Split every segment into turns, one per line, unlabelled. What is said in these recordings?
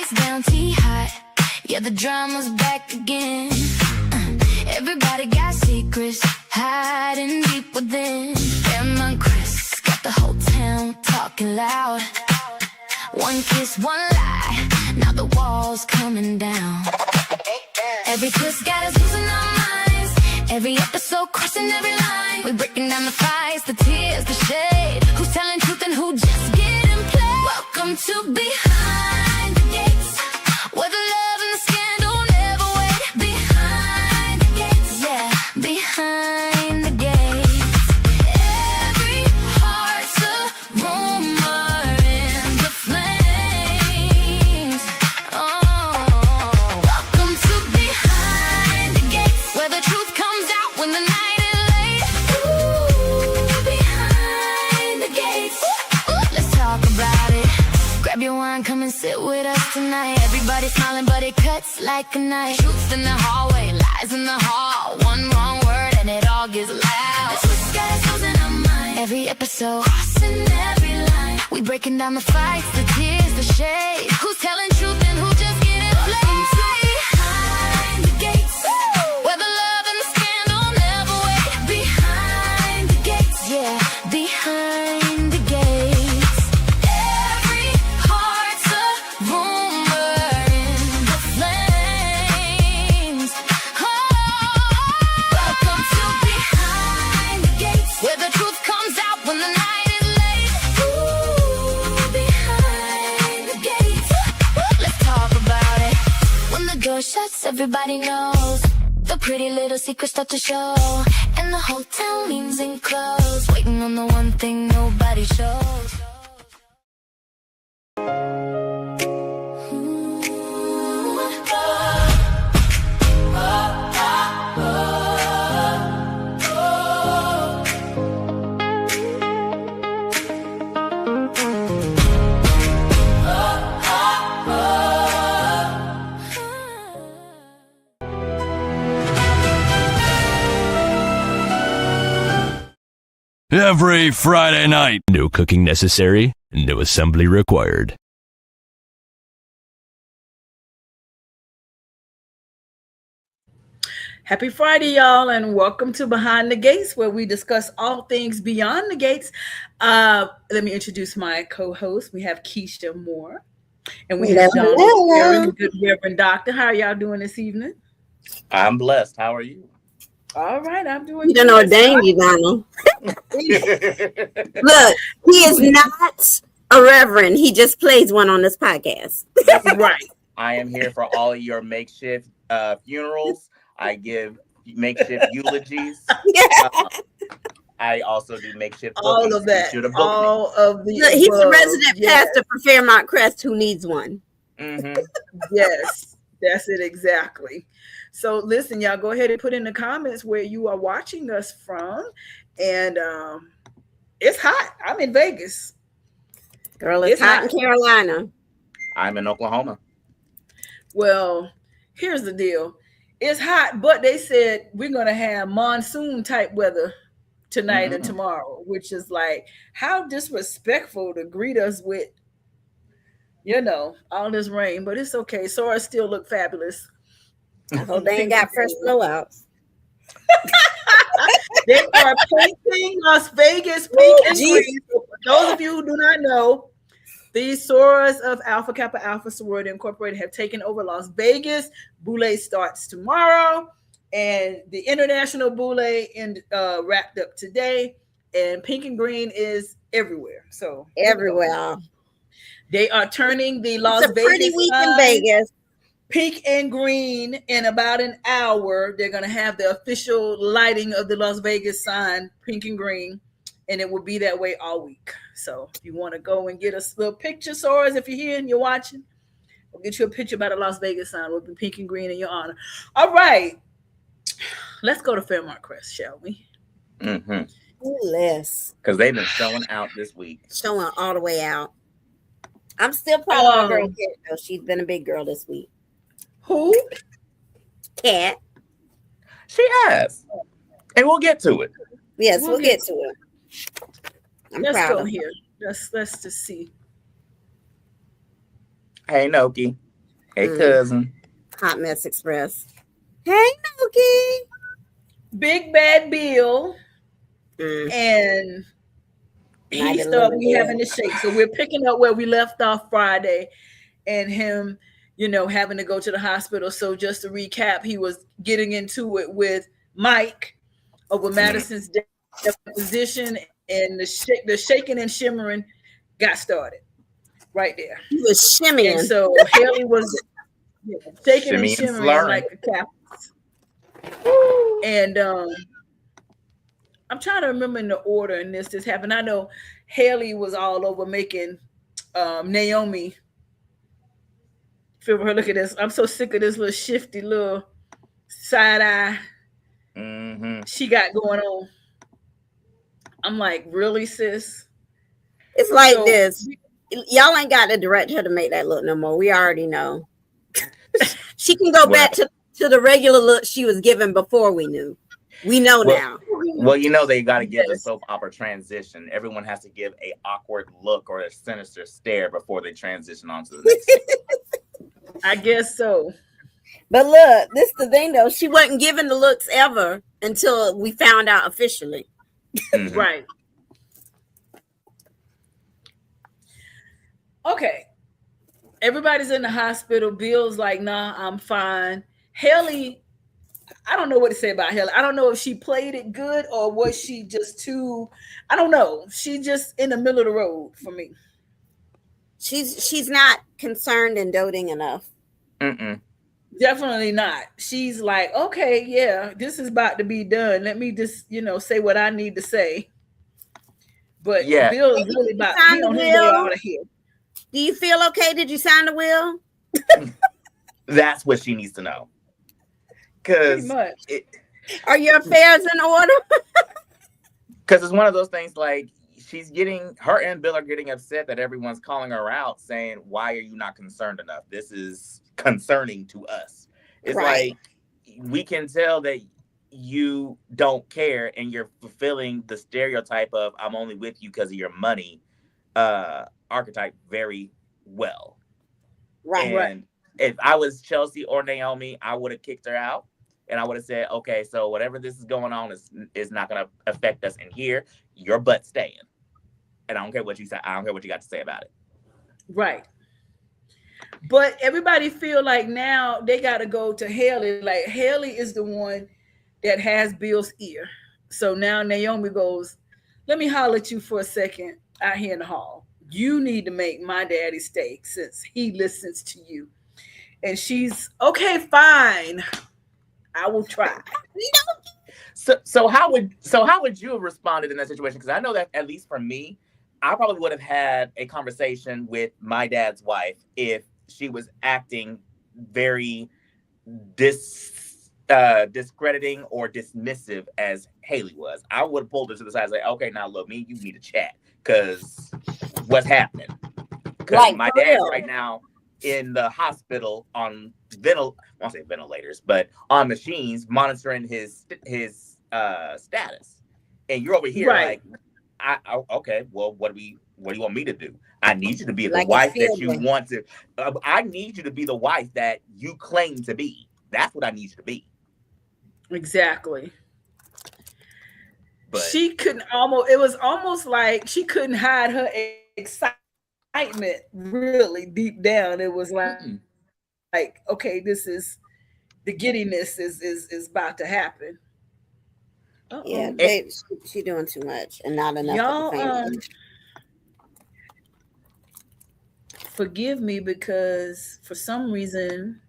lights down, tea hot. Yeah, the drama's back again. Everybody got secrets hiding deep within. Them and Chris got the whole town talking loud. One kiss, one lie, now the wall's coming down. Every twist got us losing our minds. Every episode crossing every line. We're breaking down the fights, the tears, the shade. Who's telling truth and who just getting played? Welcome to Behind the Gates, where the love and the scandal never wait. Behind the gates, yeah, behind the gates. Every heart's a rumor in the flames. Oh, welcome to Behind the Gates, where the truth comes out when the night is late. Ooh, behind the gates. Let's talk about it. Grab your wine, come and sit with us tonight. Everybody smiling, but it cuts like a knife. Truth in the hallway, lies in the hall. One wrong word and it all gets loud. The twist got us losing our mind. Every episode, crossing every line. We breaking down the fights, the tears, the shade. Who's telling truth and who just getting played? Behind the gates, where the love and the scandal never wait. Behind the gates, yeah, behind the gates. Every heart's a rumor in the flames. Oh, welcome to Behind the Gates, where the truth comes out when the night is late. Ooh, behind the gates. Let's talk about it. When the door shuts, everybody knows. The pretty little secrets start to show, and the whole town leans in close, waiting on the one thing nobody shows.
Every Friday night.
No cooking necessary, no assembly required.
Happy Friday, y'all, and welcome to Behind the Gates, where we discuss all things beyond the gates. Let me introduce my co-host. We have Keisha Moore, and we have John, very good Reverend Doctor. How are y'all doing this evening?
I'm blessed. How are you?
All right, I'm doing.
You don't ordain you, Donald. Look, he is not a reverend. He just plays one on this podcast.
Right.
I am here for all of your makeshift funerals. I give makeshift eulogies. I also do makeshift
all
bookings.
of that.
All
of the.
Look, he's the resident pastor for Fairmont Crest who needs one.
Mm-hmm.
Yes, that's it exactly. So listen, y'all, go ahead and put in the comments where you are watching us from. And it's hot. I'm in Vegas.
Girl, it's hot in Carolina.
I'm in Oklahoma.
Well, here's the deal. It's hot, but they said we're going to have monsoon type weather tonight and tomorrow, which is like, how disrespectful to greet us with, all this rain. But it's okay. Sora still look fabulous.
I hope they ain't got fresh blowouts.
They are painting Las Vegas pink and green. For those of you who do not know, these sorors of Alpha Kappa Alpha Sorority Incorporated have taken over Las Vegas. Boule starts tomorrow, and the International Boule wrapped up today. And pink and green is everywhere. So
everywhere.
They are turning the Las Vegas.
It's a pretty week in Vegas.
Pink and green in about an hour. They're going to have the official lighting of the Las Vegas sign, pink and green, and it will be that way all week. So if you want to go and get a little picture, Soros, if you're here and you're watching, we'll get you a picture about the Las Vegas sign. We'll be pink and green in your honor. All right. Let's go to Fairmont Crest, shall we?
Mm-hmm.
Yes.
Because they've been showing out this week.
Showing all the way out. I'm still proud of my girl, Kat, though. She's been a big girl this week.
Who?
Kat.
She has. And we'll get to it.
Yes, we'll get to it.
Let's go here. Let's just see.
Hey, Noki. Hey, cousin.
Hot Mess Express. Hey, Nookie.
Big Bad Bill
Mm.
and he
Night of
started
Living
we
Dead.
having to shake. So we're picking up where we left off Friday and him, having to go to the hospital. So just to recap, he was getting into it with Mike over Madison's deposition, and the shaking and shimmering got started right there.
He was
And
shimmying.
so Haley was shaking and
Shimmy and
shimmering
slurring.
like a cat. And I'm trying to remember in the order in this happened. I know Haley was all over making Naomi feel her. Look at this. I'm so sick of this little shifty little side eye she got going on. I'm like, really, sis?
It's like this. Y'all ain't got to direct her to make that look no more. We already know. She can go back to the regular look she was given before we knew. We know now.
Well, they got to give the soap opera transition. Everyone has to give a awkward look or a sinister stare before they transition onto the next thing.
I guess so.
But look, this is the thing though. She wasn't given the looks ever until we found out officially.
Mm-hmm.
Right. Okay. Everybody's in the hospital. Bill's like, nah, I'm fine. Haley, I don't know what to say about Haley. I don't know if she played it good or was she just too, I don't know. She just in the middle of the road for me.
She's not concerned and doting enough.
Mm-mm.
Definitely not. She's like, okay, yeah, this is about to be done. Let me just, say what I need to say. But
yeah.
Bill is really about he on his way out of here.
Do you feel okay? Did you sign the will?
That's what she needs to know. Because
are your affairs in order?
Because it's one of those things like her and Bill are getting upset that everyone's calling her out saying, why are you not concerned enough? This is concerning to us. It's like, we can tell that you don't care and you're fulfilling the stereotype of I'm only with you because of your money archetype very well. And if I was Chelsea or Naomi, I would have kicked her out. And I would have said, okay, so whatever this is going on is not going to affect us in here. Your butt's staying. And I don't care what you say. I don't care what you got to say about it.
Right. But everybody feel like now they got to go to Haley. Like Haley is the one that has Bill's ear. So now Naomi goes, let me holler at you for a second out here in the hall. You need to make my daddy stay since he listens to you. And she's, okay, fine. I will try.
So how would you have responded in that situation? Because I know that at least for me, I probably would have had a conversation with my dad's wife if she was acting very discrediting or dismissive as Haley was. I would have pulled her to the side and say, okay, now look, me, you need to chat because what's happening? Because my dad's right now in the hospital on I won't say ventilators, but on machines monitoring his status, and you're over here like, okay, well, what do you want me to do? I need you to be the wife that you want to. I need you to be the wife that you claim to be. That's what I need you to be.
Exactly.
But
she couldn't it was almost like she couldn't hide her excitement really deep down. It was like, okay, this is the giddiness is about to happen.
Yeah, she doing too much and not enough.
Y'all, forgive me because for some reason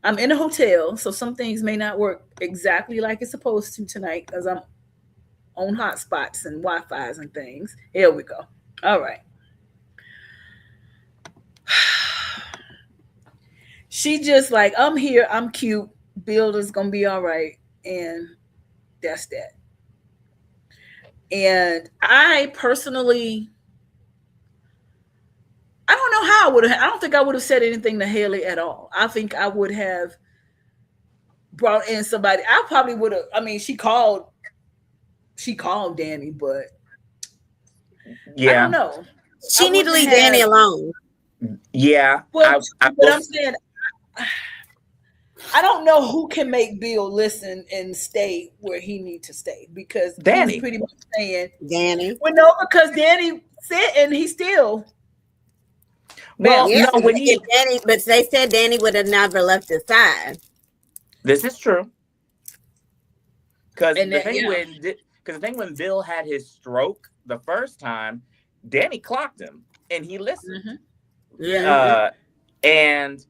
I'm in a hotel, so some things may not work exactly like it's supposed to tonight because I'm on hotspots and Wi-Fi's and things. Here we go. All right. She just like, I'm here, I'm cute, Bill is gonna be all right, and that's that. And I personally, I don't know how I don't think I would have said anything to Haley at all. I think I would have brought in somebody. I probably would have, I mean, she called Danny, but I don't know.
She need to leave Danny alone.
Yeah.
But I'm saying I don't know who can make Bill listen and stay where he needs to stay, because
Danny.
he's pretty much saying
Danny.
well, no, because Danny said, and he still.
Well,
Yeah,
no, when he
Danny, but they said Danny would have never left his side.
this is true. Because
And
the
that-
thing
yeah.
when Bill had his stroke the first time, Danny clocked him and he listened.
Mhm.
Yeah.
And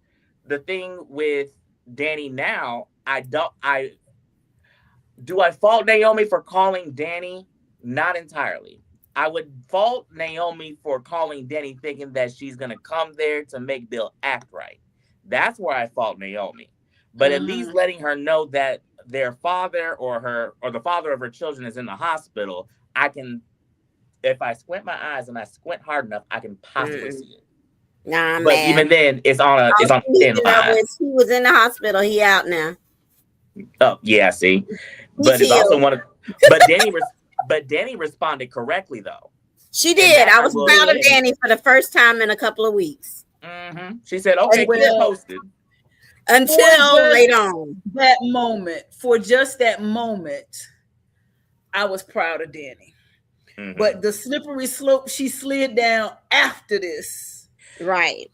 the thing with Danny now, I fault Naomi for calling Danny? Not entirely. I would fault Naomi for calling Danny thinking that she's gonna come there to make Bill act right. That's where I fault Naomi. But at least letting her know that their father or the father of her children is in the hospital, I can, if I squint my eyes and I squint hard enough, I can possibly see it.
Nah,
But
man.
even then, it's on a
All you
thin
need to know
line.
is he was in the hospital. He out now.
Oh yeah, see. But it's also one of but Danny responded correctly though.
She did. I was
will
proud of
say.
Danny for the first time in a couple of weeks.
She said, "Okay,
Well,
keep posted."
Until later on.
For just that moment, I was proud of Danny. But the slippery slope she slid down after this,
right,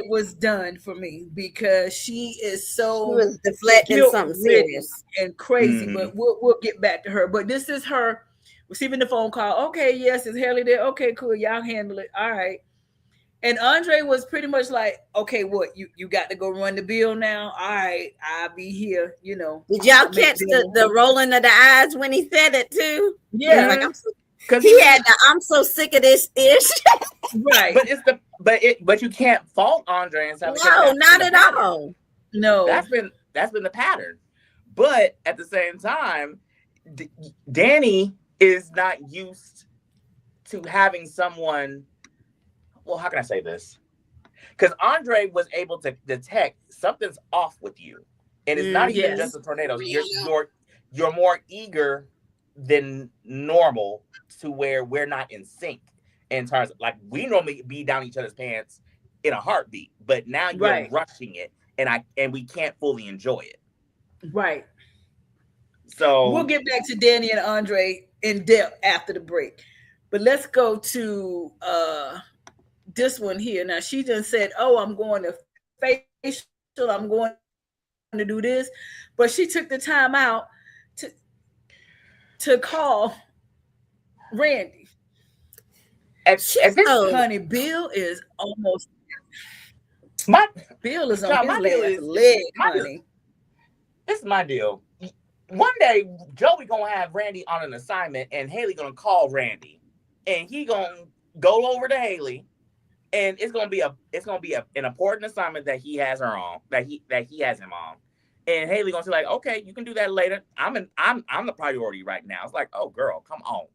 was done for me, because she is so
she was deflecting something serious
and crazy. But we'll get back to her. But this is her receiving the phone call. Okay, yes, is Haley there? Okay, cool. Y'all handle it. All right. And Andre was pretty much like, okay, what, you got to go run the bill now? All right, I'll be here, you know.
Did y'all catch the rolling of the eyes when he said it too?
Yeah.
Like, he had the I'm so sick of this ish.
Right.
But you can't fault Andre and stuff.
No, not at all.
No.
That's been the pattern. But at the same time, Danny is not used to having someone. Well, how can I say this? Because Andre was able to detect something's off with you, and it's not even just a tornado. You're more eager than normal, to where we're not in sync in terms of, like, we normally be down each other's pants in a heartbeat, but now you're rushing it, and we can't fully enjoy it.
Right.
So
we'll get back to Danny and Andre in depth after the break, but let's go to this one here. Now, she just said, oh, I'm going to facial, I'm going to do this, but she took the time out to call Randy. Honey, Bill is almost Bill is on his leg, honey.
This is my deal. One day, Joey gonna have Randy on an assignment, and Haley gonna call Randy, and he gonna go over to Haley, and it's gonna be an important assignment that he has her on, that he has him on, and Haley gonna say, like, okay, you can do that later. I'm the priority right now. It's like, oh girl, come on.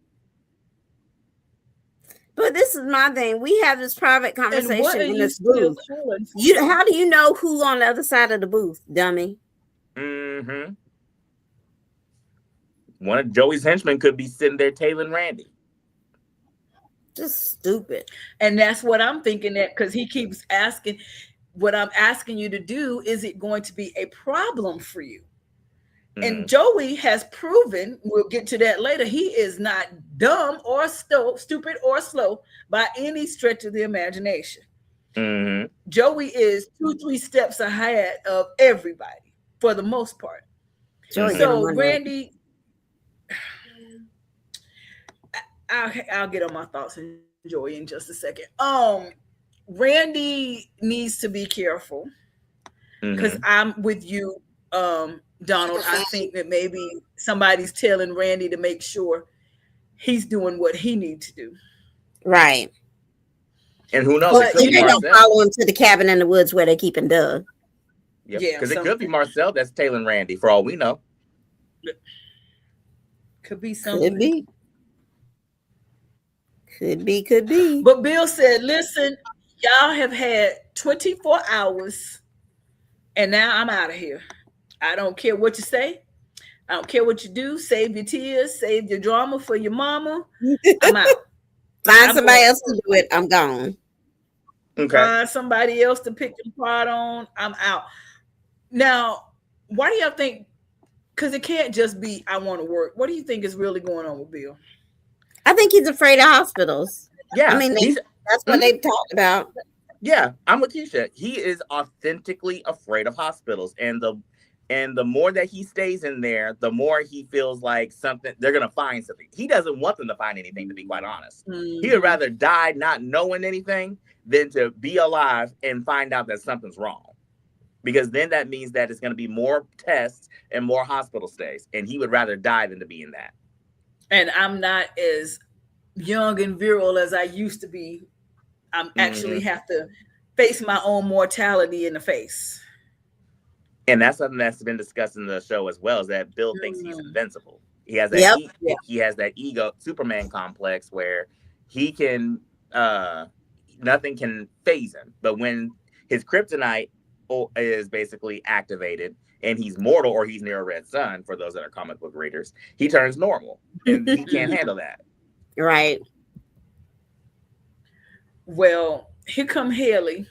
But this is my thing. We have this private conversation in this booth. How do you know who on the other side of the booth, dummy?
One of Joey's henchmen could be sitting there tailing Randy.
Just stupid.
And that's what I'm thinking, that because he keeps asking, what I'm asking you to do, is it going to be a problem for you? And Joey has proven, we'll get to that later, he is not dumb or stupid or slow by any stretch of the imagination. Joey is 2-3 steps ahead of everybody for the most part. So Randy, I'll get on my thoughts and Joey in just a second. Randy needs to be careful, because I'm with you, Donald. I think that maybe somebody's telling Randy to make sure he's doing what he needs to do.
Right.
And who knows?
But you don't follow him to the cabin in the woods where they're keeping Doug.
Yep. Yeah, because it could be Marcel that's tailing Randy, for all we know.
Could be something.
Could be.
But Bill said, listen, y'all have had 24 hours, and now I'm out of here. I don't care what you say. I don't care what you do. Save your tears. Save your drama for your mama. I'm out.
Find somebody else to do it. I'm gone.
Okay.
Find somebody else to pick the part on. I'm out. Now, why do y'all think? Because it can't just be I want to work. What do you think is really going on with Bill?
I think he's afraid of hospitals. I
Yeah,
mean,
he's
that's what they've talked about.
yeah. I'm with Keisha. He is authentically afraid of hospitals, and the more that he stays in there, the more he feels like something they're gonna find something. He doesn't want them to find anything, to be quite honest. He would rather die not knowing anything than to be alive and find out that something's wrong. Because then that means that it's going to be more tests and more hospital stays. And he would rather die than to be in that.
And I'm not as young and virile as I used to be. I'm actually have to face my own mortality in the face.
And that's something that's been discussed in the show as well, is that Bill thinks he's invincible. He has that
Yep.
he has that ego Superman complex where he can nothing can phase him. But when his kryptonite is basically activated and he's mortal or he's near a red sun, for those that are comic book readers, he turns normal and he can't handle that.
Right.
Well, here come Haley.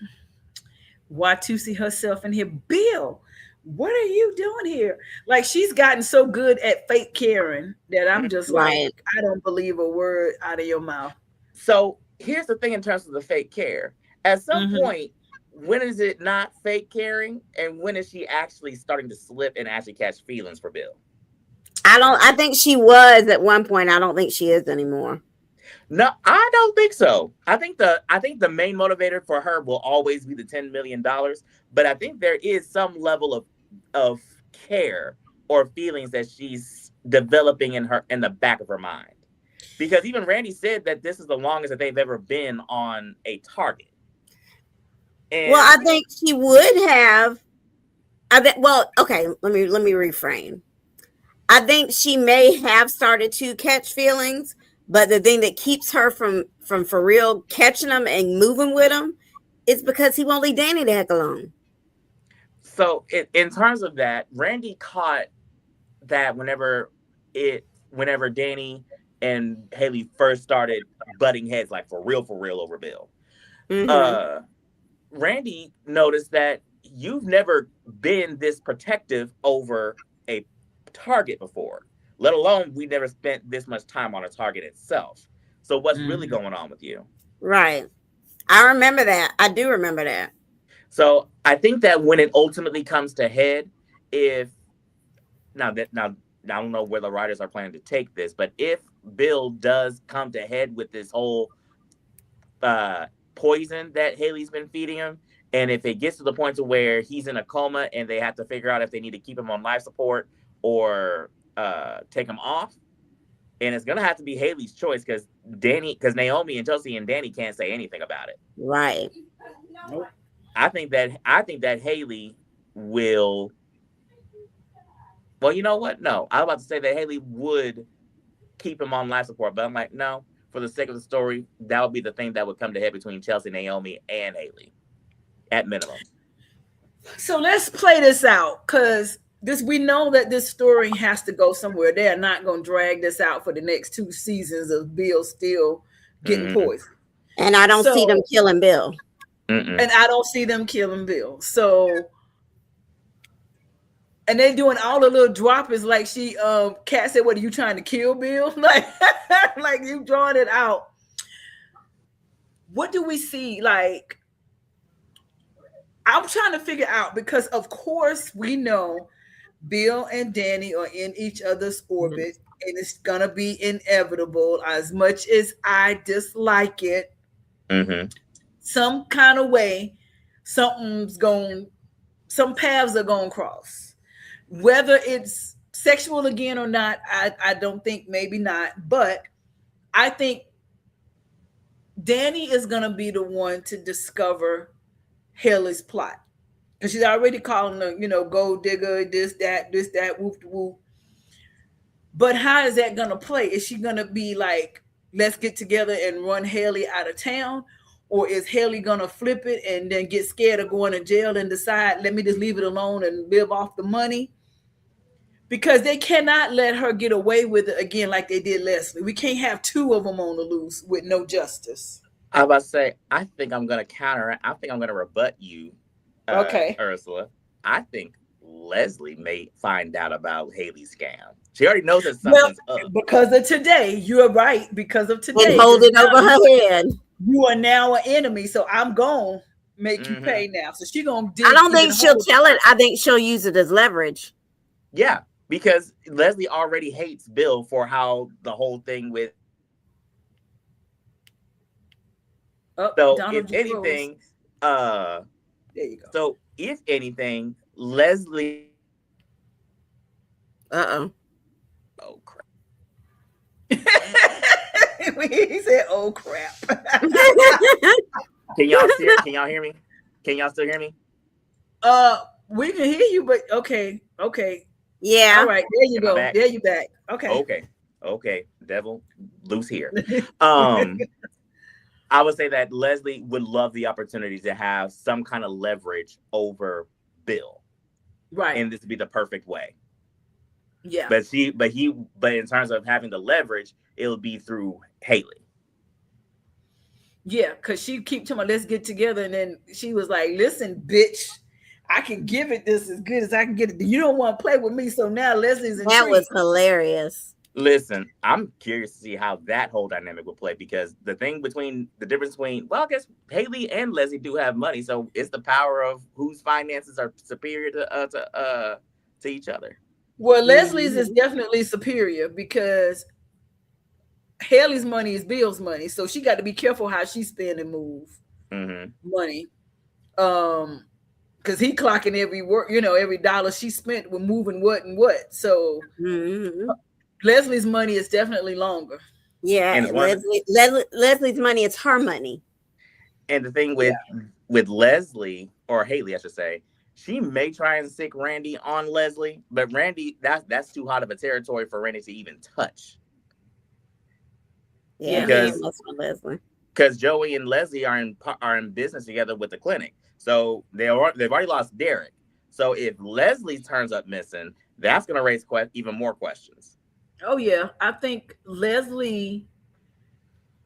Watusi herself in here. Bill, what are you doing here? Like, she's gotten so good at fake caring that I'm just like, I don't believe a word out of your mouth.
So here's the thing in terms of the fake care. At some point, when is it not fake caring, and when is she actually starting to slip and actually catch feelings for Bill?
I think she was at one point. I don't think she is anymore.
No, I don't think so. I think the main motivator for her will always be the $10 million. But I think there is some level of care or feelings that she's developing in the back of her mind. Because even Randy said that this is the longest that they've ever been on a target. And
well, I think she would have. Okay. Let me reframe. I think she may have started to catch feelings, but the thing that keeps her from for real catching them and moving with them is because he won't leave Danny the heck alone.
So in terms of that, Randy caught that whenever Danny and Haley first started butting heads, like for real over Bill. Randy noticed that you've never been this protective over a target before, let alone we never spent this much time on a target itself. So what's really going on with you?
Right. I remember that. I do remember that.
So I think that when it ultimately comes to head, now I don't know where the writers are planning to take this, but if Bill does come to head with this whole poison that Haley's been feeding him, and if it gets to the point to where he's in a coma and they have to figure out if they need to keep him on life support or take him off, and it's gonna have to be Haley's choice because Naomi and Chelsea and Danny can't say anything about it.
Right.
I think that Haley will. Well, you know what? No, I was about to say that Haley would keep him on life support, but I'm like, no. For the sake of the story, that would be the thing that would come to head between Chelsea, Naomi, and Haley, at minimum.
So let's play this out, because we know that this story has to go somewhere. They are not going to drag this out for the next 2 seasons of Bill still getting poisoned.
And I don't see them killing Bill.
And I don't see them killing Bill. So, and they doing all the little droppings like Kat said, what are you trying to kill Bill? Like you drawing it out. What do we see? Like, I'm trying to figure out, because of course we know Bill and Danny are in each other's orbit, and it's gonna be inevitable. As much as I dislike it, some kind of way, some paths are gonna cross. Whether it's sexual again or not, I don't think, maybe not, but I think Danny is gonna be the one to discover Haley's plot. Because she's already calling her, gold digger, this, that, whoop, whoop. But how is that going to play? Is she going to be like, let's get together and run Haley out of town? Or is Haley going to flip it and then get scared of going to jail and decide, let me just leave it alone and live off the money? Because they cannot let her get away with it again like they did Leslie. We can't have 2 of them on the loose with no justice.
I was about to say, I think I'm going to counter. I think I'm going to rebut you,
Okay.
Ursula. I think Leslie may find out about Haley's scam. She already knows that
Well,
something's up.
because of today, you are right. Because of
And
today,
hold
'cause
it
now
over her head.
you are now an enemy. So I'm gonna make you
Mhm.
pay now. So she gonna dig
I don't think
even
she'll
harder.
tell it. I think she'll use it as leverage.
Yeah, because Leslie already hates Bill for how the whole thing with.
Oh,
So if
Donald just rose.
anything,
There you go.
so if anything, Leslie.
Uh-oh.
Oh crap!
He said, "Oh crap."
Can y'all see? Can y'all hear me? Can y'all still hear me?
We can hear you, but okay.
Yeah.
All right, there you
Am I
go.
back?
There you back. Okay.
Okay. Devil, loose here. I would say that Leslie would love the opportunity to have some kind of leverage over Bill,
Right.
and this would be the perfect way.
Yeah.
But in terms of having the leverage, it'll be through Haley.
Yeah, because she keep telling me, let's get together. And then she was like, listen, bitch, I can give it this as good as I can get it. You don't want to play with me. So now Leslie's intrigued.
That was hilarious.
Listen, I'm curious to see how that whole dynamic will play, because the difference between, well, I guess Haley and Leslie do have money, so it's the power of whose finances are superior to each other.
Well, Leslie's is definitely superior because Haley's money is Bill's money, so she got to be careful how she spend and move money. Because he clocking every work, every dollar she spent with moving what and what. So Leslie's money is definitely longer.
Yeah,
And
Leslie's money is her money.
And the thing with Leslie, or Haley, I should say, she may try and sick Randy on Leslie, but Randy, that's too hot of a territory for Randy to even touch.
Yeah,
because Joey and Leslie are in business together with the clinic, so they've already lost Derek. So if Leslie turns up missing, that's going to raise even more questions.
Oh yeah, I think Leslie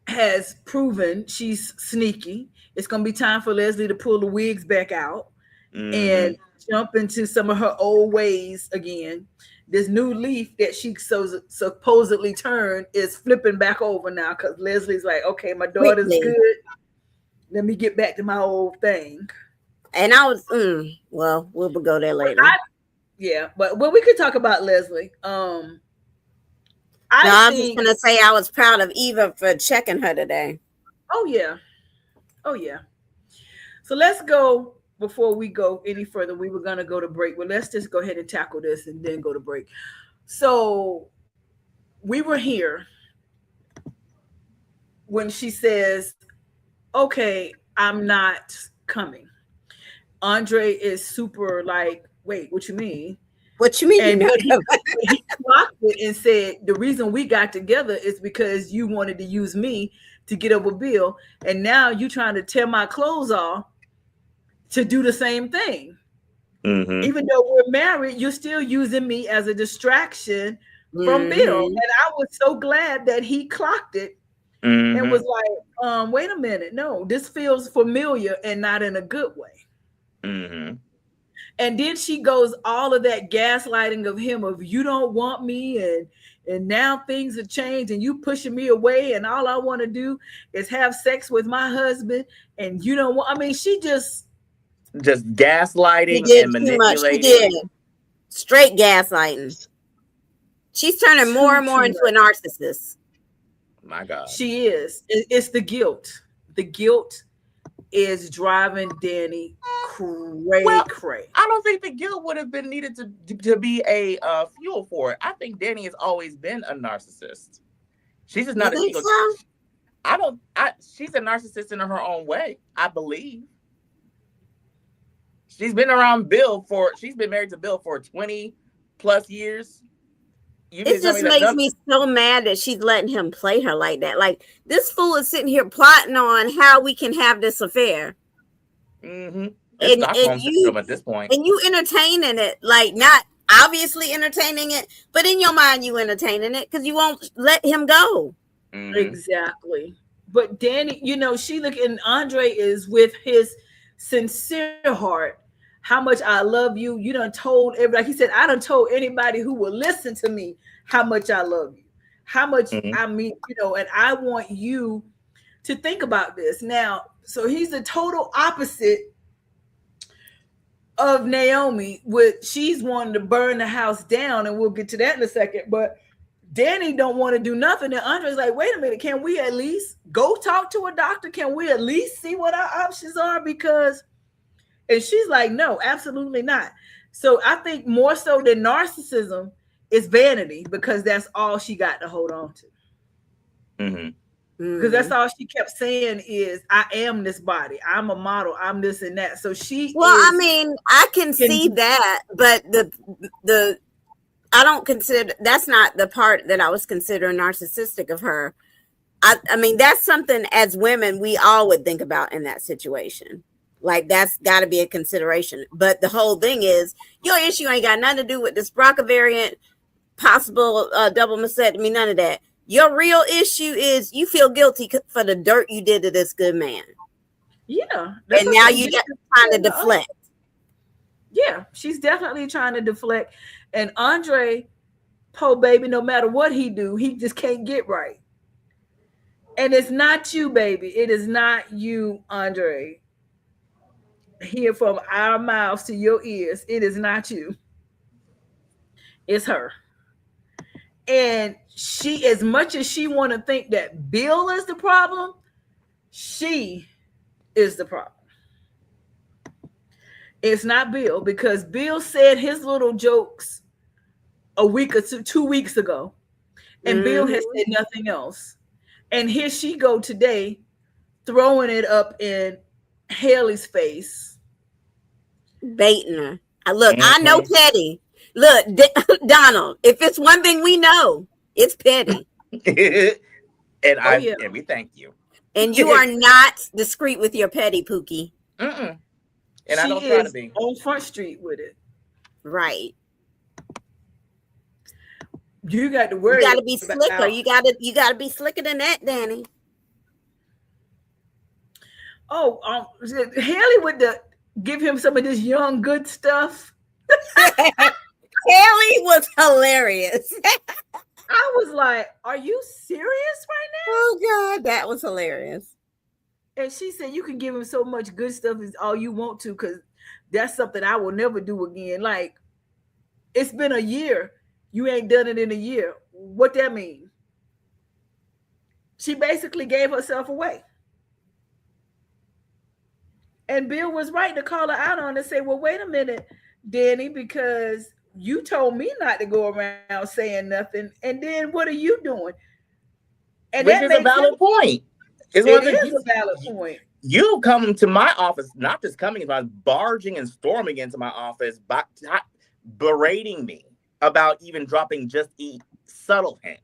has proven she's sneaky. It's going to be time for Leslie to pull the wigs back out and jump into some of her old ways again. This new leaf that she supposedly turned is flipping back over now because Leslie's like, okay, my daughter's good. Let me get back to my old thing.
And I was, well, we'll go there later.
But we could talk about Leslie. I
was just going to say I was proud of Eva for checking her today.
Oh, yeah. So let's go. Before we go any further, we were going to go to break, but let's just go ahead and tackle this and then go to break. So we were here when she says, okay, I'm not coming. Andre is super like, wait, what you mean?
What you mean?
And he blocked it and said, the reason we got together is because you wanted to use me to get over Bill. And now you trying to tear my clothes off to do the same thing. Even though we're married, you're still using me as a distraction from Bill. And I was so glad that he clocked it and was like, wait a minute. No, this feels familiar and not in a good way. And then she goes all of that gaslighting of him of you don't want me and now things have changed and you pushing me away and all I want to do is have sex with my husband and you don't want. I mean, she just
gaslighting and manipulating.
She did straight gaslighting. She's turning more and more into a narcissist.
My God,
she is. It's the guilt. The guilt is driving Danny cray.
I don't think the guilt would have been needed to be a fuel for it. I think Danny has always been a narcissist. She's just not. She's a narcissist in her own way, I believe. She's been around she's been married to Bill for 20 plus years.
It just makes me so mad that she's letting him play her like that. Like, this fool is sitting here plotting on how we can have this affair.
And you, at this point.
And you entertaining it, like not obviously entertaining it, but in your mind you entertaining it because you won't let him go.
Exactly. But Danny, she and Andre is with his sincere heart. How much I love you. You done told everybody. He said, I done told anybody who will listen to me how much I love you. How much
Mhm.
I mean, and I want you to think about this. Now, so he's the total opposite of Naomi. She's wanting to burn the house down, and we'll get to that in a second. But Danny don't want to do nothing. And Andre's like, wait a minute, can we at least go talk to a doctor? Can we at least see what our options are? And she's like, no, absolutely not. So I think more so than narcissism is vanity, because that's all she got to hold on to.
Mm-hmm.
Because that's all she kept saying is, I am this body. I'm a model. I'm this and that. So
I mean, I can see that, but the I don't consider, that's not the part that I was considering narcissistic of her. I mean, that's something as women we all would think about in that situation. Like, that's got to be a consideration. But the whole thing is, your issue ain't got nothing to do with this BRCA variant, possible double mastectomy, none of that. Your real issue is you feel guilty for the dirt you did to this good man.
Yeah.
And now you're just trying to deflect.
Yeah, she's definitely trying to deflect. And Andre, poor baby, no matter what he do, he just can't get right. And it's not you, baby. It is not you, Andre. Hear from our mouths to your ears. It is not you. It's her. And she, as much as she want to think that Bill is the problem, she is the problem. It's not Bill, because Bill said his little jokes a week or 2 weeks ago, and Bill has said nothing else. And here she go today, throwing it up in Haley's face,
baiting her. Look, I know petty. Look, Donald, if it's one thing we know, it's petty.
And we thank you.
And you are not discreet with your petty, Pookie.
Mm-mm. And I don't try to be
on Front Street with it.
Right.
You got to worry.
You got to be slicker. You got to be slicker than that, Danny.
Oh, Haley would give him some of this young good stuff.
Haley was hilarious.
I was like, "Are you serious right now?"
Oh God, that was hilarious.
And she said, "You can give him so much good stuff as all you want to, because that's something I will never do again." Like, it's been a year. You ain't done it in a year. What that mean? She basically gave herself away. And Bill was right to call her out on it and say, well, wait a minute, Danny, because you told me not to go around saying nothing. And then what are you doing? And
which is a valid point.
It is a valid point.
You come to my office, not just coming, but barging and storming into my office, berating me about even dropping just a subtle hint.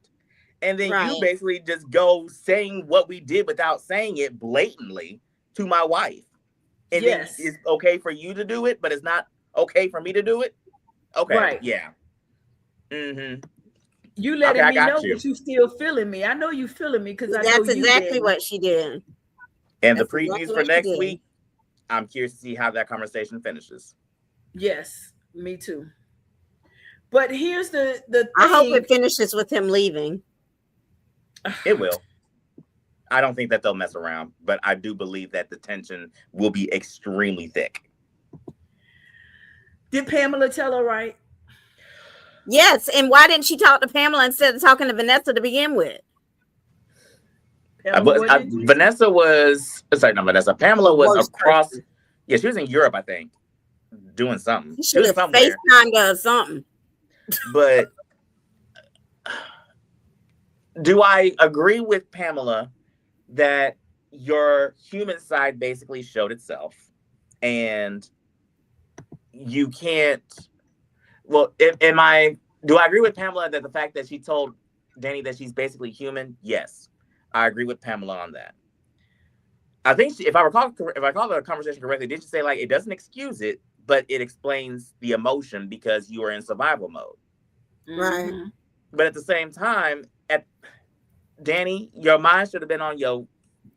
And then you basically just go saying what we did without saying it blatantly to my wife. And then it's okay for you to do it, but it's not okay for me to do it. Okay. Right. Yeah. Mm-hmm.
You letting me know that you still feeling me. I know you feeling me, because
that's exactly what she did.
And the previews for next week, I'm curious to see how that conversation finishes.
Yes, me too. But here's the thing.
I hope it finishes with him leaving.
It will. I don't think that they'll mess around, but I do believe that the tension will be extremely thick.
Did Pamela tell her right?
Yes, and why didn't she talk to Pamela instead of talking to Vanessa to begin with?
Pamela was across. Yeah, she was in Europe, I think, doing something.
She was FaceTimed or something.
But do I agree with Pamela that your human side basically showed itself, and you can't? Well, do I agree with Pamela that the fact that she told Danny that she's basically human? Yes, I agree with Pamela on that. I think if I recall the conversation correctly, did she say like it doesn't excuse it, but it explains the emotion because you are in survival mode?
Right.
But at the same time, Danny, your mind should have been on your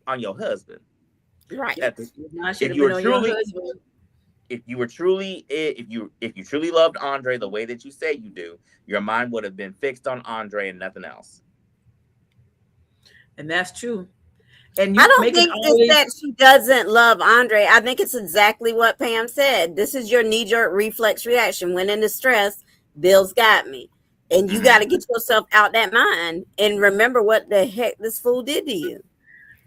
on your husband.
Right.
I should have been on your husband.
If you truly loved Andre the way that you say you do, your mind would have been fixed on Andre and nothing else.
And that's true. And you
I don't think it's that she doesn't love Andre. I think it's exactly what Pam said. This is your knee-jerk reflex reaction. When in distress, Bill's got me. And you got to get yourself out that mind and remember what the heck this fool did to you.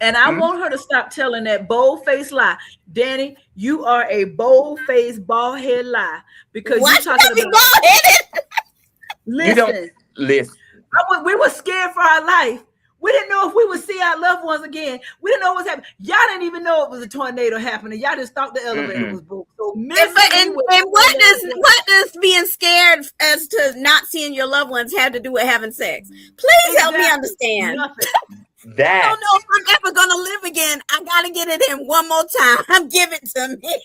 And I want her to stop telling that bold-faced lie. Danny, you are a bold-faced, bald-head lie. Because you're talking about
bald-headed.
Listen.
We were scared for our life. We didn't know if we would see our loved ones again. We didn't know what was happening. Y'all didn't even know it was a tornado happening. Y'all just thought the elevator was broke. So
what does being scared as to not seeing your loved ones have to do with having sex? Please help me understand.
That
I don't know if I'm ever gonna live again. I gotta get it in one more time. Give it to me.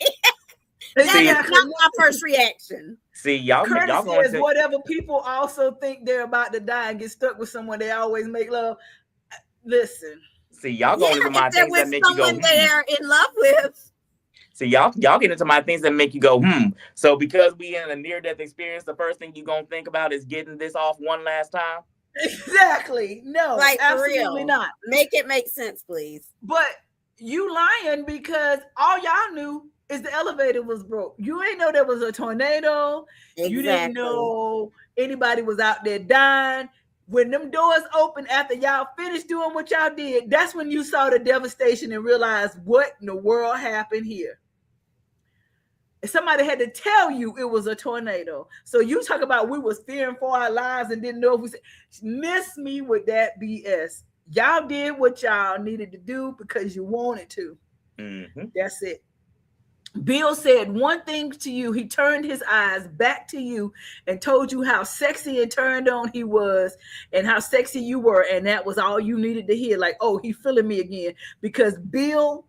That is not my first reaction.
See, y'all
says whatever people also think they're about to die and get stuck with someone they always make love. Listen.
See, y'all going into my things that make you go.
They're in love with.
See, y'all get into my things that make you go, So because we in a near-death experience, the first thing you're gonna think about is getting this off one last time.
Exactly. No,
like
absolutely not.
Make it make sense, please.
But you lying because all y'all knew is the elevator was broke. You ain't know there was a tornado. Exactly. You didn't know anybody was out there dying. When them doors opened after y'all finished doing what y'all did, that's when you saw the devastation and realized what in the world happened here. And somebody had to tell you it was a tornado. So you talk about we was fearing for our lives and didn't know if we said, miss me with that BS. Y'all did what y'all needed to do because you wanted to.
Mm-hmm.
That's it. Bill said one thing to you. He turned his eyes back to you and told you how sexy and turned on he was and how sexy you were. And that was all you needed to hear. Like, oh, he feeling me again. Because Bill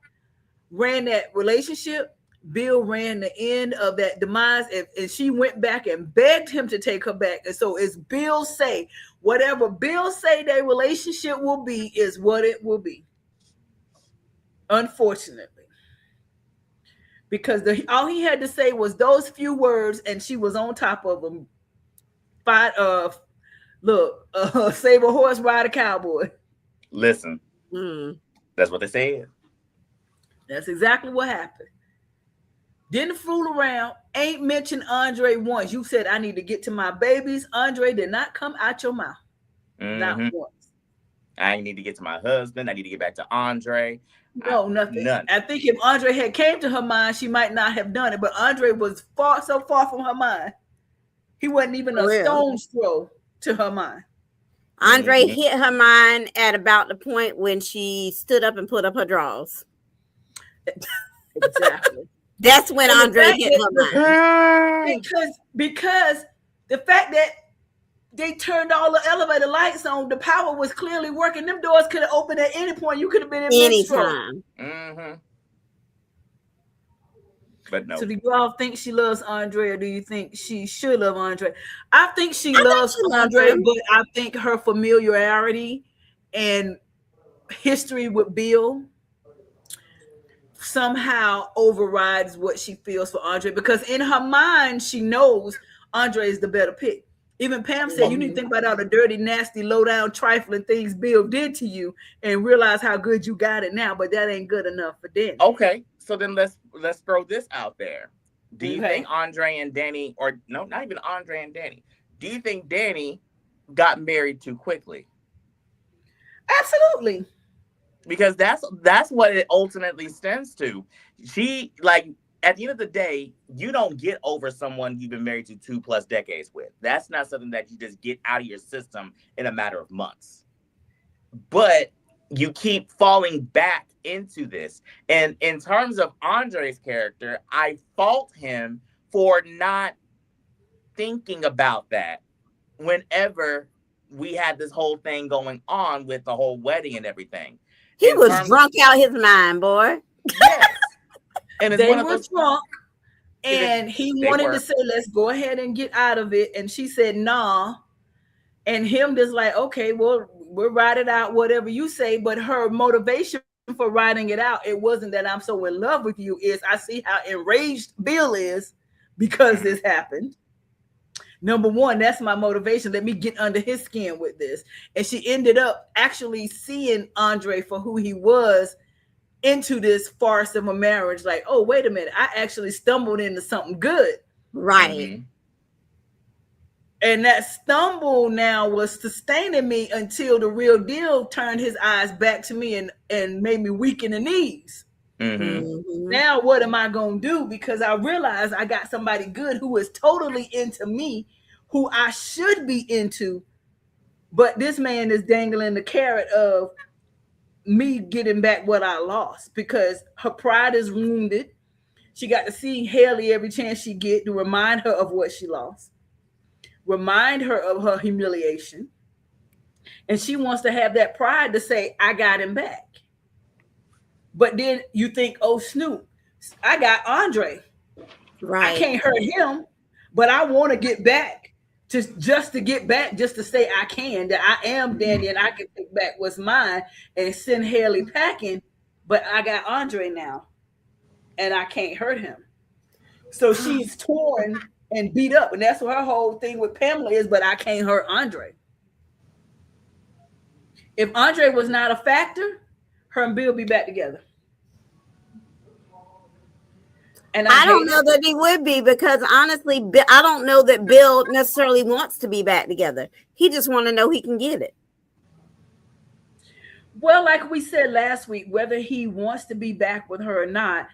ran that relationship. Bill ran the end of that demise. And she went back and begged him to take her back. And so it's Bill say, whatever Bill say their relationship will be is what it will be. Unfortunately. Because all he had to say was those few words, and she was on top of him. Save a horse, ride a cowboy.
Listen, that's what they said.
That's exactly what happened. Didn't fool around. Ain't mentioned Andre once. You said, I need to get to my babies. Andre did not come out your mouth. Not once.
I need to get to my husband. I need to get back to Andre.
No, nothing. None. I think if Andre had came to her mind, she might not have done it. But Andre was so far from her mind. He wasn't even a stone's throw to her mind.
Andre hit her mind at about the point when she stood up and put up her drawers.
Exactly.
That's when Andre hit her
mind. Because the fact that they turned all the elevator lights on. The power was clearly working. Them doors could have opened at any point. You could have been in
anytime.
But no.
So do you all think she loves Andre, or do you think she should love Andre? I think she loves Andre, but I think her familiarity and history with Bill somehow overrides what she feels for Andre, because in her mind she knows Andre is the better pick. Even Pam said, you need to think about all the dirty, nasty, low-down, trifling things Bill did to you and realize how good you got it now, but that ain't good enough for Danny.
Okay, so then let's throw this out there. Do you think Andre and Danny, or no, not even Andre and Danny, do you think Danny got married too quickly?
Absolutely.
Because that's what it ultimately stems to. She, like, at the end of the day, you don't get over someone you've been married to 2+ decades with. That's not something that you just get out of your system in a matter of months. But you keep falling back into this. And in terms of Andre's character, I fault him for not thinking about that whenever we had this whole thing going on with the whole wedding and everything.
He was drunk out his mind, boy.
Yes. And
they were drunk, and he wanted to say, let's go ahead and get out of it. And she said, nah. And him just like, okay, well, we'll ride it out, whatever you say. But her motivation for writing it out, it wasn't that I'm so in love with you. Is I see how enraged Bill is because this happened. Number one, that's my motivation. Let me get under his skin with this. And she ended up actually seeing Andre for who he was into this farce of a marriage. Like, oh, wait a minute. I actually stumbled into something good.
Right.
Mm-hmm.
And that stumble now was sustaining me until the real deal turned his eyes back to me and made me weak in the knees.
Mm-hmm.
Now what am I going to do? Because I realized I got somebody good who is totally into me, who I should be into. But this man is dangling the carrot of me getting back what I lost because her pride is wounded. She got to see Haley every chance she get to remind her of what she lost, remind her of her humiliation. And she wants to have that pride to say, I got him back. But then you think, oh, Snoop, I got Andre.
Right.
I can't hurt him, but I want to get back just to get back, just to say I can, that I am Danny and I can take back what's mine and send Haley packing. But I got Andre now and I can't hurt him. So she's torn and beat up. And that's what her whole thing with Pamela is, but I can't hurt Andre. If Andre was not a factor, her and Bill be back together. And
I don't know that he would be because honestly, I don't know that Bill necessarily wants to be back together. He just want to know he can get it.
Well, like we said last week, whether he wants to be back with her or not,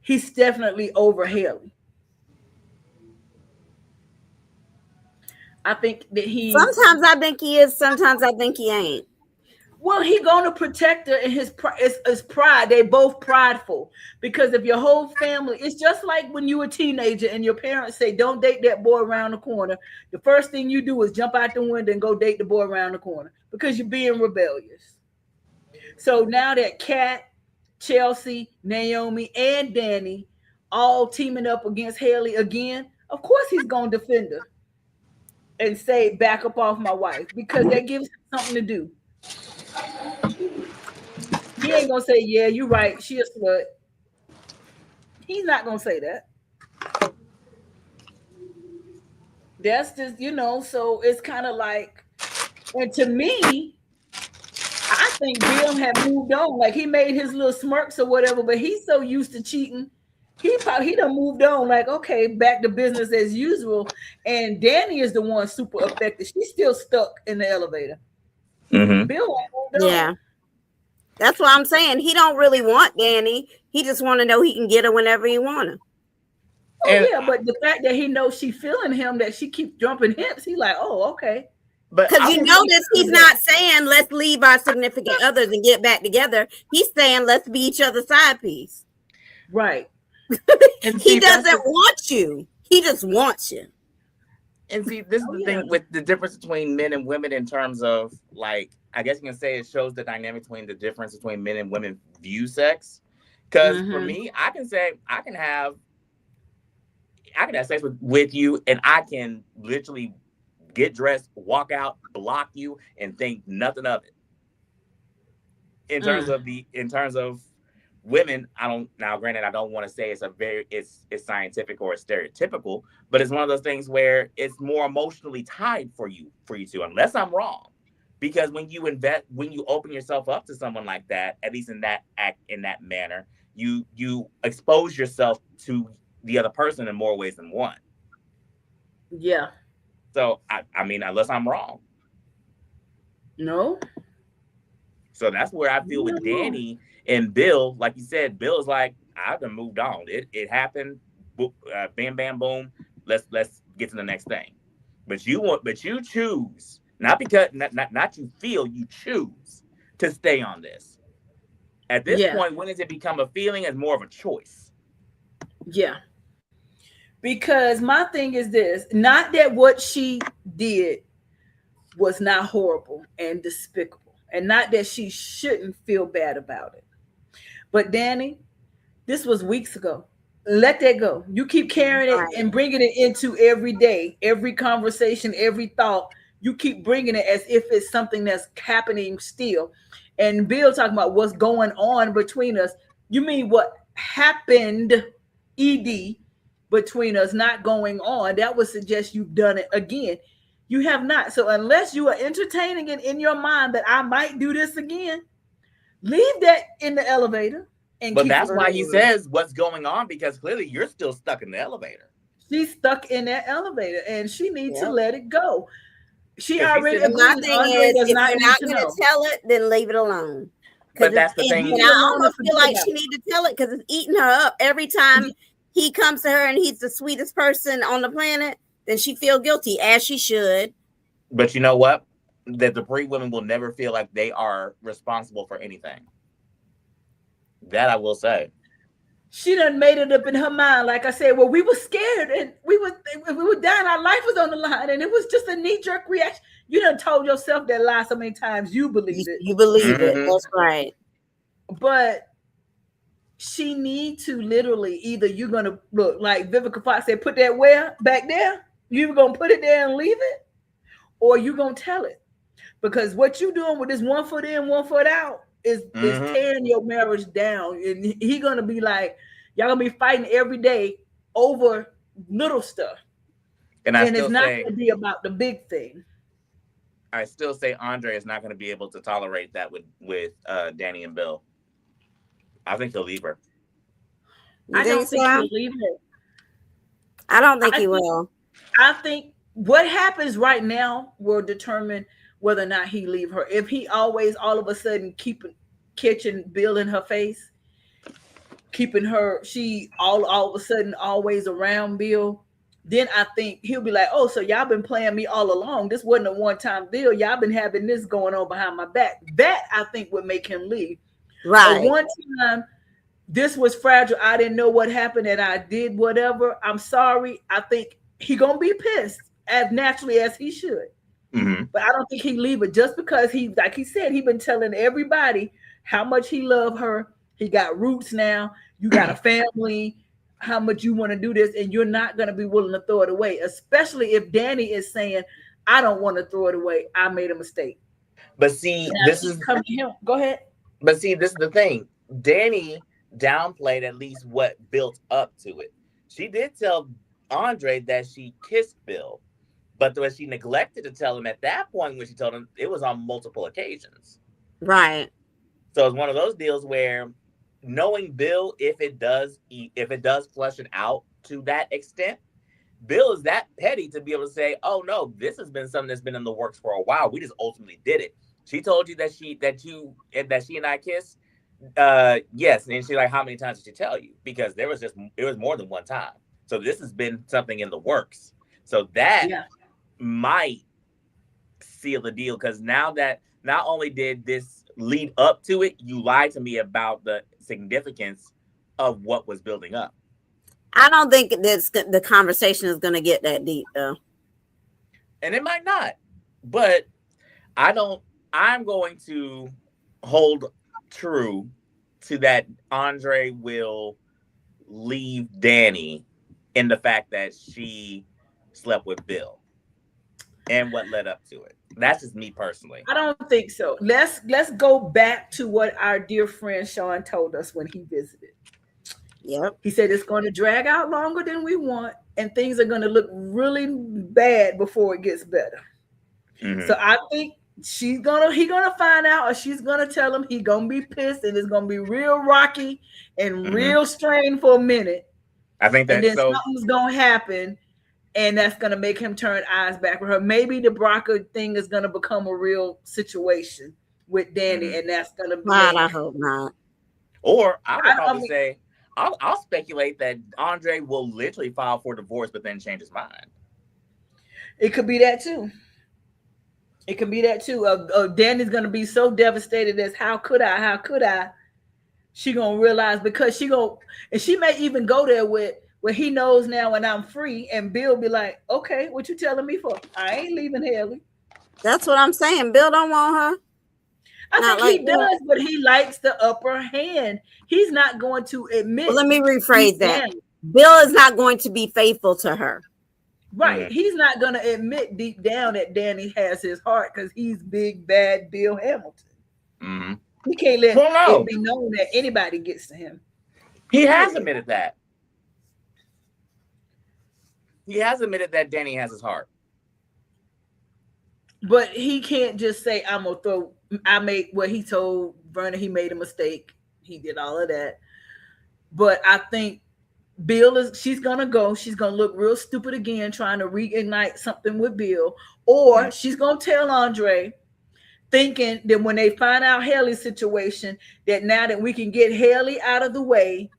he's definitely over Haley. I think that
sometimes I think he is, sometimes I think he ain't.
Well, he gonna protect her in his pride. They both prideful because if your whole family, it's just like when you were a teenager and your parents say, don't date that boy around the corner. The first thing you do is jump out the window and go date the boy around the corner because you're being rebellious. So now that Kat, Chelsea, Naomi, and Danny all teaming up against Haley again, of course he's gonna defend her and say, back up off my wife, because that gives him something to do. He ain't gonna say, yeah, you're right, she a slut. He's not gonna say that. That's just, so it's kind of like, and to me, I think Bill had moved on. Like he made his little smirks or whatever, but he's so used to cheating. He done moved on, like, okay, back to business as usual. And Danny is the one super affected. She's still stuck in the elevator.
Mm-hmm.
Bill ain't moved on.
Yeah. That's what I'm saying. He don't really want Danny. He just want to know he can get her whenever he want her.
Oh, yeah, but the fact that he knows she feeling him, that she keeps jumping hips, he like, oh, okay.
Because you notice he's not saying let's leave our significant others and get back together. He's saying let's be each other's side piece.
Right.
And
he doesn't want you. He just wants you.
And see, this is the thing with the difference between men and women in terms of, like, I guess you can say it shows the dynamic between the difference between men and women view sex. Because for me, I can say I can have sex with you, and I can literally get dressed, walk out, block you, and think nothing of it. In terms of women, granted, I don't want to say it's scientific or it's stereotypical, but it's one of those things where it's more emotionally tied for you two, unless I'm wrong. Because when you open yourself up to someone like that, at least in that manner, you expose yourself to the other person in more ways than one.
Yeah.
So I mean, unless I'm wrong.
No.
So that's where I feel with Danny and Bill. Like you said, Bill is like, I've been moved on. It happened. Bam, bam, boom. Let's get to the next thing. But you choose, not because not you feel, you choose to stay on this. At this point, when does it become a feeling and more of a choice?
Yeah. Because my thing is this, not that what she did was not horrible and despicable, and not that she shouldn't feel bad about it. But Danny, this was weeks ago. Let that go. You keep carrying it and bringing it into every day, every conversation, every thought. You keep bringing it as if it's something that's happening still. And Bill talking about what's going on between us. You mean what happened, ED, between us not going on? That would suggest you've done it again. You have not. So unless you are entertaining it in your mind that I might do this again, leave that in the elevator and
But
keep
that's
it
why he
moving.
says what's going on, because clearly you're still stuck in the elevator.
She's stuck in that elevator and she needs to
Yep.
let it go. She
'Cause he
already
said-
And my
agrees
thing
Andre
is,
does
if
not
you're
need
not
to
going to
know.
tell it, then leave it alone.
But that's the
And
thing.
I almost feel like she need to tell it because it's eating her up every time he comes to her and he's the sweetest person on the planet. Then she feel guilty, as she should.
But you know what? That the Bree women will never feel like they are responsible for anything. That I will say.
She done made it up in her mind. Like I said, well, we were scared and we were dying. Our life was on the line, and it was just a knee-jerk reaction. You done told yourself that lie so many times, you believe it.
You believe it.
Mhm.
That's right.
But she need to literally either you're gonna look like Vivica Fox said, put that where back there. You're gonna put it there and leave it, or you gonna tell it. Because what you doing with this 1 foot in, 1 foot out is tearing your marriage down. And he gonna be like, y'all gonna be fighting every day over little stuff.
And
it's not gonna be about the big thing.
I still say Andre is not going to be able to tolerate that with Danny and Bill. I think he'll leave her.
I don't think he'll leave her.
I don't think he will.
I think what happens right now will determine whether or not he leave her. If he always all of a sudden catching Bill in her face, keeping her, she all of a sudden always around Bill, then I think he'll be like, oh, so y'all been playing me all along. This wasn't a one-time deal. Y'all been having this going on behind my back. That I think would make him leave.
Right.
But one time, this was fragile. I didn't know what happened and I did whatever. I'm sorry. I think he gonna be pissed as naturally as he should.
Mm-hmm.
But I don't think he leave it just because he, like he said, he been telling everybody how much he loved her. He got roots now. You got a family. How much you want to do this, and you're not going to be willing to throw it away, especially if Danny is saying, I don't want to throw it away. I made a mistake.
But see, this is
coming to him. Go ahead.
But see, this is the thing. Danny downplayed at least what built up to it. She did tell Andre that she kissed Bill, but when she neglected to tell him at that point, when she told him, it was on multiple occasions.
Right.
So it's one of those deals where knowing Bill, if it does flush it out to that extent, Bill is that petty to be able to say, oh no, this has been something that's been in the works for a while. We just ultimately did it. She told you that she and I kissed. Yes. And she's like, how many times did she tell you? Because it was more than one time. So this has been something in the works. So that might seal the deal, because now that not only did this lead up to it, you lied to me about the significance of what was building up.
I don't think the conversation is going to get that deep, though.
And it might not, but I'm going to hold true to that Andre will leave Danny in the fact that she slept with Bill and what led up to it. That's just me personally.
I don't think so. Let's go back to what our dear friend Sean told us when he visited.
Yep.
He said it's going to drag out longer than we want, and things are going to look really bad before it gets better.
Mm-hmm.
So I think he's gonna find out, or she's gonna tell him. He's gonna be pissed, and it's gonna be real rocky and real strained for a minute.
I think that,
and then something's gonna happen, and that's gonna make him turn eyes back with her. Maybe the Brocker thing is gonna become a real situation with Danny, and that's gonna be.
I hope not.
Or I would probably say, I'll speculate that Andre will literally file for divorce, but then change his mind.
It could be that too. It could be that too. Danny's gonna be so devastated as how could I? She gonna realize, because she may even go there with where he knows now and I'm free, and Bill be like, okay, what you telling me for? I ain't leaving Haley.
That's what I'm saying. Bill don't want her.
I think he does, but he likes the upper hand. He's not going to admit.
Well, let me rephrase that. Bill is not going to be faithful to her.
Right. Mm-hmm. He's not going to admit deep down that Danny has his heart, because he's big, bad Bill Hamilton.
Mm-hmm.
He can't let
Well, no.
it be known that anybody gets to him.
He has admitted that. He has admitted that Danny has his heart.
But he can't just say, I'm gonna throw. I made what he told Verna. He made a mistake. He did all of that. But I think Bill is. She's gonna go. She's gonna look real stupid again, trying to reignite something with Bill, or she's gonna tell Andre, thinking that when they find out Haley's situation, that now that we can get Haley out of the way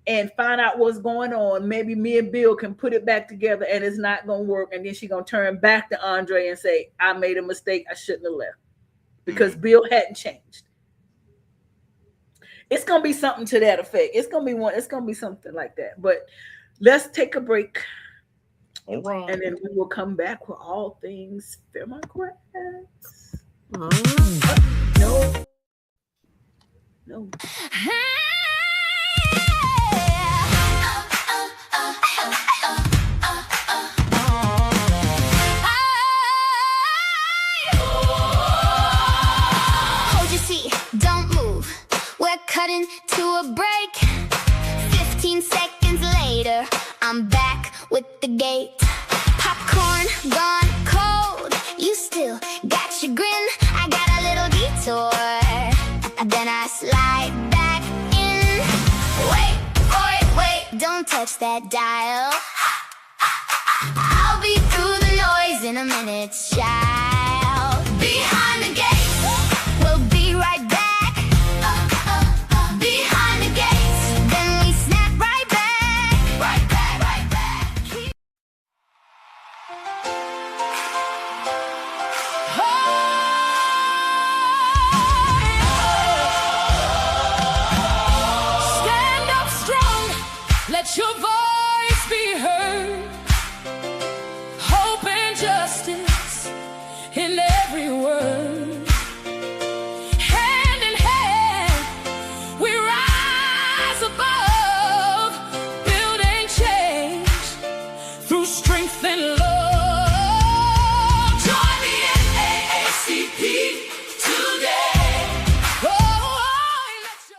and find out what's going on, maybe me and Bill can put it back together, and it's not going to work. And then she's going to turn back to Andre and say, I made a mistake. I shouldn't have left, because Bill hadn't changed. It's going to be something to that effect. It's going to be something like that. But let's take a break.
All right.
And then we will come back with all things Democrats. No.
Hold your seat, don't move. We're cutting to a break. 15 seconds later, I'm back with the gate. Popcorn gone cold. You still got your grin. I got a little detour. Then I slide back in. Wait, don't touch that dial. I'll be through the noise in a minute, child. Behind the gates, we'll be right back. Behind the gates, then we snap right back. Right back.
Stand up strong, let your voice be heard. Hope and justice in every word. Hand in hand, we rise above, building change through strength and love. Join the NAACP today. Let's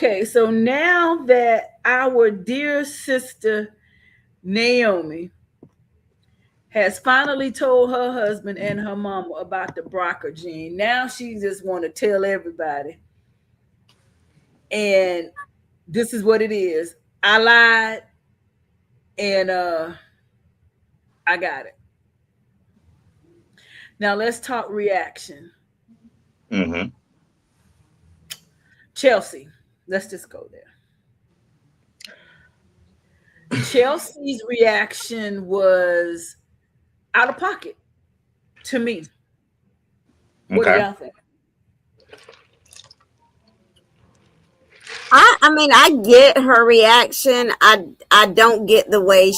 Okay, so now that our dear sister Naomi has finally told her husband and her mama about the BRCA gene, now she just want to tell everybody. And this is what it is. I lied, and I got it. Now let's talk reaction.
Mm-hmm.
Chelsea, let's just go there. Chelsea's reaction was out of pocket to me. What do y'all think?
I mean, I get her reaction. I don't get the way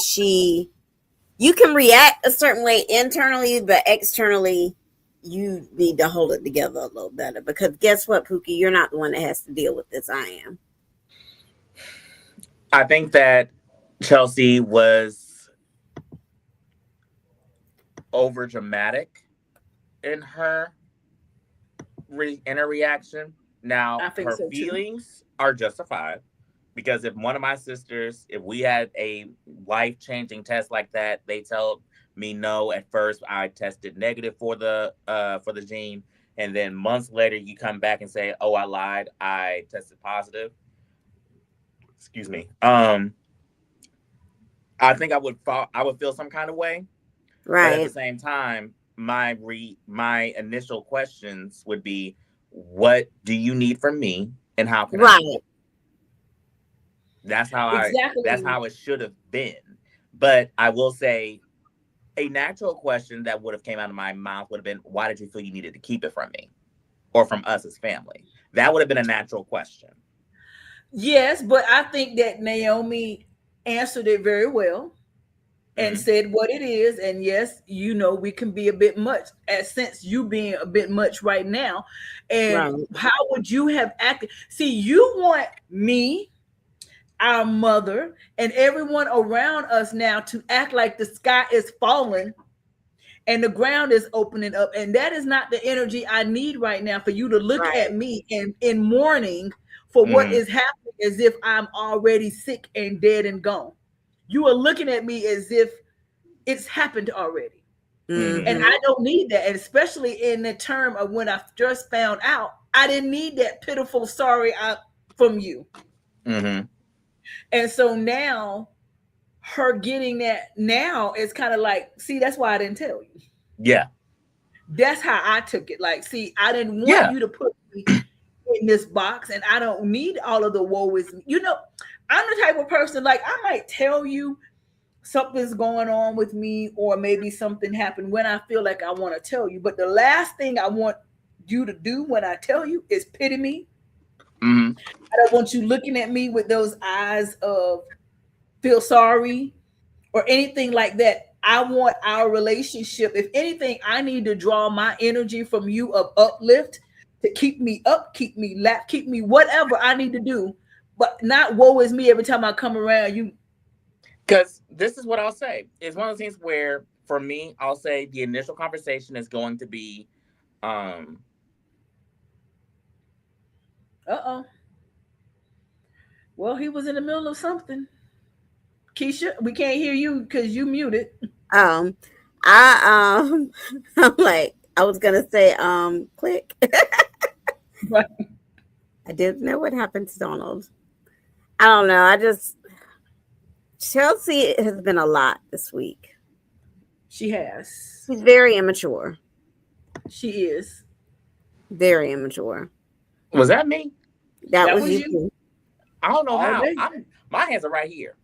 you can react a certain way internally, but externally you need to hold it together a little better, because guess what, Pookie? You're not the one that has to deal with this. I am.
I think that Chelsea was over dramatic in her reaction. Now, her feelings are justified, because if one of my sisters, if we had a life-changing test like that, they tell me no at first, I tested negative for the gene, and then months later you come back and say, "Oh, I lied. I tested positive." Excuse me. I think I would feel some kind of way, but at the
Right.
same time, my initial questions would be, "What do you need from me, and how can I help?"
Right.
That's
Exactly.
how it should have been. But I will say, a natural question that would have came out of my mouth would have been, "Why did you feel you needed to keep it from me or from us as family?" That would have been a natural question.
Yes, but I think that Naomi answered it very well and
Hmm.
said what it is. And yes, we can be a bit much, as since you being a bit much right now. And
Right.
how would you have acted? See, you want me, our mother, and everyone around us now to act like the sky is falling and the ground is opening up. And that is not the energy I need right now, for you to look
Right.
at me in mourning for what
Hmm.
is happening as if I'm already sick and dead and gone. You are looking at me as if it's happened already. And
Hmm.
Mm-hmm.
I don't need that. And especially in the term of when I just found out, I didn't need that pitiful sorry from you.
Hmm.
And so now, her getting that now is kind of like, see, that's why I didn't tell you.
Yeah.
That's how I took it. Like, see, I didn't want
Yeah.
you to put me in this box, and I don't need all of the woe is me. I'm the type of person, like, I might tell you something's going on with me, or maybe something happened when I feel like I want to tell you. But the last thing I want you to do when I tell you is pity me.
Hmm.
I don't want you looking at me with those eyes of feel sorry or anything like that. I want our relationship. If anything, I need to draw my energy from you of uplift to keep me up, keep me laugh, keep me whatever I need to do, but not woe is me every time I come around you.
Because this is what I'll say. It's one of those things where, for me, I'll say the initial conversation is going to be, um,
Uh-oh. Well, he was in the middle of something. Keisha, we can't hear you because you muted.
Um, I'm like, I was gonna say, click.
Right.
I didn't know what happened to Donald. I don't know. Chelsea has been a lot this week.
She has.
She's very immature.
She is.
Very immature.
was that me?
That
That
was
was
you
you
too.
I don't know
all
how.
day.
My hands are right here.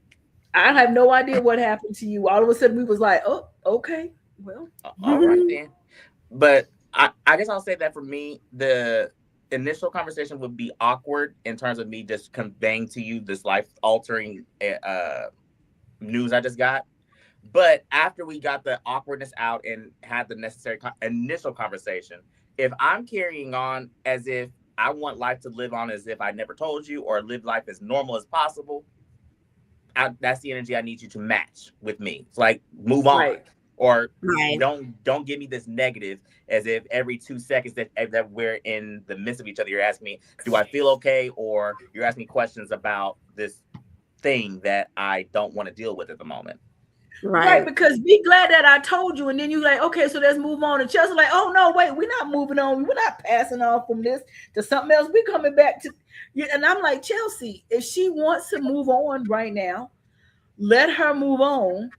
I have no idea what happened to you. All of a sudden, we was like, "Oh, okay, well,
All right then. But I guess I'll say that for me, the initial conversation would be awkward in terms of me just conveying to you this life altering news I just got. But after we got the awkwardness out and had the necessary initial conversation, if I'm carrying on as if I want life to live on as if I never told you, or live life as normal as possible, that's the energy I need you to match with me. It's like, move on,
right,
or
Right.
don't give me this negative as if every 2 seconds that we're in the midst of each other, you're asking me, do I feel okay, or you're asking me questions about this thing that I don't want to deal with at the moment.
right."
Right.
Because be glad that I told you, and then you like, okay, so let's move on. And Chelsea like, "Oh no, wait, we're not moving on. We're not passing on from this to something else. We're coming back to you." And I'm like, Chelsea, if she wants to move on right now, let her move on,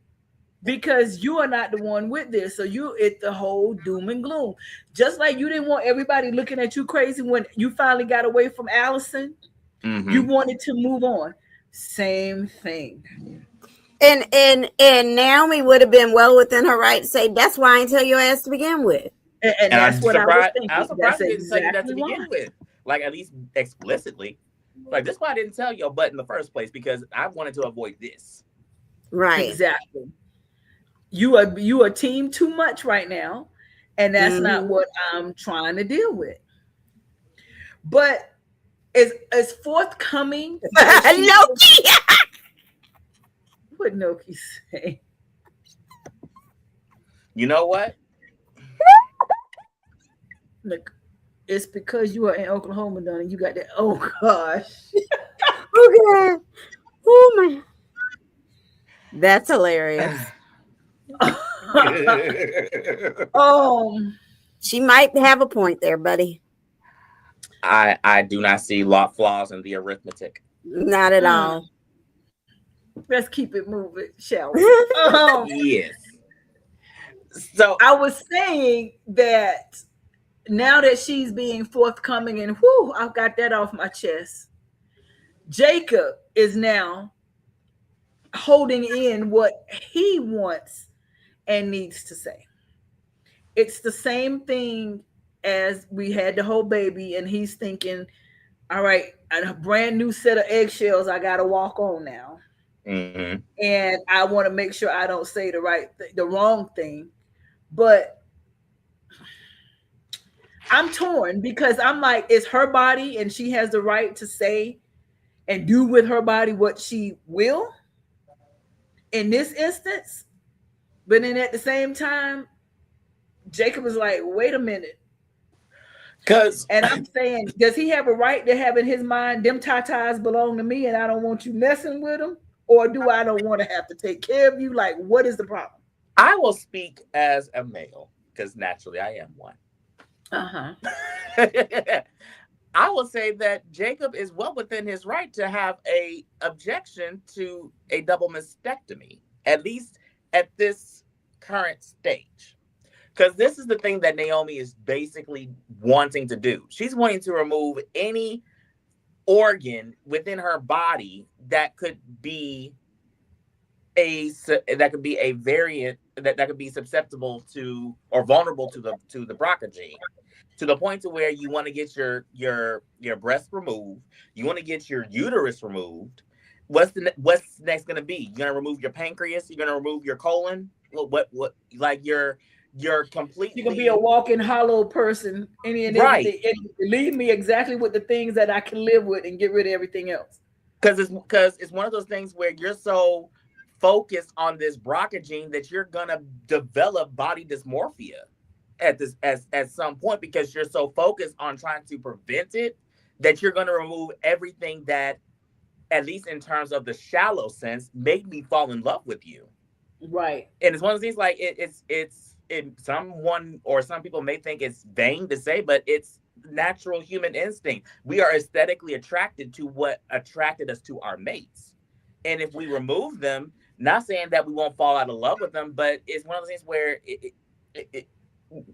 because you are not the one with this. So you it's the whole doom and gloom. Just like you didn't want everybody looking at you crazy when you finally got away from Allison, you
Mm-hmm.
wanted to move on. Same thing.
And Naomi would have been well within her right to say, that's why I didn't tell your ass to begin with.
And
And
that's what I was
I'm
thinking. That's
surprised he didn't tell you that to
exactly why.
begin with. Like, at least explicitly. Like, this why I didn't tell your butt in the first place, because I wanted to avoid this.
Right.
Exactly. You are team too much right now, and that's not
Mm-hmm.
what I'm trying to deal with. But as forthcoming as she is,
Loki.
what Noki say?
You know what?
Look, it's because you are in Oklahoma, Donna. You got that. Oh gosh.
Okay. Oh my. That's hilarious.
um,
She might have a point there, buddy.
I do not see lot flaws in the arithmetic.
Not at all.
Let's keep it moving, shall we?
Yes. So
I was saying that now that she's being forthcoming and whoo, I've got that off my chest. Jacob is now holding in what he wants and needs to say. It's the same thing as we had the whole baby, and he's thinking, all right, a brand new set of eggshells I got to walk on now.
mm-hmm.
And I want to make sure I don't say the wrong thing. But I'm torn because I'm like, it's her body and she has the right to say and do with her body what she will in this instance. But then at the same time, Jacob is like, wait a minute. And I'm saying, does he have a right to have in his mind, them tatas belong to me and I don't want you messing with them? Or do I don't want to have to take care of you? Like, what is the problem?
I will speak as a male because naturally I am one.
Uh-huh.
I will say that Jacob is well within his right to have a objection to a double mastectomy, at least at this current stage. Because this is the thing that Naomi is basically wanting to do. She's wanting to remove any organ within her body that could be a variant that could be susceptible to or vulnerable to the BRCA gene, to the point to where you want to get your breast removed, you want to get your uterus removed. What's next going to be? You're going to remove your pancreas? You're going to remove your colon? What like you're completely.
You can be a walking hollow person, and
right?
And leave me exactly with the things that I can live with, and get rid of everything else.
Because it's one of those things where you're so focused on this BRCA gene that you're gonna develop body dysmorphia at some point, because you're so focused on trying to prevent it that you're gonna remove everything that, at least in terms of the shallow sense, made me fall in love with you.
Right.
And it's one of these like it's someone or some people may think it's vain to say, but it's natural human instinct. We are aesthetically attracted to what attracted us to our mates. And if we remove them, not saying that we won't fall out of love with them, but it's one of those things where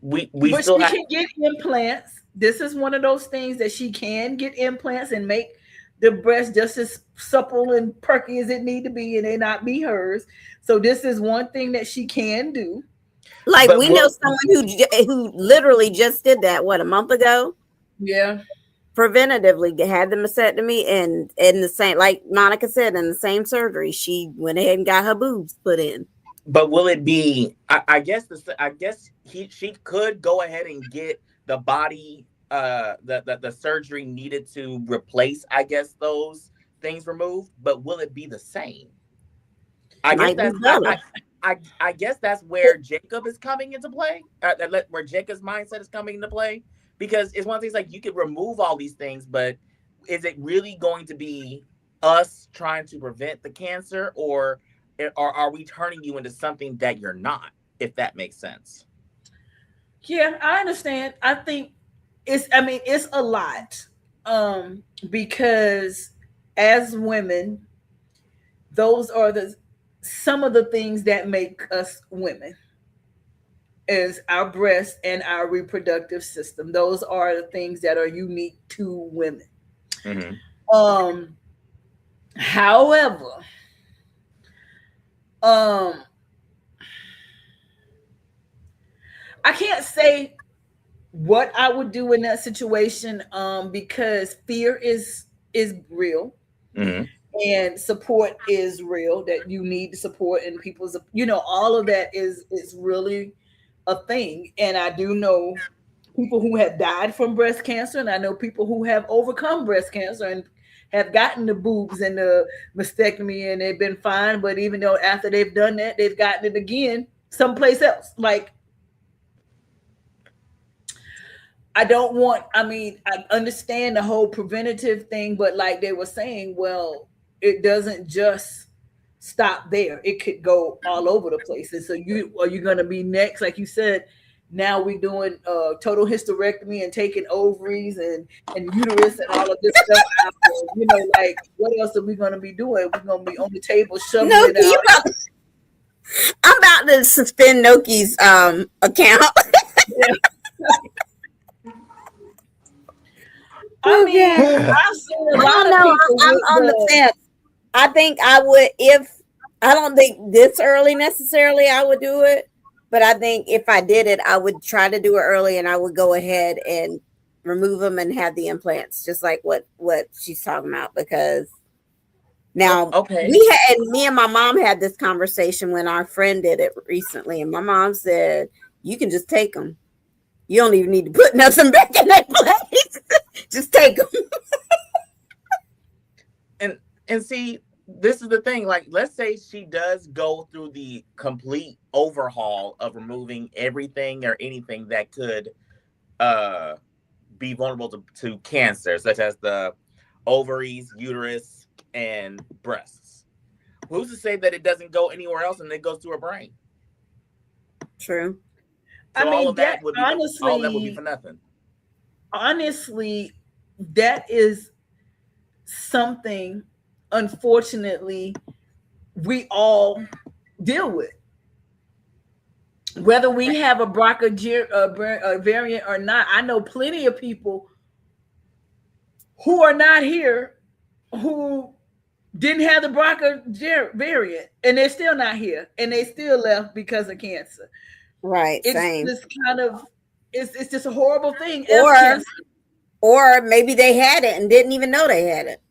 we
but
still
she can get implants. This is one of those things that she can get implants and make the breast just as supple and perky as it need to be, and they not be hers. So this is one thing that she can do.
Like, but we know someone who literally just did that, what, a month ago?
Yeah.
Preventatively had the mastectomy, and in the same, like Monica said, in the same surgery, she went ahead and got her boobs put in.
But will it be? I guess she could go ahead and get the body, the surgery needed to replace, I guess, those things removed. But will it be the same? I guess that's where Jacob is coming into play. Where Jacob's mindset is coming into play. Because it's one of these, like, you could remove all these things, but is it really going to be us trying to prevent the cancer, or are we turning you into something that you're not, if that makes sense?
Yeah, I understand. I think it's a lot. Because as women, those are some of the things that make us women. Is our breast and our reproductive system. Those are the things that are unique to women.
Mm-hmm.
However, I can't say what I would do in that situation, because fear is real.
Mm-hmm.
And support is real, that you need support, and people's, all of that is really a thing. And I do know people who have died from breast cancer, and I know people who have overcome breast cancer and have gotten the boobs and the mastectomy, and they've been fine. But even though after they've done that, they've gotten it again someplace else. Like, I understand the whole preventative thing, but like they were saying, well, it doesn't just stop there. It could go all over the place. And so are you going to be next, like you said, now we're doing total hysterectomy and taking ovaries and uterus and all of this stuff out. You know, like what else are we going to be doing? We're going to be on the table shoving
No,
it out.
I'm about to suspend Noki's account.
I mean, I've seen a lot of people.
I'm on the fence. I think I would, if I don't think this early necessarily I would do it, but I think if I did it, I would try to do it early and I would go ahead and remove them and have the implants, just like what she's talking about. Because now me and my mom had this conversation when our friend did it recently, and my mom said, you can just take them. You don't even need to put nothing back in that place. Just take them.
And see, this is the thing. Like, let's say she does go through the complete overhaul of removing everything or anything that could be vulnerable to cancer, such as the ovaries, uterus, and breasts. Who's to say that it doesn't go anywhere else and it goes to her brain?
True.
So
I mean,
all of that would be
honestly,
all that would be for nothing.
Honestly, that is something, unfortunately, we all deal with. Whether we have a BRCA variant or not, I know plenty of people who are not here who didn't have the BRCA variant, and they're still not here, and they still left because of cancer.
Right.
It's
same.
this kind of it's just a horrible thing.
Or maybe they had it and didn't even know they had it.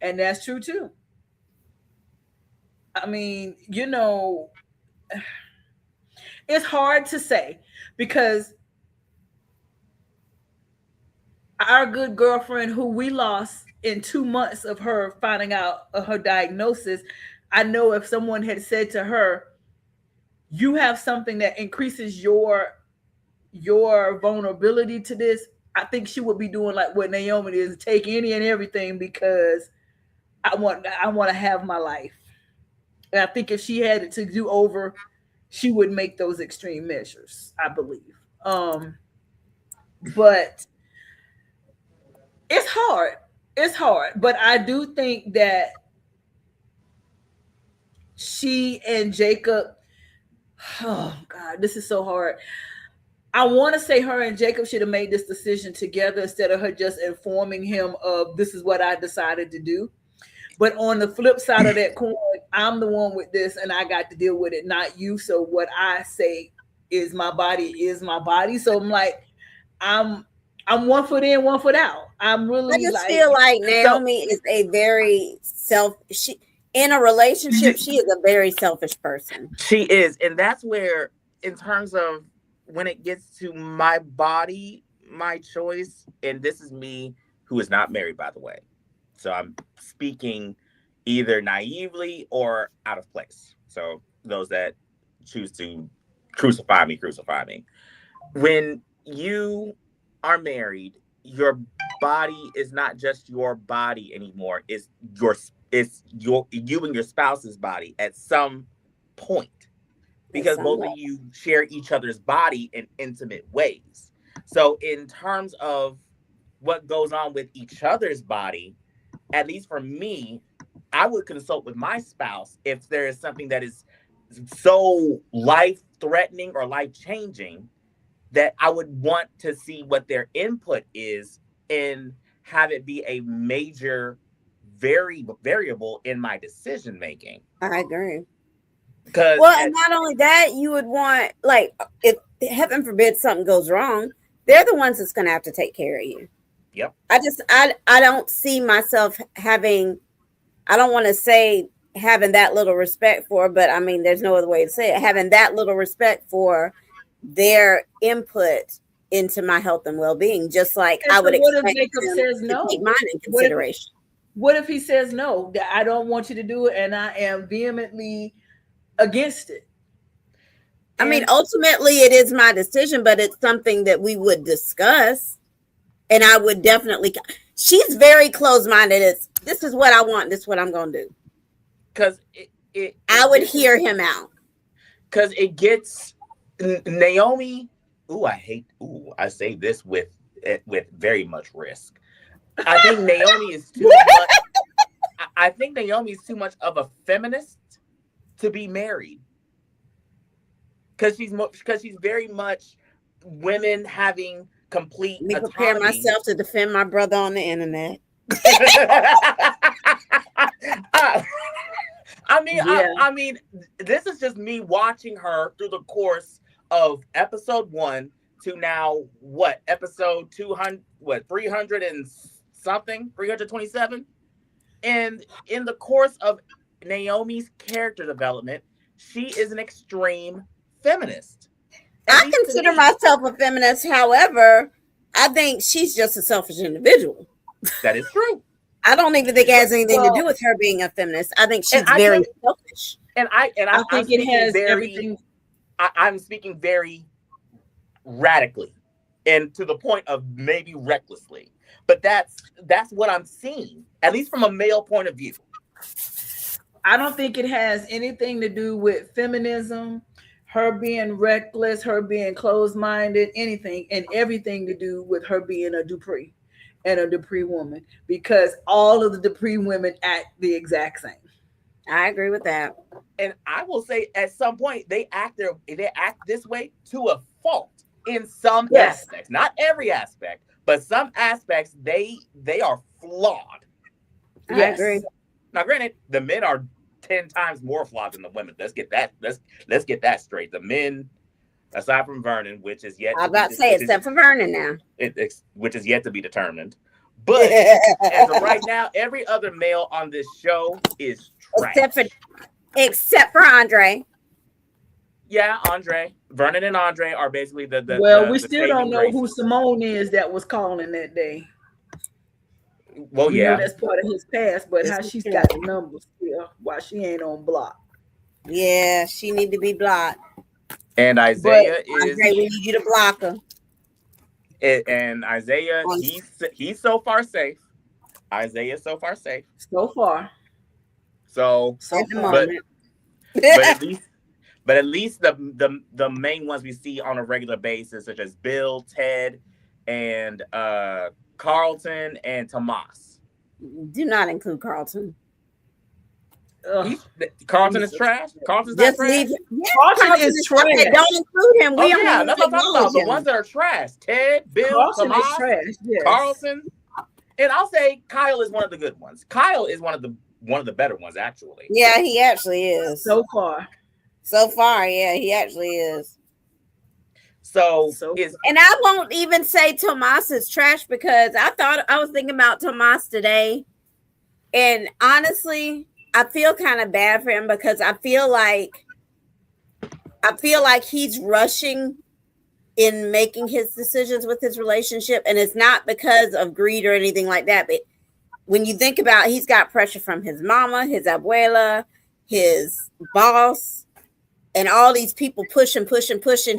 And that's true too. I mean, you know, it's hard to say because our good girlfriend who we lost in 2 months of her finding out of her diagnosis, I know if someone had said to her, you have something that increases your vulnerability to this, I think she would be doing like what Naomi is, take any and everything because I want to have my life. And I think if she had it to do over, she would make those extreme measures, I believe. But it's hard. It's hard. But I do think that she and Jacob, oh God, this is so hard. I want to say her and Jacob should have made this decision together instead of her just informing him of this is what I decided to do. But on the flip side of that coin, I'm the one with this and I got to deal with it, not you. So what I say is my body is my body. So I'm like, I'm 1 foot in, 1 foot out. I'm really
I just feel like Naomi is a very in a relationship, she is a very selfish person.
She is. And that's where, in terms of when it gets to my body, my choice, and this is me who is not married, by the way. So I'm speaking either naively or out of place. So those that choose to crucify me. When you are married, your body is not just your body anymore. It's you and your spouse's body at some point. Because both of you share each other's body in intimate ways. So in terms of what goes on with each other's body, at least for me, I would consult with my spouse if there is something that is so life-threatening or life-changing that I would want to see what their input is and have it be a major variable in my decision-making.
I agree.
And
not only that, you would want, like, if heaven forbid something goes wrong, they're the ones that's going to have to take care of you.
Yep.
I don't see myself having, I don't want to say having that little respect for, but I mean, there's no other way to say it, having that little respect for their input into my health and well-being, just like I would expect
if Jacob says no?
to take mine in consideration.
What if he says no, that I don't want you to do it and I am vehemently against it?
I mean, ultimately it is my decision, but it's something that we would discuss. And I would definitely, she's very closed-minded. This is what I want. This is what I'm going to do.
Because
I would hear him out.
Because it gets, Naomi I say this with very much risk. I think Naomi is too much. I think Naomi is too much of a feminist to be married, because she's very much women having complete
Let me prepare
autonomy.
myself to defend my brother on the internet.
I mean, this is just me watching her through the course of episode 1 to now episode 200, 300 and something, 327. And in the course of Naomi's character development, she is an extreme feminist.
I consider myself a feminist. However, I think she's just a selfish individual.
That is true.
I don't even think it has anything to do with her being a feminist. I think she's very selfish.
And I think it has everything.
I'm speaking very radically, and to the point of maybe recklessly. But that's what I'm seeing, at least from a male point of view.
I don't think it has anything to do with feminism, her being reckless, her being closed-minded, anything, and everything to do with her being a Dupree and a Dupree woman, because all of the Dupree women act the exact same.
I agree with that.
And I will say, at some point, they act this way to a fault in some aspects, not every aspect, but some aspects they are flawed.
I agree.
Now, granted, the men are 10 times more flawed than the women. Let's get that straight. The men, aside from Vernon, which is yet,
I'm about to say, except for Vernon now,
which is yet to be determined. But as of right now, every other male on this show is trash.
Except for Andre.
Yeah, Andre. Vernon and Andre are basically the
we still don't know who Simone is that was calling that day.
Well,
we know that's part of his past, but how she's got the numbers still, why she ain't on block.
Yeah, she need to be blocked.
And Isaiah
Andre, we need you to block her.
And Isaiah, he's so far safe. Isaiah's so far safe.
So far.
But at least the main ones we see on a regular basis, such as Bill, Ted, and Carlton and Tomas.
Do not include Carlton.
Carlton is trash. Carlton's
not
trash.
Carlton is trash. Okay, don't include him.
That's what I'm talking about. The ones that are trash. Ted, Bill, Tomas, Carlton, and I'll say Kyle is one of the good ones. Kyle is one of the better ones, actually.
Yeah, he actually is.
So far,
yeah, he actually is.
And
I won't even say Tomas is trash, because I was thinking about Tomas today, and honestly, I feel kind of bad for him, because I feel like he's rushing in making his decisions with his relationship, and it's not because of greed or anything like that. But when you think about it, he's got pressure from his mama, his abuela, his boss, and all these people pushing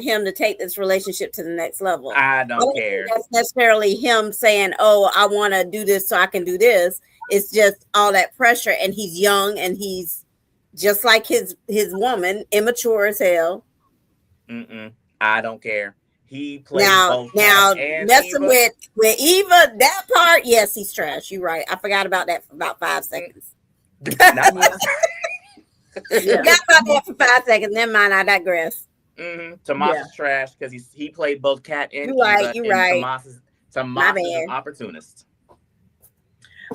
him to take this relationship to the next level.
I don't care.
That's necessarily him saying, "Oh, I want to do this so I can do this." It's just all that pressure, and he's young, and he's just like his woman, immature as hell.
I don't care. He plays
now messing with Eva, that part. Yes, he's trash. You're right. I forgot about that for about 5 seconds. Forgot about that for 5 seconds. Never mind. I digress.
Tomas is trash because he played both Kat and
Eva. You're right.
Tomas is an opportunist.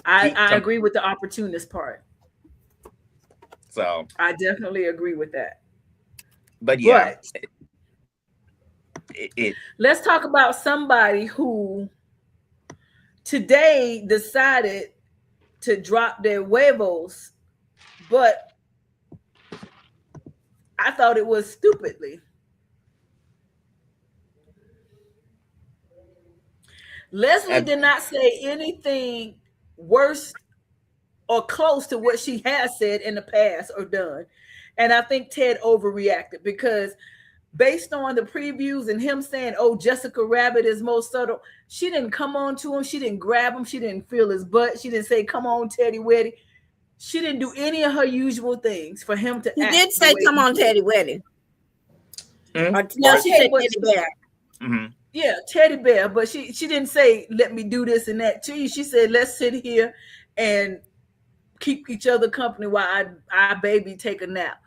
I agree with the opportunist part.
So
I definitely agree with that.
But yeah,
let's talk about somebody who today decided to drop their huevos, but I thought it was stupidly. Leslie did not say anything worse or close to what she has said in the past or done. And I think Ted overreacted, because based on the previews and him saying, "Oh, Jessica Rabbit is most subtle," she didn't come on to him. She didn't grab him. She didn't feel his butt. She didn't say, "Come on, Teddy Weddy." She didn't do any of her usual things for him to.
He did say, "Come on, Teddy Weddy."
Mm-hmm.
No, she said Teddy Bear.
Mhm.
Yeah, teddy bear. But she didn't say let me do this and that to you. She said let's sit here and keep each other company while our baby take a nap.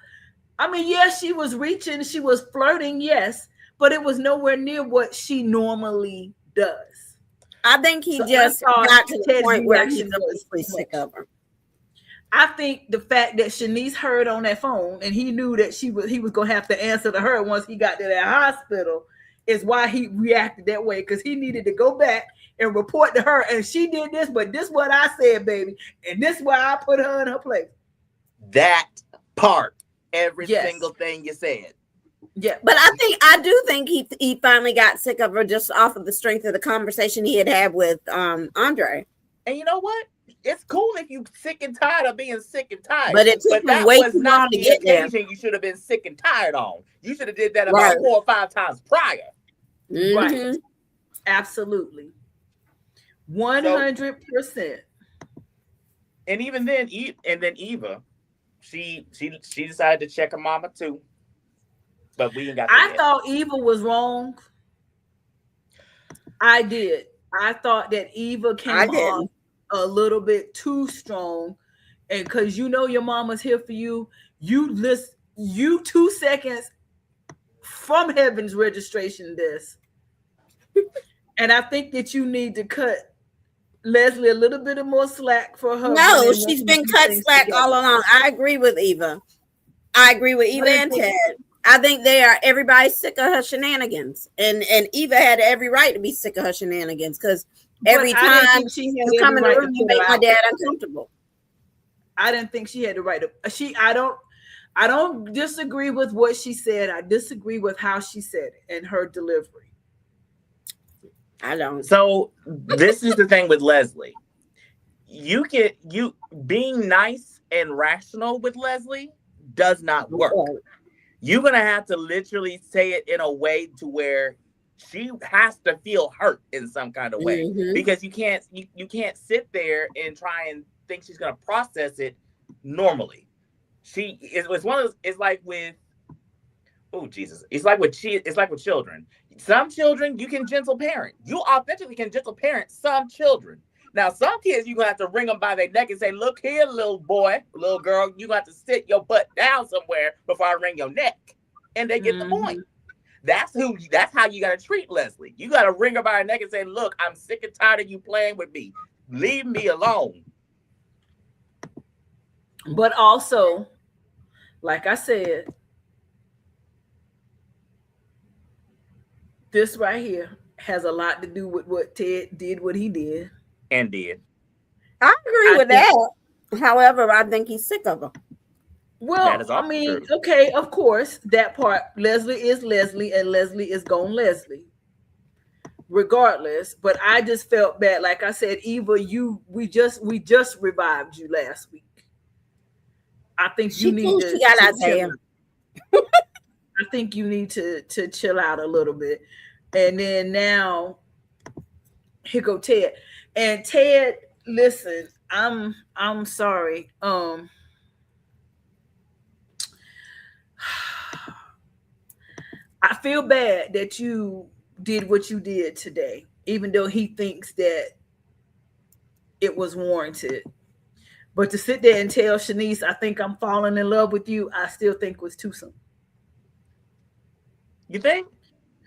I mean, yes, she was reaching, she was flirting, yes, but it was nowhere near what she normally does.
I think he
So I
just
thought
got to the
Ted's
point where he's
reaction was
officially
too
sick
much.
of her.
I think the fact that Shanice heard on that phone and he knew that he was gonna have to answer to her once he got to that hospital is why he reacted that way, because he needed to go back and report to her. And she did this, but this what I said, baby, and this why I put her in her place.
That part, every
Yes.
single thing you said.
Yeah,
But I do think he finally got sick of her just off of the strength of the conversation he had with Andre.
And you know what? It's cool if you sick and tired of being sick and tired.
But it took him
that
way
was
too
not
long to
the
get there.
occasion you should have been sick and tired on. You should have did that about
Right.
4 or 5 times prior.
Mhm.
right. Absolutely. 100%.
And even then, Eva, she decided to check her mama too. But we ain't got.
I thought Eva was wrong. I did. I thought that Eva came off a little bit too strong, and because you know your mama's here for you, you 2 seconds from heaven's registration desk, and I think that you need to cut Leslie a little bit of more slack for her.
No, she's been cut slack all along. I agree with Eva. I agree with Eva and Ted. I think everybody's sick of her shenanigans. And Eva had every right to be sick of her shenanigans, because every time you come in the room, you make my dad uncomfortable.
I didn't think she had the right to. I don't disagree with what she said. I disagree with how she said it and her delivery.
I don't.
So this is the thing with Leslie. You being nice and rational with Leslie does not work. You're gonna have to literally say it in a way to where she has to feel hurt in some kind of way, because you can't sit there and try and think she's gonna process it normally. It's one of those. It's like with It's like with children. Some children you can gentle parent. You authentically can gentle parent some children. Now, some kids you're gonna have to wring them by their neck and say, "Look here, little boy, little girl, you got to sit your butt down somewhere before I wring your neck," and they get the point. That's how you gotta treat Leslie. You gotta wring her by her neck and say, "Look, I'm sick and tired of you playing with me. Leave me alone."
But also, like I said, this right here has a lot to do with what Ted did, what he did.
And did.
I agree with that. However, I think he's sick of her.
Well, I mean, okay, of course, that part. Leslie is Leslie, and Leslie is gone Leslie, regardless. But I just felt bad. Like I said, Eva, we just revived you last week. I think you need to. I think you need to chill out a little bit, and then now, here go Ted. And Ted, listen, I'm sorry. I feel bad that you did what you did today, even though he thinks that it was warranted. But to sit there and tell Shanice, "I think I'm falling in love with you," I still think was too soon.
You think?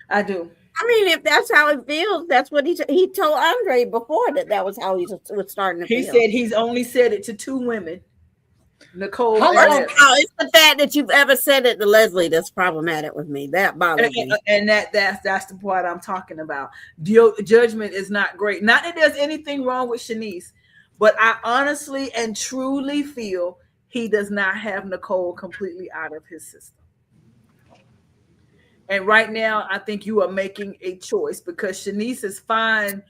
I do.
I mean, if that's how it feels, that's what he told Andre before, that was how he was starting to feel.
He said he's only said it to 2 women, Nicole.
It's the fact that you've ever said it to Leslie that's problematic with me. That bothers me.
And that's the part I'm talking about. Judgment is not great. Not that there's anything wrong with Shanice, but I honestly and truly feel he does not have Nicole completely out of his system. And right now, I think you are making a choice, because Shanice is fine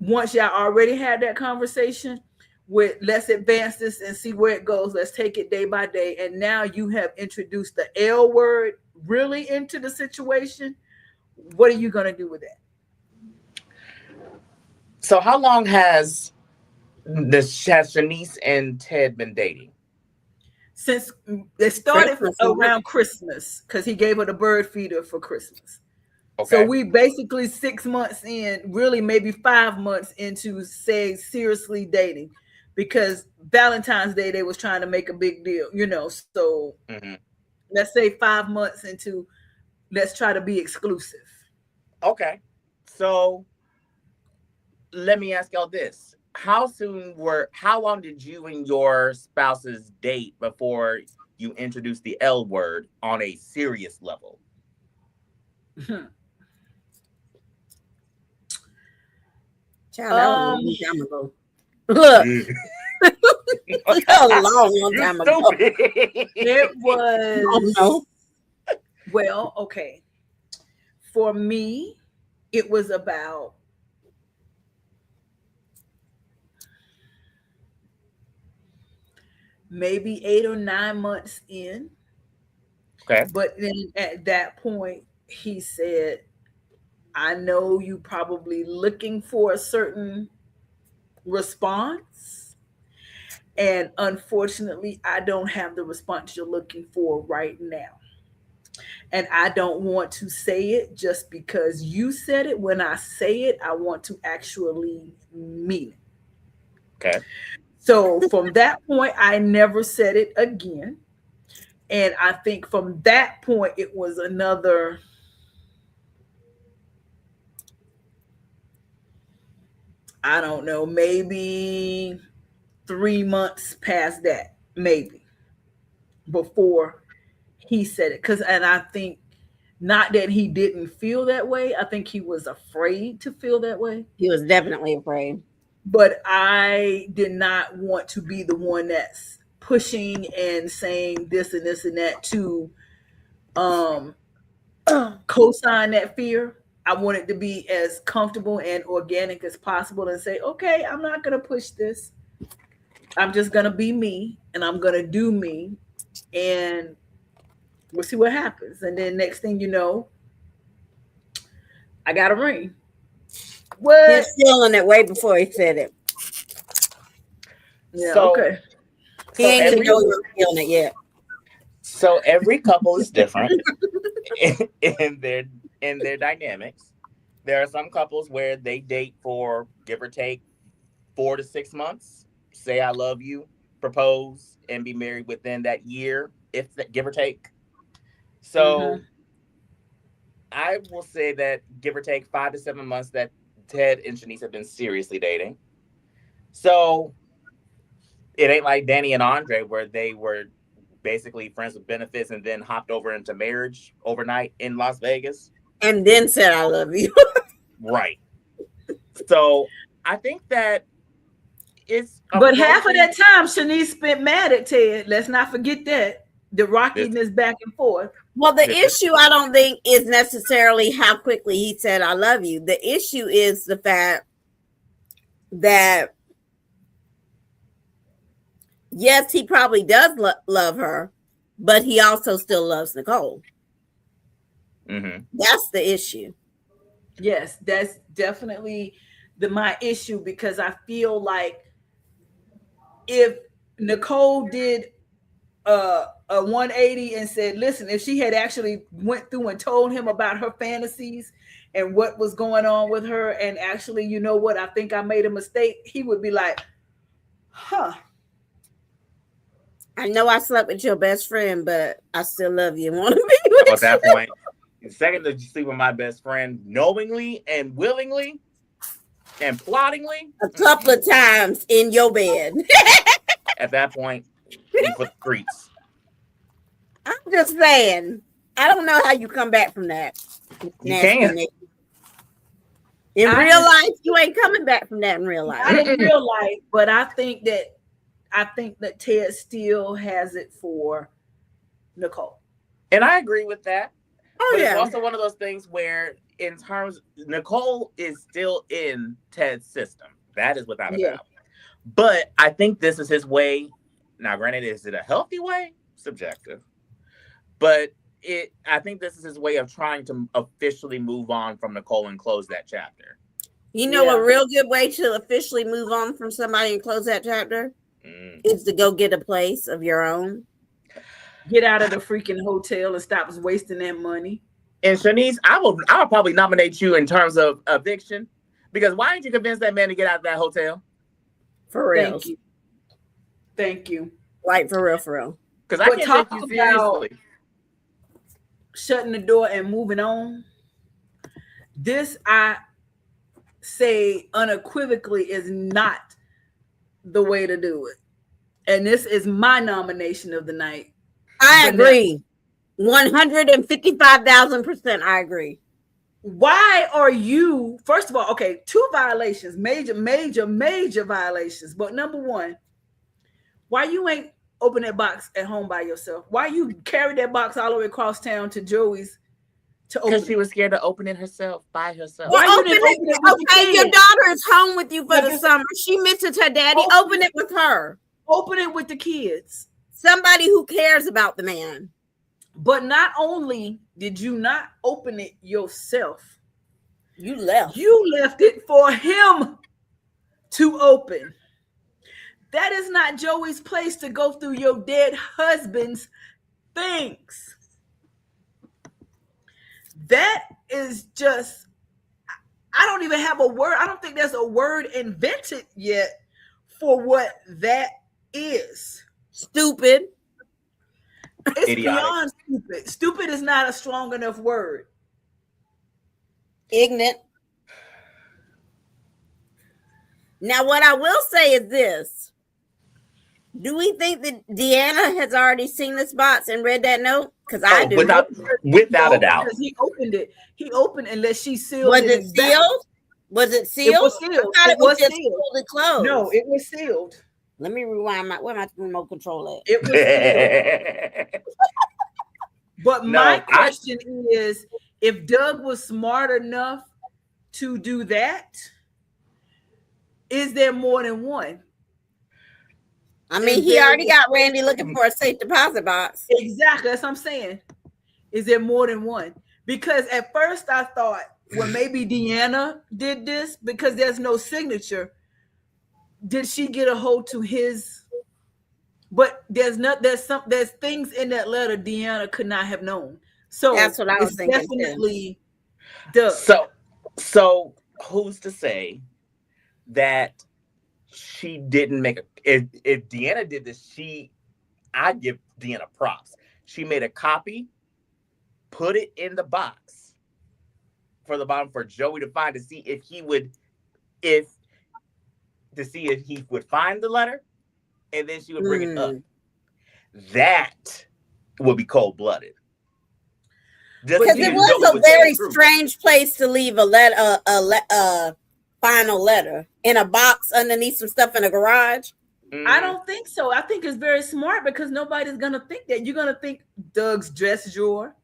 once y'all already had that conversation with, let's advance this and see where it goes. Let's take it day by day. And now you have introduced the L word really into the situation. What are you going to do with that?
So how long has Shanice and Ted been dating?
Since they started around Christmas, because he gave her the bird feeder for Christmas. So
Okay.
we basically 6 months in, really maybe 5 months into say seriously dating, because Valentine's Day they was trying to make a big deal, you know. So
Hmm.
let's say 5 months into, let's try to be exclusive.
Okay. So let me ask y'all this. How long did you and your spouses date before you introduced the L word on a serious level?
Child, that was a
um,
long time ago. Look,
You
a long time ago.
stupid.
it
Oh
was
no.
well, okay. For me, it was about maybe 8 or 9 months in.
Okay.
But then at that point, he said, I know you probably looking for a certain response. And unfortunately, I don't have the response you're looking for right now. And I don't want to say it just because you said it. When I say it, I want to actually mean it.
Okay.
So from that point, I never said it again. And I think from that point, it was another, I don't know, maybe 3 months past that, maybe before he said it. Because, and I think not that he didn't feel that way, I think he was afraid to feel that way.
He was definitely afraid.
But I did not want to be the one that's pushing and saying this and this and that to um co-sign that fear. I want it to be as comfortable and organic as possible and say, okay, I'm not going to push this. I'm just going to be me and I'm going to do me and we'll see what happens. And then next thing you know, I got a ring.
He
What?
was feeling it way before he said it.
Yeah,
So
okay.
He
so
ain't even
every
know he was feeling it yet.
so every couple is different in their dynamics. There are some couples where they date for give or take 4 to 6 months, say I love you, propose, and be married within that year, if that give or take.
Mm-hmm.
So I will say that give or take 5 to 7 months that Ted and Shanice have been seriously dating. So it ain't like Danny and Andre where they were basically friends with benefits and then hopped over into marriage overnight in Las Vegas.
And then said, I love you.
Right. So I think that it's
But half of
approaching
that time, Shanice spent mad at Ted. Let's not forget that. The
this.
rockiness back and forth.
Well, the
This is
issue I don't think is necessarily how quickly he said, I love you. The issue is the fact that, yes, he probably does love her, but he also still loves Nicole.
mm-hmm.
That's the issue.
Yes, that's definitely my issue because I feel like if Nicole did a 180 and said, listen, if she had actually went through and told him about her fantasies and what was going on with her, and actually, you know what, I think I made a mistake, he would be like, huh.
I know I slept with your best friend, but I still love you and want to be
So at
with
that
you.
point, the second that you sleep with my best friend knowingly and willingly and plottingly,
A couple of times in your bed.
at that point, you for the streets.
I'm just saying. I don't know how you come back from that.
You
Nasty
can't.
Nick. In
I
real
just,
life, you ain't coming back from that in real life.
not in real life, but I think that Ted still has it for Nicole.
And I agree with that.
Oh
But it's
yeah.
also one of those things where, in terms, Nicole is still in Ted's system. That is without a
Yeah.
doubt. But I think this is his way. Now, granted, is it a healthy way? Subjective. But I think this is his way of trying to officially move on from Nicole and close that chapter.
You know,
Yeah.
a real good way to officially move on from somebody and close that chapter
Mm.
is to go get a place of your own.
Get out of the freaking hotel and stop wasting that money.
And Shanice, I will probably nominate you in terms of eviction, because why didn't you convince that man to get out of that hotel?
For real.
Thank you. Thank you.
Like for real.
Because I
But
can't
talk
take you
about
seriously.
shutting the door and moving on. This, I say unequivocally, is not the way to do it. And this is my nomination of the night.
I agree. 155,000%. I agree.
Why are you, first of all, okay, 2 violations, major violations. But number one, why you ain't open that box at home by yourself? Why you carry that box all the way across town to Joey's to open it?
Because she was scared to open it herself, by herself.
Why you didn't open it with
Okay,
your
your
kids?
daughter is home with you for
Like
the
it's-
summer. She misses her daddy. Open it with her.
Open it with the kids.
Somebody who cares about the man.
But not only did you not open it yourself,
You left.
you left it for him to open. That is not Joey's place to go through your dead husband's things. That is just, I don't even have a word. I don't think there's a word invented yet for what that is.
Stupid.
It's
Idiotic.
beyond stupid. Stupid is not a strong enough word.
Ignorant. Now, what I will say is this. Do we think that Deanna has already seen this box and read that note? Because I do.
Without a doubt.
Because he opened it. He opened unless she sealed
Was
it.
it sealed? Was it sealed?
It was sealed.
I thought it was just
sealed.
fully closed.
No, it was sealed.
Let me rewind where my remote control at?
It was sealed. But my question is, if Doug was smart enough to do that, is there more than one?
I mean, he already got Randy looking for a safe deposit box.
Exactly. That's what I'm saying. Is there more than one? Because at first I thought, well, maybe Deanna did this because there's no signature. Did she get a hold to his? But there's things in that letter Deanna could not have known. So
that's what I was thinking.
Definitely Doug.
So who's to say that she didn't make if Deanna did this, I give Deanna props. She made a copy, put it in the box for the bottom for Joey to find to see if he would find the letter, and then she would bring it up. That would be cold-blooded.
Because it was a very strange place to leave a letter, a final letter in a box underneath some stuff in a garage.
I don't think so. I think it's very smart because nobody's gonna think that. You're gonna think Doug's dress drawer.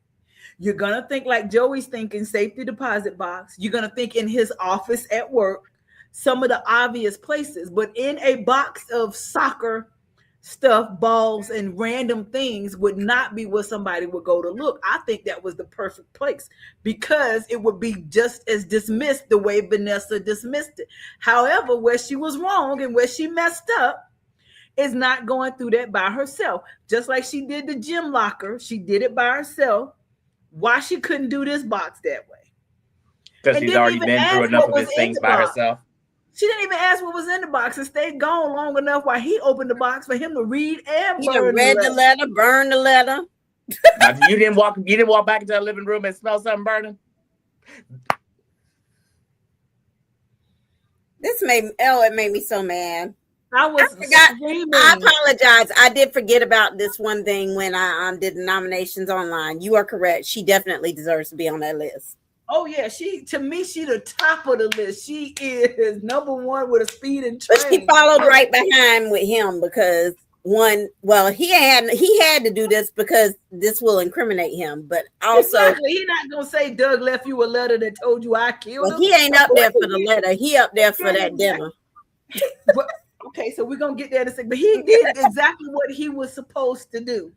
You're gonna think like Joey's thinking, safety deposit box. You're gonna think in his office at work, some of the obvious places. But in a box of soccer stuff, balls, and random things would not be where somebody would go to look. I think that was the perfect place because it would be just as dismissed the way Vanessa dismissed it. However, where she was wrong and where she messed up is not going through that by herself. Just like she did the gym locker, she did it by herself. Why she couldn't do this box that way?
Because she's already been through enough of his things by herself.
She didn't even ask what was in the box and stayed gone long enough while he opened the box for him to read and burn
the letter, burn the letter.
Now, you didn't walk back into the living room and smell something burning?
It made me so mad.
I
forgot. I apologize. I did forget about this one thing when I did the nominations online. You are correct. She definitely deserves to be on that list.
Oh yeah, to me, she the top of the list. She is number one with a speed and train.
But she followed right behind with him because he had to do this because this will incriminate him. But also,
exactly, he's not gonna say Doug left you a letter that told you I killed him.
He ain't up there for the letter. He up there for that dinner.
But, okay, so we're gonna get there in a second. But he did exactly what he was supposed to do.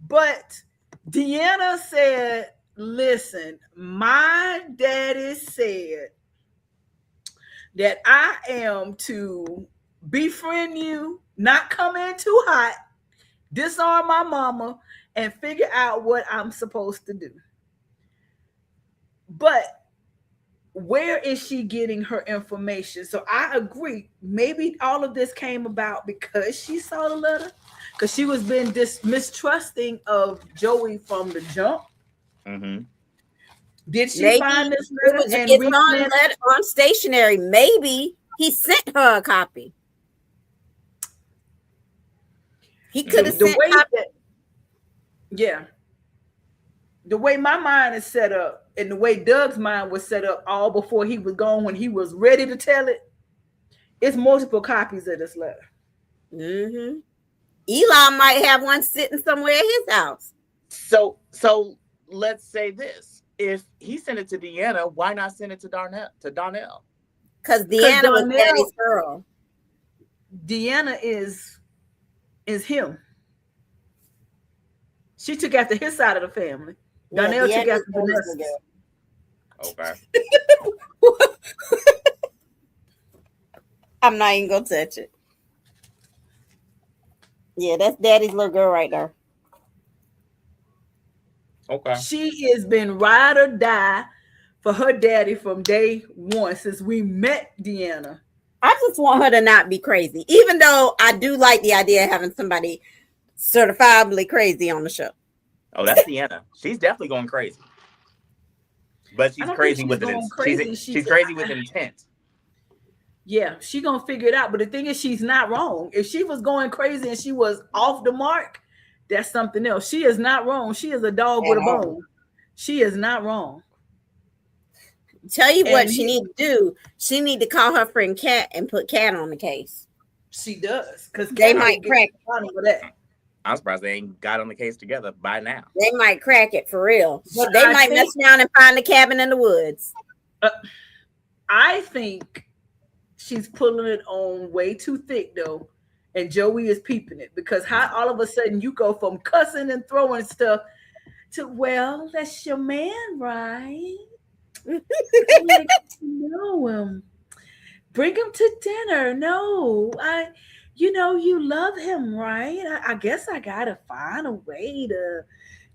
But Deanna said, listen, my daddy said that I am to befriend you, not come in too hot, disarm my mama, and figure out what I'm supposed to do. But where is she getting her information? So I agree. Maybe all of this came about because she saw the letter, because she was been mistrusting of Joey from the jump.
Mm-hmm.
Did she
Maybe
find this
it
letter
was
and
it's
replant?
on stationery. Maybe he sent her a copy. He could have
The
sent
way
copy.
that, yeah, the way my mind is set up and the way Doug's mind was set up all before he was gone, when he was ready to tell it, it's multiple copies of this letter.
Mm-hmm. Elon might have one sitting somewhere at his house.
So let's say this: if he sent it to Deanna, why not send it to Darnell? To Donnell?
Because Deanna was
Donnell-
daddy's girl.
Deanna is him. She took after his side of the family.
Yeah,
Donnell took
Deanna's
after
Vanessa's
Vanessa's.
girl.
Okay.
I'm not even gonna touch it. Yeah, that's daddy's little girl right there.
Okay.
She has been ride or die for her daddy from day one since we met Deanna.
I just want her to not be crazy, even though I do like the idea of having somebody certifiably crazy on the show.
Oh, that's Deanna. She's definitely going crazy. But she's
I don't
crazy
think
with
she's
it.
going crazy.
She's crazy with intent.
Yeah, she gonna figure it out. But the thing is, she's not wrong. If she was going crazy and she was off the mark, that's something else. She is not wrong. She is a dog with a bone. She is not wrong.
Tell you what
And
she need to do. She need to call her friend Kat and put Kat on the case.
She does, because
They might crack.
for that.
I'm surprised they ain't got on the case together by now.
They might crack it for real.
But
They
I
might mess
think-
around and find the cabin in the woods.
I think she's pulling it on way too thick though, and Joey is peeping it, because how all of a sudden you go from cussing and throwing stuff to, well, that's your man, right? Like, no, bring him to dinner. No, you love him, right? I guess I gotta find a way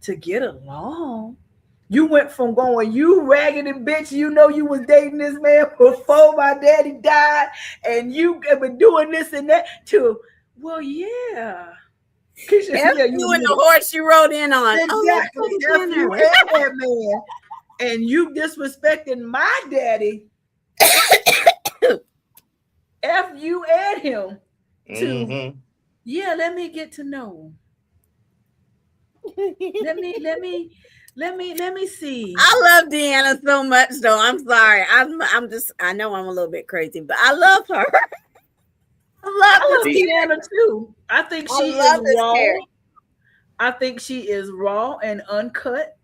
to get along. You went from going, you raggedy bitch, you was dating this man before my daddy died, and you have been doing this and that, to, well, yeah. Keisha,
You and the horse you rode in on.
exactly.
Oh,
F you and that man, and you disrespecting my daddy. F you and him.
Mm-hmm.
Yeah, let me get to know him. Let me see.
I love Deanna so much, though. I'm sorry. I know I'm a little bit crazy, but I love her. I
I love
love
Deanna too. I think she
love
is
this
raw.
character.
I think she is raw and uncut.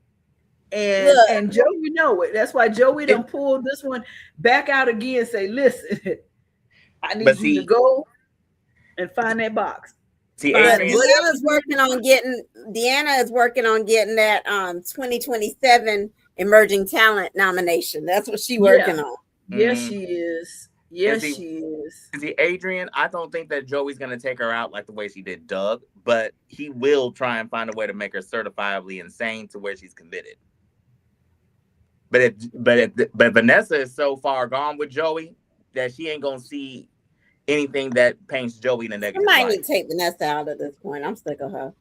And
Look.
and Joey know it. That's why Joey done pulled this one back out again and say, listen, I need you to go and find that box.
See,
But
Adrian,
Deanna is working on getting that 2027 emerging talent nomination. That's what she working on.
Yes,
Mhm.
she is. Yes,
see-
she is.
see, Adrian, I don't think that Joey's gonna take her out like the way she did Doug, but he will try and find a way to make her certifiably insane to where she's committed. But Vanessa is so far gone with Joey that she ain't gonna see anything that paints Joey in a negative
I might
light.
need to take Vanessa out at this point. I'm sick of her.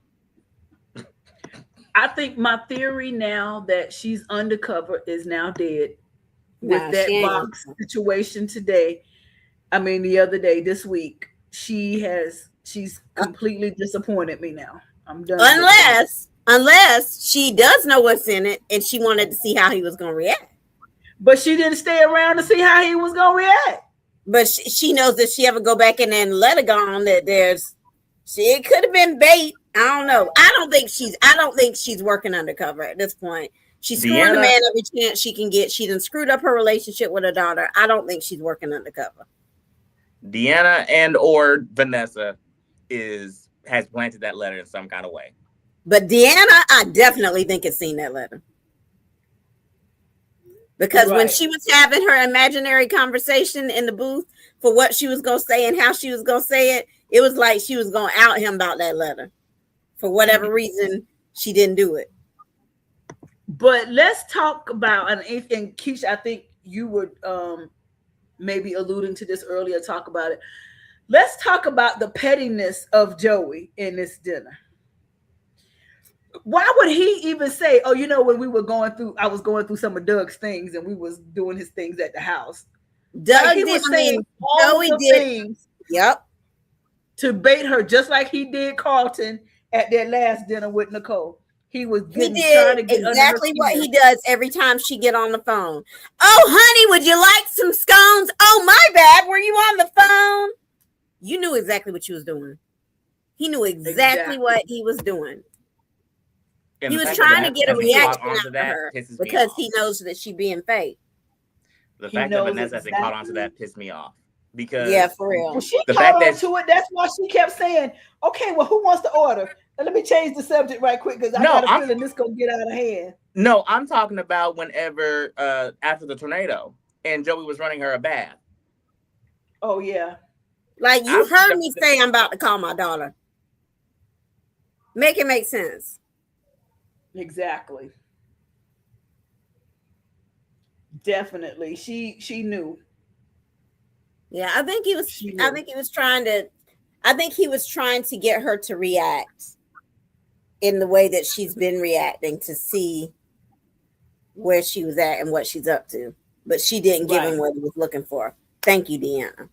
I think my theory now that she's undercover is now dead. With
Nah,
that
she ain't
box situation today, the other day, this week, she's completely disappointed me now. I'm done.
Unless she does know what's in it and she wanted to see how he was going to react.
But she didn't stay around to see how he was going to react.
But she knows that she ever go back in there and let it go on that it could have been bait. I don't know. I don't think she's working undercover at this point. She's screwing the man every chance she can get. She done screwed up her relationship with her daughter. I don't think she's working undercover.
Deanna and or Vanessa has planted that letter in some kind of way.
But Deanna, I definitely think has seen that letter. Because when she was having her imaginary conversation in the booth for what she was going to say and how she was going to say it, it was like she was going to out him about that letter. For whatever reason, she didn't do it.
But let's talk about, and Keisha, I think you would maybe alluding to this earlier, talk about it. Let's talk about the pettiness of Joey in this dinner. Why would he even say, "Oh, you know, when we were going through, I was going through some of Doug's things, and we was doing his things at the house."
Doug
He
did.
was saying all
Joey
the
did.
things
Yep.
to bait her, just like he did Carlton at that last dinner with Nicole. He was
He
trying
did
to get
exactly
under her
what
skin.
he does every time she get on the phone. Oh, honey, would you like some scones? Oh, my bad. Were you on the phone? You knew exactly what you was doing. He knew exactly what he was doing.
And
He
the
was
fact that
trying to get a
Vanessa hasn't
reaction
caught on
out
to
of
that
her
pisses me
because
off.
he knows that she being fake.
The
He
fact that
knows
Vanessa hasn't caught on to that pissed me off. Because
Yeah, for real.
Well, she
the
caught
fact
on
that
to it. That's why she kept saying, "Okay, well, who wants to order?" And let me change the subject right quick because I got a feeling this gonna get out of hand.
No, I'm talking about whenever after the tornado and Joey was running her a bath.
Oh yeah,
Like you heard me say, I'm about to call my daughter. Make it make sense.
exactly. Definitely, she knew.
Yeah, I think he was.
She
I
knew.
think he was trying to. I think he was trying to get her to react in the way that she's been reacting to see where she was at and what she's up to. But she didn't give him what he was looking for. Thank you, Deanna.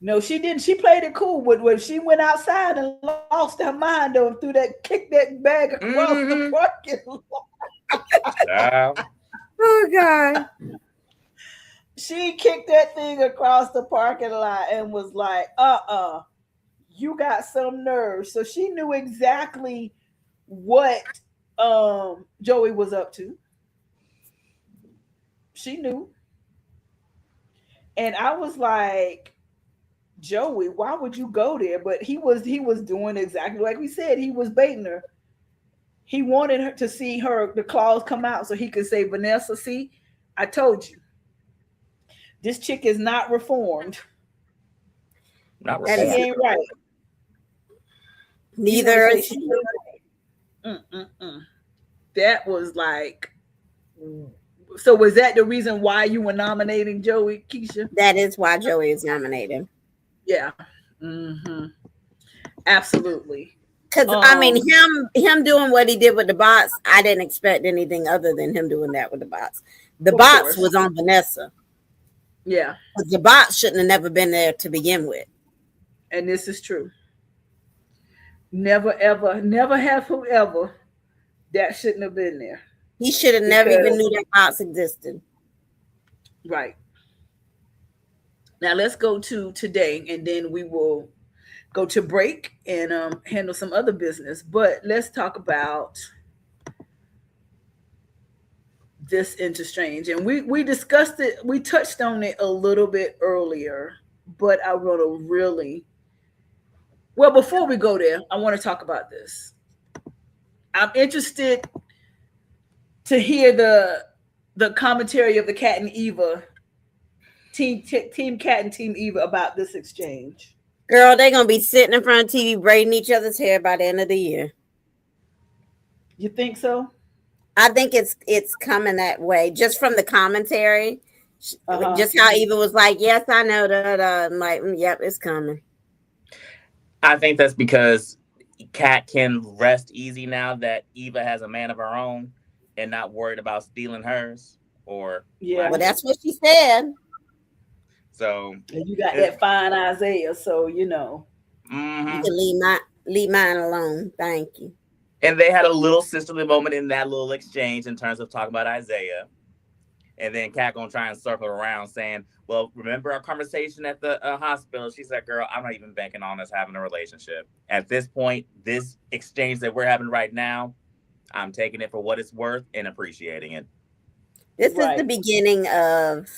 No, she didn't. She played it cool. When she went outside and lost her mind and threw that, kicked that bag across the parking lot.
Oh God.
She kicked that thing across the parking lot and was like, you got some nerve. So she knew exactly what Joey was up to. She knew. And I was like, Joey, why would you go there? But he was doing exactly like we said. He was baiting her. He wanted her to see the claws come out so he could say, Vanessa, see, I told you. This chick is not reformed.
Not
She
reformed.
ain't right.
Neither is
she. That was like, so was that the reason why you were nominating Joey, Keisha?
That is why Joey is nominated.
Yeah. Mm-hmm. Absolutely.
Because I mean, him doing what he did with the bots, I didn't expect anything other than him doing that with the bots. The bots was on Vanessa.
Yeah.
The bots shouldn't have never been there to begin with.
And this is true. Never, ever, never have whoever that shouldn't have been there.
He should have never even knew that bots existed.
Right. Now let's go to today, and then we will go to break and handle some other business. But let's talk about this Interstrange. And we discussed it, we touched on it a little bit earlier, but I want to really, well, before we go there, I want to talk about this. I'm interested to hear the commentary of the Cat and Eva team Cat and Team Eva about this exchange.
Girl, they're gonna be sitting in front of TV braiding each other's hair by the end of the year.
You think so?
I think it's coming that way, just from the commentary. Just how Eva was like, "Yes, I know that." I'm like, "Yep, it's coming."
I think that's because Kat can rest easy now that Eva has a man of her own and not worried about stealing hers. Or
well, that's what she said.
So
and you got that fine Isaiah, so you know.
Mm-hmm.
You can leave mine alone. Thank you.
And they had a little sisterly moment in that little exchange in terms of talking about Isaiah. And then Kat gonna try and circle around saying, well, remember our conversation at the hospital? She said, girl, I'm not even banking on us having a relationship. At this point, this exchange that we're having right now, I'm taking it for what it's worth and appreciating it.
This is the beginning of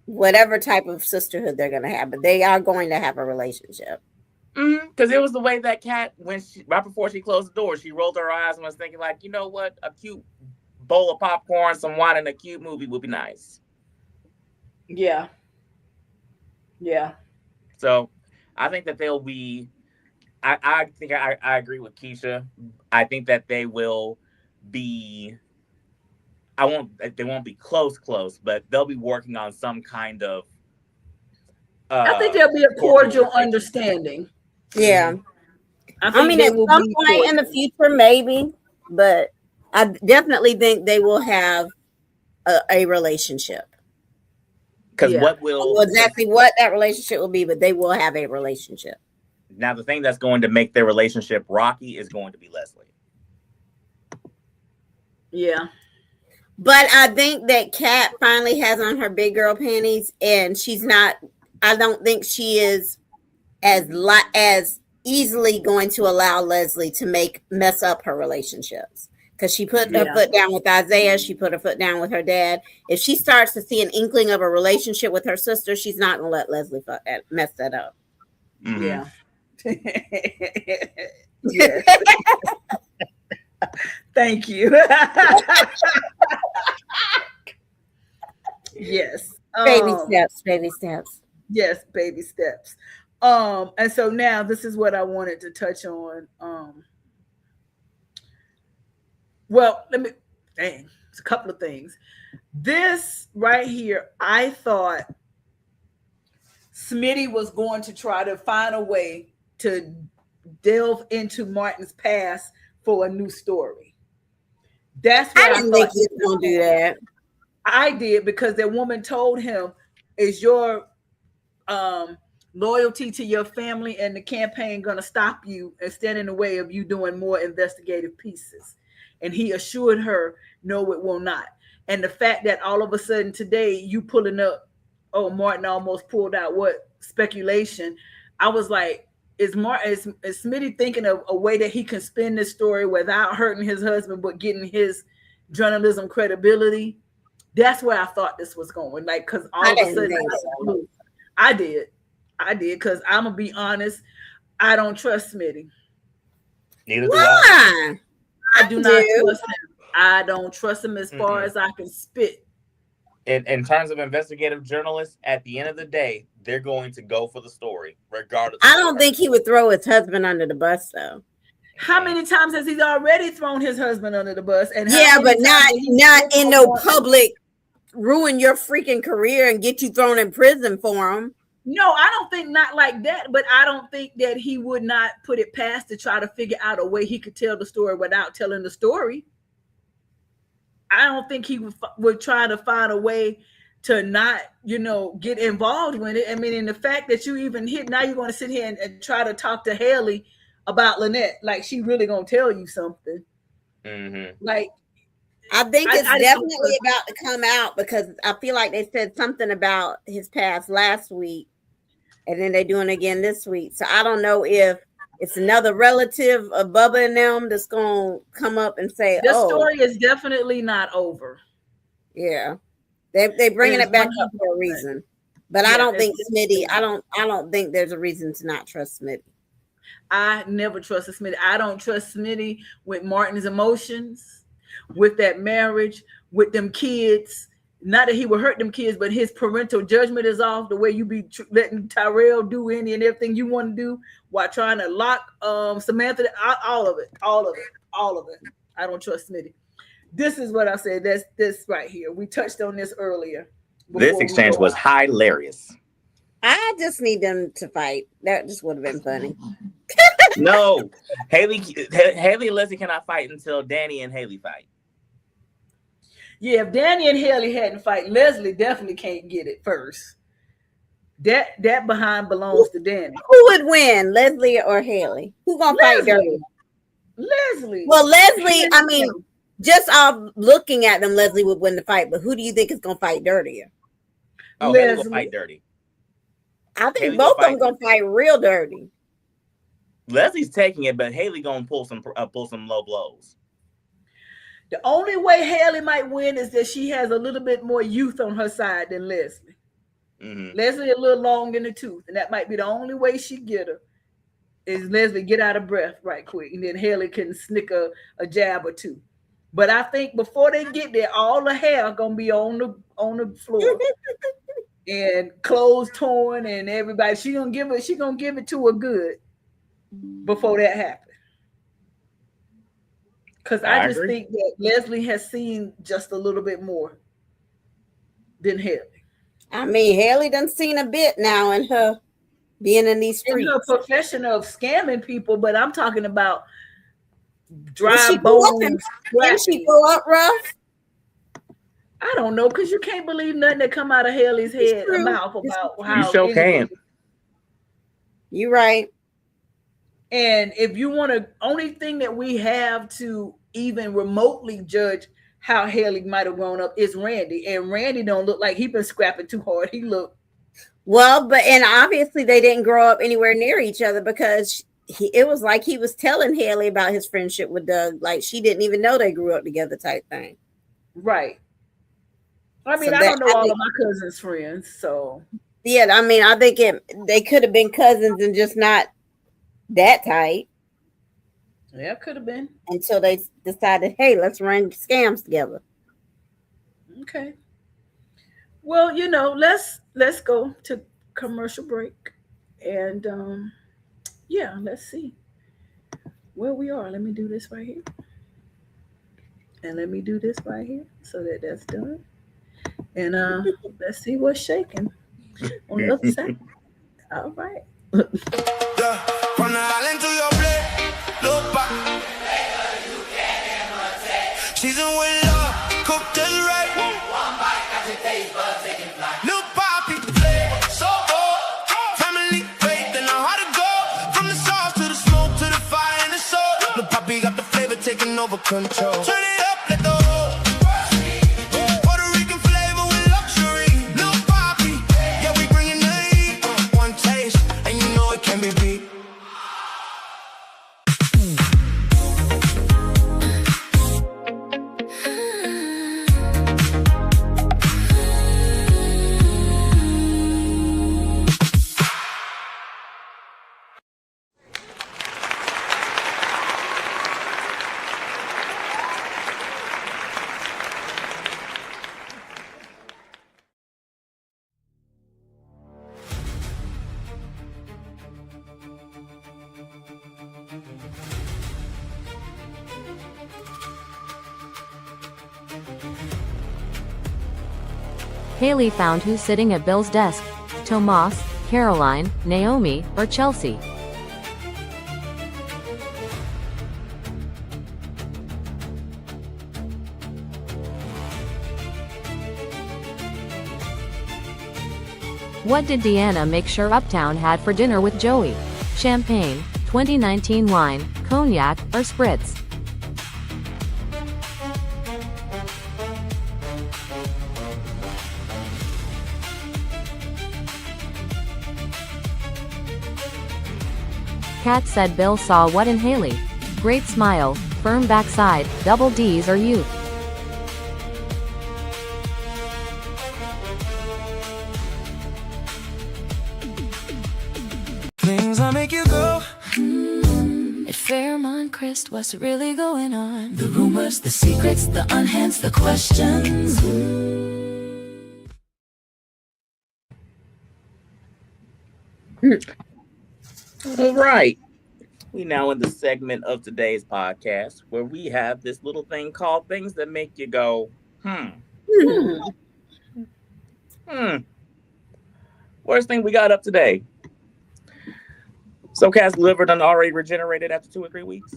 whatever type of sisterhood they're going to have, but they are going to have a relationship.
Because it was the way that Kat, right before she closed the door, she rolled her eyes and was thinking like, you know what? A cute bowl of popcorn, some wine, and a cute movie would be nice.
Yeah. Yeah.
So I think that they'll be, I think I agree with Keisha. I think that they will be They won't be close, but they'll be working on some kind of
I think there'll be a cordial
relationship.
understanding.
Yeah.
I
mean, at some point in the future, maybe, but I definitely think they will have a relationship.
Because
I don't know exactly what that relationship will be, but they will have a relationship.
Now, the thing that's going to make their relationship rocky is going to be Leslie.
Yeah.
But I think that Kat finally has on her big girl panties, and she's not. I don't think she is as easily going to allow Leslie to mess up her relationships, because she put her foot down with Isaiah. She put her foot down with her dad. If she starts to see an inkling of a relationship with her sister, she's not going to let Leslie mess that up.
Mm-hmm.
Yeah. Yes. Thank you. Yes.
Baby steps.
Yes, baby steps. And so now this is what I wanted to touch on. Well, it's a couple of things. This right here, I thought Smitty was going to try to find a way to delve into Martin's past for a new story. That's what
I didn't think he was going to do that.
I did, because that woman told him, is your loyalty to your family and the campaign going to stop you and stand in the way of you doing more investigative pieces? And he assured her, no, it will not. And the fact that all of a sudden today you pulling up, oh, Martin almost pulled out what speculation. I was like, is Smitty thinking of a way that he can spin this story without hurting his husband, but getting his journalism credibility? That's where I thought this was going. Like, because all of a sudden, I did, because I'm gonna be honest, I don't trust Smitty.
Neither do I.
I do not trust him. I don't trust him as far as I can spit.
In terms of investigative journalists, at the end of the day, they're going to go for the story, regardless.
I don't think he would throw his husband under the bus, though.
How many times has he already thrown his husband under the bus? And
but not in no public, ruin your freaking career and get you thrown in prison for him.
No, I don't think not like that, but I don't think that he would not put it past to try to figure out a way he could tell the story without telling the story. I don't think he would try to find a way to not, get involved with it. I mean, and the fact that you even now you're going to sit here and try to talk to Haley about Lynette, like she really going to tell you something.
Mm-hmm.
Like,
I think it's definitely about to come out, because I feel like they said something about his past last week, and then they're doing it again this week. So I don't know if it's another relative of Bubba and them that's going to come up and say,
this story is definitely not over.
Yeah. They're bringing it back up for a reason. But I don't think Smitty, I don't think there's a reason to not trust Smitty.
I never trusted Smitty. I don't trust Smitty with Martin's emotions, with that marriage, with them kids. Not that he would hurt them kids, but his parental judgment is off. The way you be letting Tyrell do any and everything you want to do while trying to lock Samantha, all of it. I don't trust Smitty. This is what I said. That's this right here. We touched on this earlier.
This exchange was hilarious.
I just need them to fight. That just would have been funny.
No, Haley and Leslie cannot fight until Danny and Haley fight.
Yeah, if Danny and Haley hadn't fight, Leslie definitely can't get it first. That behind belongs to Danny.
Who would win, Leslie or Haley? Who gonna fight dirty?
Leslie.
Well, Leslie, I mean, just off looking at them, Leslie would win the fight. But who do you think is gonna fight dirtier?
Oh, Haley will fight dirty.
I think Haley both of them gonna fight real dirty.
Leslie's taking it, but Haley gonna pull some low blows.
The only way Haley might win is that she has a little bit more youth on her side than Leslie. Mm-hmm. Leslie a little long in the tooth, and that might be the only way she get her. Is Leslie get out of breath right quick, and then Haley can snick a jab or two. But I think before they get there, all the hair gonna be on the floor, and clothes torn, and everybody. She gonna give it to her good before that happens. Because I just think that Leslie has seen just a little bit more than Haley.
I mean, Haley done seen a bit now in her being in these streets.
In her profession of scamming people, but I'm talking about
Well,
dry
she
bones.
Can she go up rough?
I don't know, because you can't believe nothing that come out of Haley's mouth about how
you sure can.
You're right.
And if you want to, only thing that we have to even remotely judge how Haley might have grown up is Randy. And Randy don't look like he been scrapping too hard. He look
well, and obviously they didn't grow up anywhere near each other because it was like he was telling Haley about his friendship with Doug. Like she didn't even know they grew up together type thing.
Right. I mean, I don't know all of my cousins' friends, so.
Yeah, I mean, I think they could have been cousins and just not that tight.
Yeah, could have been.
Until they decided, hey, let's run scams together.
Okay. Well, let's go to commercial break. And yeah, let's see where we are. Let me do this right here. And let me do this right here so that's done. And let's see what's shaking on the other side. All right.
Yeah, from the island to your plate, look back. Season with love, cooked just right. One bite, got your taste buds taking flight. Look poppy, flavor, so good. Family, faith, and know how to go. From the sauce to the smoke to the fire and the soul. Look poppy got the flavor taking over control. Turn it up, let the Puerto Rican flavor with luxury. Look poppy, yeah, we bringing the heat. One taste, and you know it can be beat.
Haley found who's sitting at Bill's desk: Tomas, Caroline, Naomi, or Chelsea. What did Deanna make sure Uptown had for dinner with Joey? Champagne, 2019 wine, cognac, or spritz? Kat said Bill saw what in Haley? Great smile, firm backside, double D's, or youth.
Things that make you go.
At Fairmont Crest, what's really going on? The rumors, the secrets, the unhands, the questions.
All right. We now in the segment of today's podcast where we have this little thing called things that make you go, Worst thing we got up today. So Cat's liver done already regenerated after 2 or 3 weeks.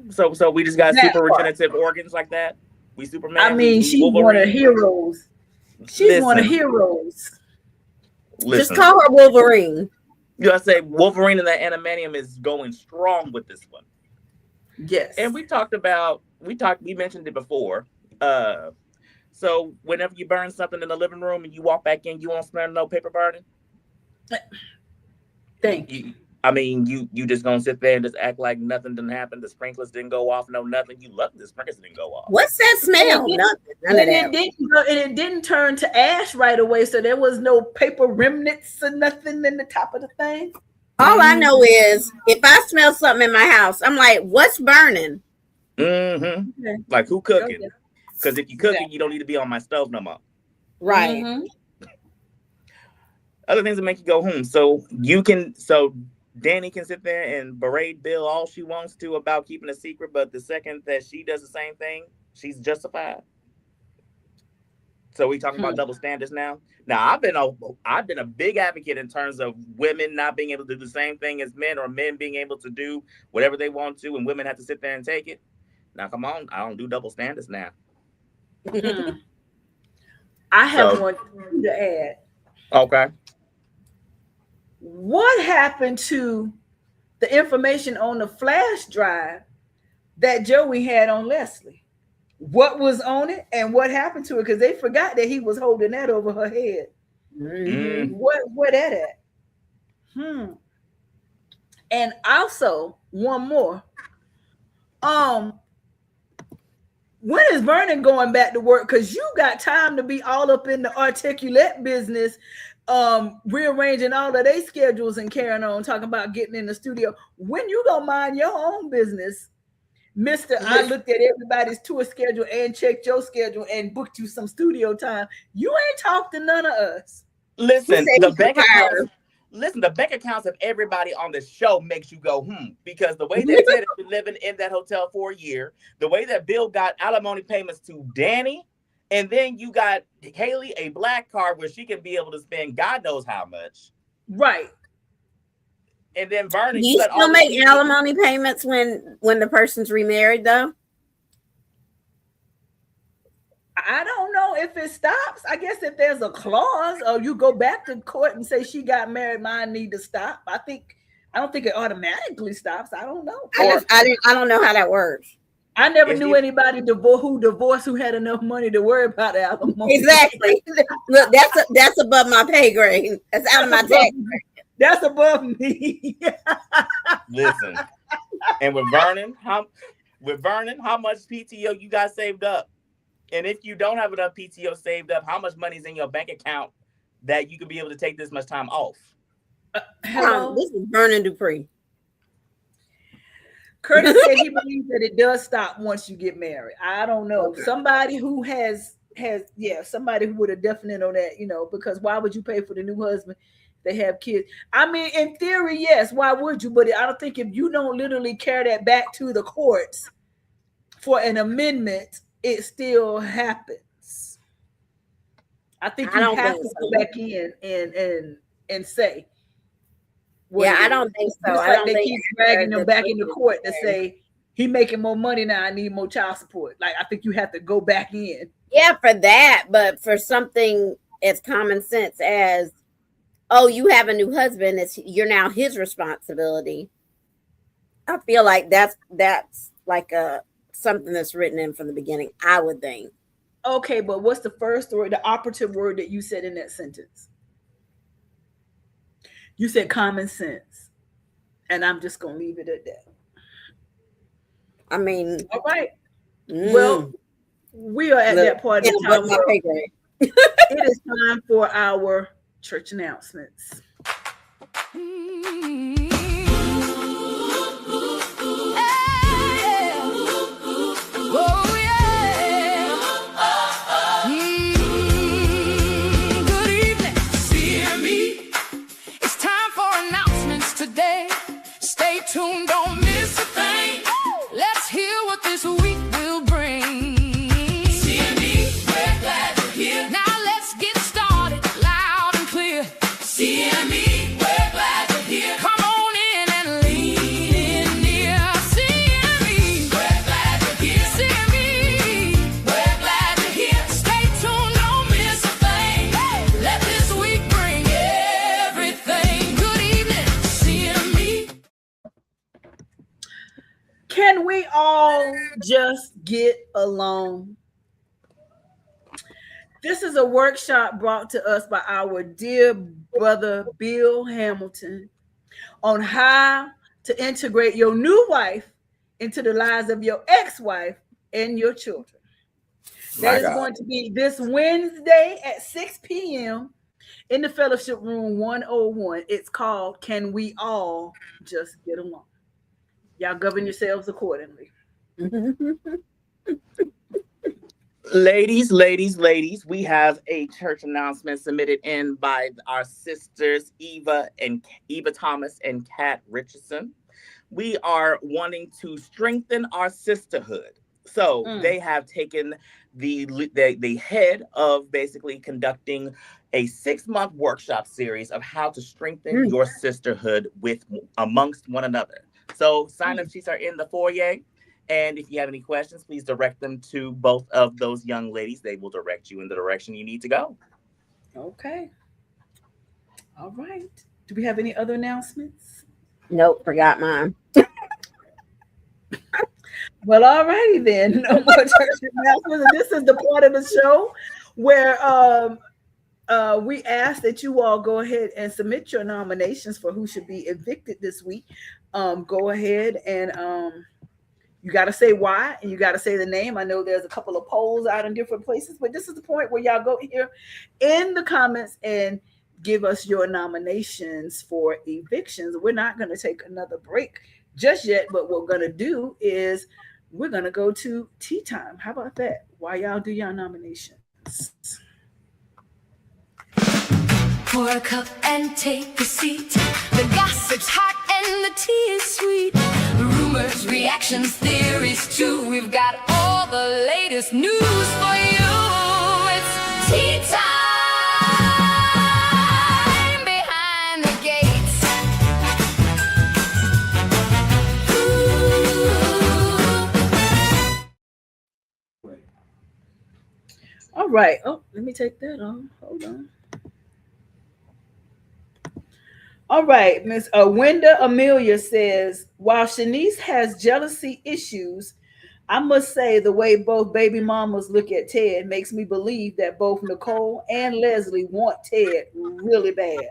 So we just got super regenerative organs like that. We Superman.
I mean, she's one of heroes. She's one of heroes.
Just call her Wolverine.
You gotta say Wolverine and the Animanium is going strong with this one.
Yes.
And we mentioned it before. So whenever you burn something in the living room and you walk back in, you won't smell no paper burning.
Thank you.
I mean, you just gonna sit there and just act like nothing didn't happen. The sprinklers didn't go off. No, nothing. You lucky the sprinklers didn't go off.
What's that smell? None of that.
It didn't turn to ash right away, so there was no paper remnants or nothing in the top of the thing.
All I know is if I smell something in my house, I'm like, what's burning?
Mm-hmm. Okay. Like who cooking? Because if you cooking, you don't need to be on my stove no more.
Right.
Mm-hmm. Other things that make you go, So Danny can sit there and berate Bill all she wants to about keeping a secret, but the second that she does the same thing, she's justified. So we talking about double standards now. Now I've been a big advocate in terms of women not being able to do the same thing as men, or men being able to do whatever they want to, and women have to sit there and take it. Now come on, I don't do double standards now.
I have one to add.
Okay.
What happened to the information on the flash drive that Joey had on Leslie? What was on it and what happened to it? Because they forgot that he was holding that over her head. Where that at? And also one more. When is Vernon going back to work? Because you got time to be all up in the articulate business, rearranging all of their schedules and carrying on, talking about getting in the studio. When you gonna mind your own business, Mister? I looked at everybody's tour schedule and checked your schedule and booked you some studio time. You ain't talked to none of us.
Listen, the bank accounts of everybody on the show makes you go, because the way that Ted has been living in that hotel for a year, the way that Bill got alimony payments to Danny, and then you got Haley a black card where she can be able to spend God knows how much.
Right.
And then Vernon,
do you still make alimony payments when the person's remarried though?
I don't know if it stops. I guess if there's a clause or you go back to court and say she got married, mine need to stop. I don't think it automatically stops. I don't know.
I don't know how that works.
I never knew anybody who divorced who had enough money to worry about alimony.
Exactly. Look, that's above my pay grade. That's out of my tax.
That's above me.
Listen, and with Vernon, how much PTO you got saved up? And if you don't have enough PTO saved up, how much money is in your bank account that you could be able to take this much time off?
This is Vernon Dupree.
Curtis said he believes that it does stop once you get married. I don't know. Okay. Somebody who somebody who would have definite on that, because why would you pay for the new husband? They have kids. I mean, in theory, yes. Why would you? But I don't think if you don't literally carry that back to the courts for an amendment, it still happens. I think you have to go back in and say.
I don't think so.
I don't think keep dragging them back into court to say he making more money now. I need more child support. Like I think you have to go back in.
Yeah, for that, but for something as common sense as, oh, you have a new husband, you're now his responsibility. I feel like that's like something that's written in from the beginning, I would think.
Okay, but what's the first word, the operative word that you said in that sentence? You said common sense, and I'm just going to leave it at that.
I mean,
all right. Well, we are at that part of the time. It is time for our church announcements.
Stay tuned, don't miss a thing. Let's hear what this week will bring. CME, we're glad you're here. Now let's get started, loud and clear. CME, we're glad you're here. Come on in and lean in near. CME, we're glad you're here. CME, we're glad you're here. Stay tuned, don't miss a thing. Let this week bring everything. Good evening, CME.
Can we all just get along? This is a workshop brought to us by our dear brother Bill Hamilton on how to integrate your new wife into the lives of your ex-wife and your children. That is going to be this Wednesday at 6 p.m. in the Fellowship Room 101. It's called Can We All Just Get Along? Y'all govern yourselves accordingly.
Ladies, we have a church announcement submitted in by our sisters Eva Thomas and Kat Richardson. We are wanting to strengthen our sisterhood. So they have taken the head of basically conducting a 6-month workshop series of how to strengthen your sisterhood with amongst one another. So sign-up sheets are in the foyer. And if you have any questions, please direct them to both of those young ladies. They will direct you in the direction you need to go.
Okay. All right. Do we have any other announcements?
Nope, forgot mine.
Well, all righty then. No more church announcements. This is the part of the show where we ask that you all go ahead and submit your nominations for who should be evicted this week. Go ahead and you got to say why, and you got to say the name. I know there's a couple of polls out in different places, but this is the point where y'all go here in the comments and give us your nominations for evictions. We're not going to take another break just yet, but what we're going to do is we're going to go to tea time. How about that? While y'all do your nominations.
Pour a cup and take a seat. The gossip's hot and the tea is sweet. Rumors, reactions, theories too. We've got all the latest news for you. It's tea time behind the gates. Ooh.
All right. Oh, let me take that off. Hold on. All right, Miss Wenda Amelia says, while Shanice has jealousy issues, I must say the way both baby mamas look at Ted makes me believe that both Nicole and Leslie want Ted really bad.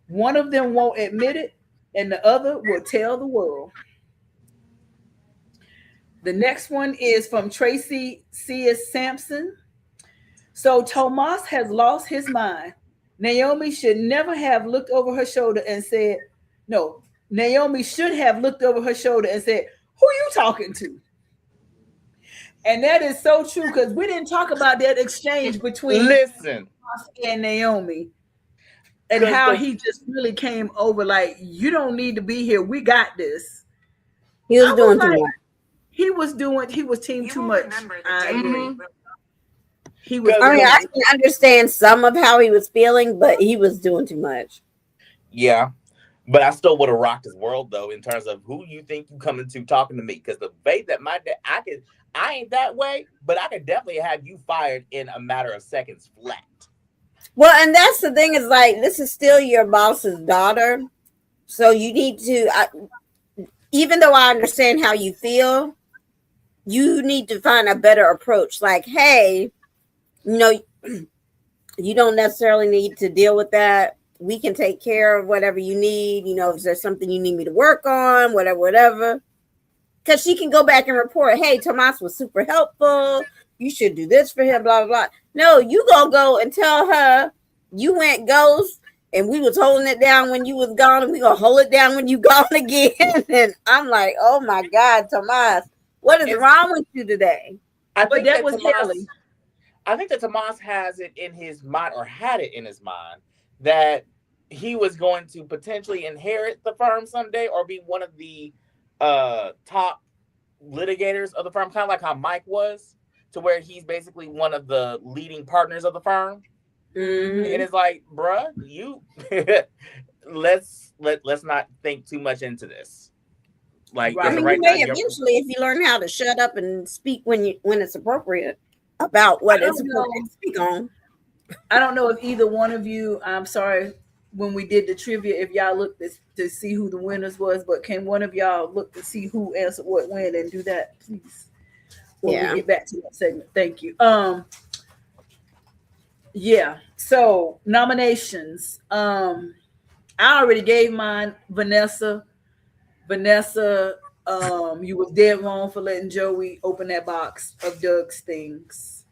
One of them won't admit it, and the other will tell the world. The next one is from Tracy C.S. Sampson. So Tomas has lost his mind. Naomi should never have looked over her shoulder and said, no, Naomi should have looked over her shoulder and said, who you talking to? And that is so true because we didn't talk about that exchange between Tomas and Naomi and how he just really came over like, you don't need to be here. We got this.
He was doing too much.
He was team too much. I agree.
I can understand some of how he was feeling, but he was doing too much.
Yeah, but I still would have rocked his world though in terms of who you think you coming to talking to me. Because the faith that my dad, I ain't that way, but I could definitely have you fired in a matter of seconds flat.
Well, and that's the thing is like this is still your boss's daughter, so you need to. Even though I understand how you feel, you need to find a better approach. Like, hey. You don't necessarily need to deal with that. We can take care of whatever you need. If there's something you need me to work on, whatever. Because she can go back and report, hey, Tomas was super helpful. You should do this for him, blah, blah, blah. No, you gonna go and tell her you went ghost and we was holding it down when you was gone and we gonna hold it down when you gone again. And I'm like, oh my God, Tomas, what is wrong with you today?
I think that was Kelly. I think that Tomas has it in his mind, or had it in his mind, that he was going to potentially inherit the firm someday or be one of the top litigators of the firm, kind of like how Mike was, to where he's basically one of the leading partners of the firm. Mm-hmm. And it's like, bruh, you let's not think too much into this. Like,
right. You may eventually, if you learn how to shut up and speak when it's appropriate. About what it's going to speak on.
I don't know if either one of you, I'm sorry, when we did the trivia, if y'all looked to see who the winners was, but can one of y'all look to see who answered what win and do that, please? When we get back to that segment. Thank you. Yeah. So nominations. I already gave mine, Vanessa. You was dead wrong for letting Joey open that box of Doug's things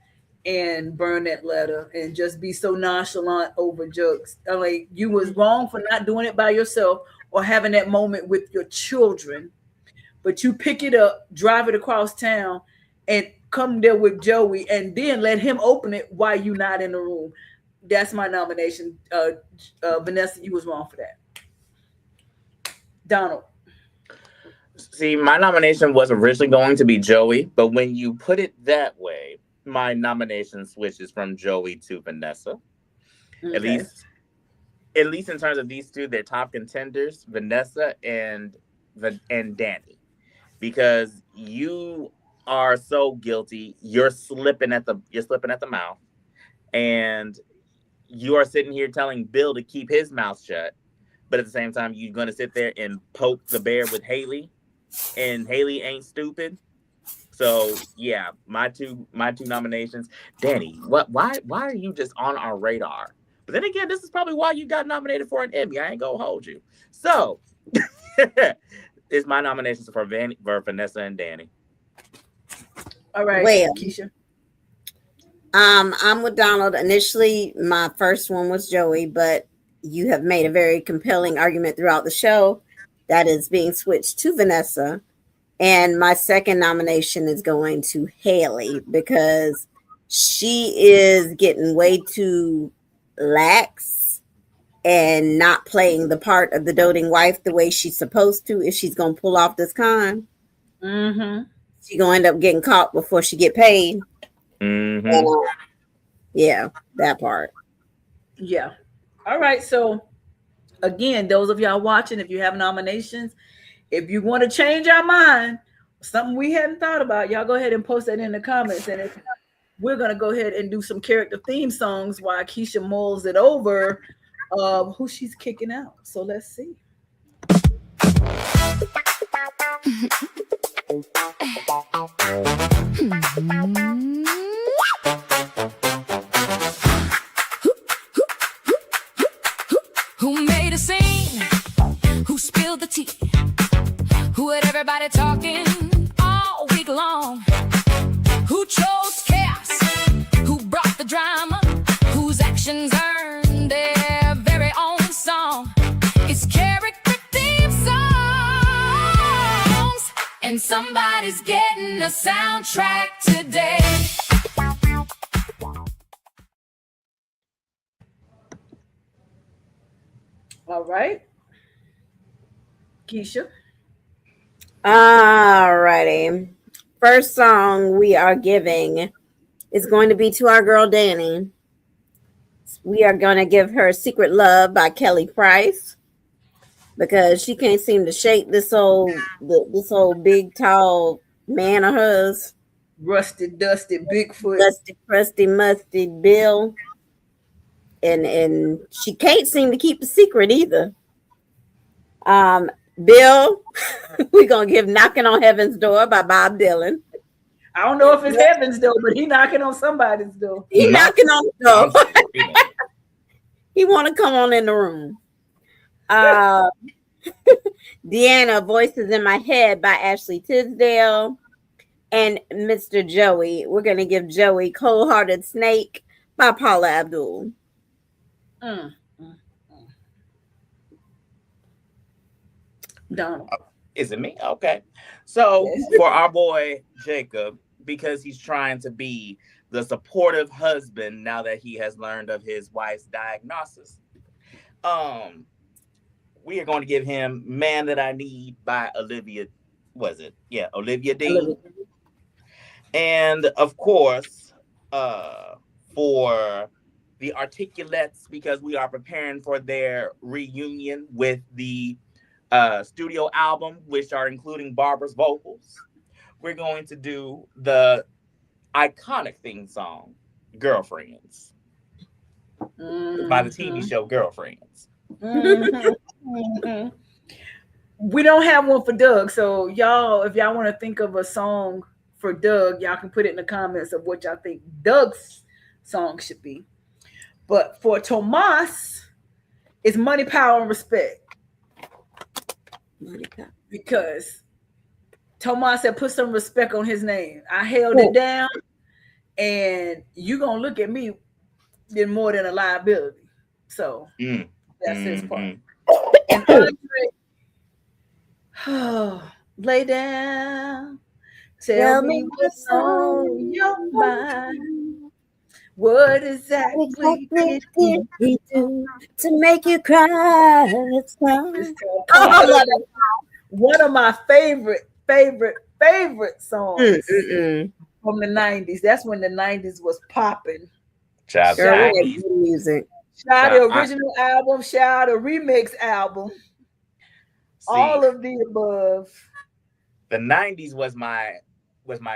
and burn that letter and just be so nonchalant over Doug's. Like, you was wrong for not doing it by yourself or having that moment with your children, but you pick it up, drive it across town, and come there with Joey and then let him open it while you not in the room. That's my nomination. Vanessa, you was wrong for that. Donald.
See, my nomination was originally going to be Joey, but when you put it that way, my nomination switches from Joey to Vanessa.
Okay.
At least in terms of these two, they're top contenders, Vanessa and Danny, because you are so guilty. You're slipping at the mouth, and you are sitting here telling Bill to keep his mouth shut, but at the same time, you're gonna sit there and poke the bear with Haley, and Haley ain't stupid. So yeah, my two nominations. Danny, why are you just on our radar? But then again, this is probably why you got nominated for an Emmy. I ain't gonna hold you. So it's my nominations for Vanessa and Danny.
All right,
Well,
Keisha.
I'm with Donald. Initially, my first one was Joey, but you have made a very compelling argument throughout the show that is being switched to Vanessa. And my second nomination is going to Haley because she is getting way too lax and not playing the part of the doting wife the way she's supposed to if she's going to pull off this con.
Mm-hmm.
She's going to end up getting caught before she get paid.
Mm-hmm.
Yeah, that part.
Yeah. All right. So again, those of y'all watching, if you have nominations, if you want to change our mind, something we hadn't thought about, y'all go ahead and post that in the comments. And if we're gonna go ahead and do some character theme songs while Keisha mulls it over who she's kicking out. So let's see.
Who made a scene? Who spilled the tea? Who had everybody talking all week long? Who chose chaos? Who brought the drama? Whose actions earned their very own song? It's character theme songs, and somebody's getting a soundtrack today.
All right. Keisha.
All righty. First song we are giving is going to be to our girl Danny. We are going to give her Secret Love by Kelly Price because she can't seem to shake this old big tall man of hers.
Rusty, dusty, Bigfoot.
Dusty, crusty, musty Bill. And she can't seem to keep the secret either. Bill, we're gonna give Knocking on Heaven's Door by Bob Dylan.
I don't know if it's heaven's door, but he knocking on somebody's door.
He knocking on the door. He want to come on in the room. Deanna, Voices in My Head by Ashley Tisdale. And Mr. Joey, we're going to give Joey Cold Hearted Snake by Paula Abdul.
Donald.
Is it me? Okay. So for our boy Jacob, because he's trying to be the supportive husband now that he has learned of his wife's diagnosis, we are going to give him Man That I Need by Olivia. Was it? Yeah, Olivia Dean. And of course, for the Articulates, because we are preparing for their reunion with the studio album, which are including Barbara's vocals, we're going to do the iconic theme song, Girlfriends, by the TV show Girlfriends.
We don't have one for Doug, so y'all, if y'all want to think of a song for Doug, y'all can put it in the comments of what y'all think Doug's song should be. But for Tomas, it's Money, Power, and Respect. Because Tomas had put some respect on his name. I held it down, and you're going to look at me in more than a liability. So that's his part. And Andre, lay down, Tell me what's on your mind. What exactly did he
he do to make you cry? It's time.
It's called
Oh, I love
Confidence. One of my favorite songs
it.
from the 90s. That's when the 90s was popping.
Child, the
Girl, we
90s.
had good music.
Shout the
Child,
original album, shout the remix album, all of the above.
the 90s was my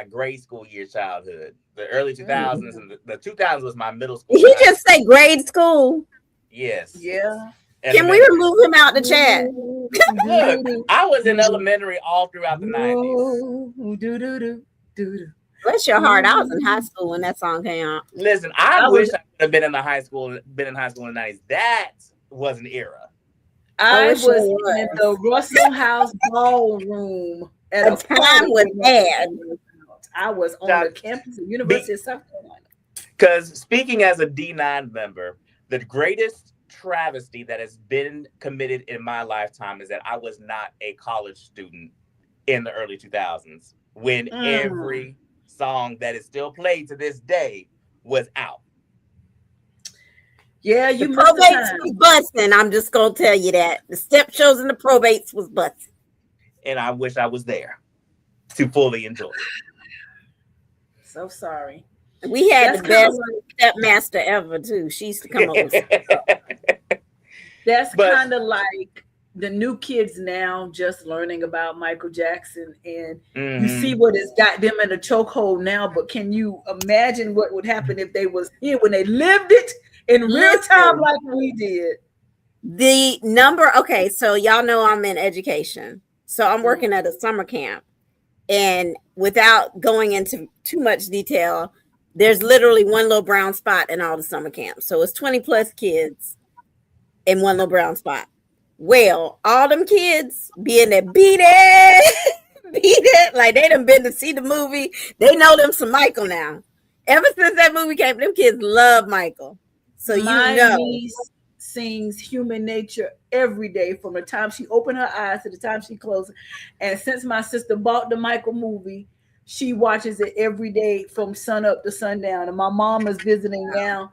grade school year childhood. The early 2000s and the 2000s was my middle school.
Did he just say grade school?
Yes.
Yeah.
Can we remove him out the chat?
Look, I was in elementary all throughout the 90s.
Bless your heart. I was in high school when that song came out.
Listen, I wish I could have been in high school in the 90s. That was an era.
I was in the Russell House ballroom at a
time with Dad.
I was on the campus of University of South Carolina.
Because speaking as a D9 member, the greatest travesty that has been committed in my lifetime is that I was not a college student in the early 2000s when every song that is still played to this day was out.
Yeah, you
the probates was busting. I'm just gonna tell you that the step shows and the probates was busting.
And I wish I was there to fully enjoy it.
So sorry.
We had the best stepmaster ever too. She used to come over.
That's kind of like the new kids now just learning about Michael Jackson, and you see what has got them in a chokehold now. But can you imagine what would happen if they was here when they lived it in real time like we did?
The number, okay, so y'all know I'm in education. So I'm working at a summer camp. And without going into too much detail, there's literally one little brown spot in all the summer camps. So it's 20 plus kids in one little brown spot. Well, all them kids being there, beat it, like they done been to see the movie. They know them some Michael now. Ever since that movie came, them kids love Michael. So
My
you know.
niece sings Human Nature every day from the time she opened her eyes to the time she closed. And since my sister bought the Michael movie, she watches it every day from sun up to sundown. And my mom is visiting now.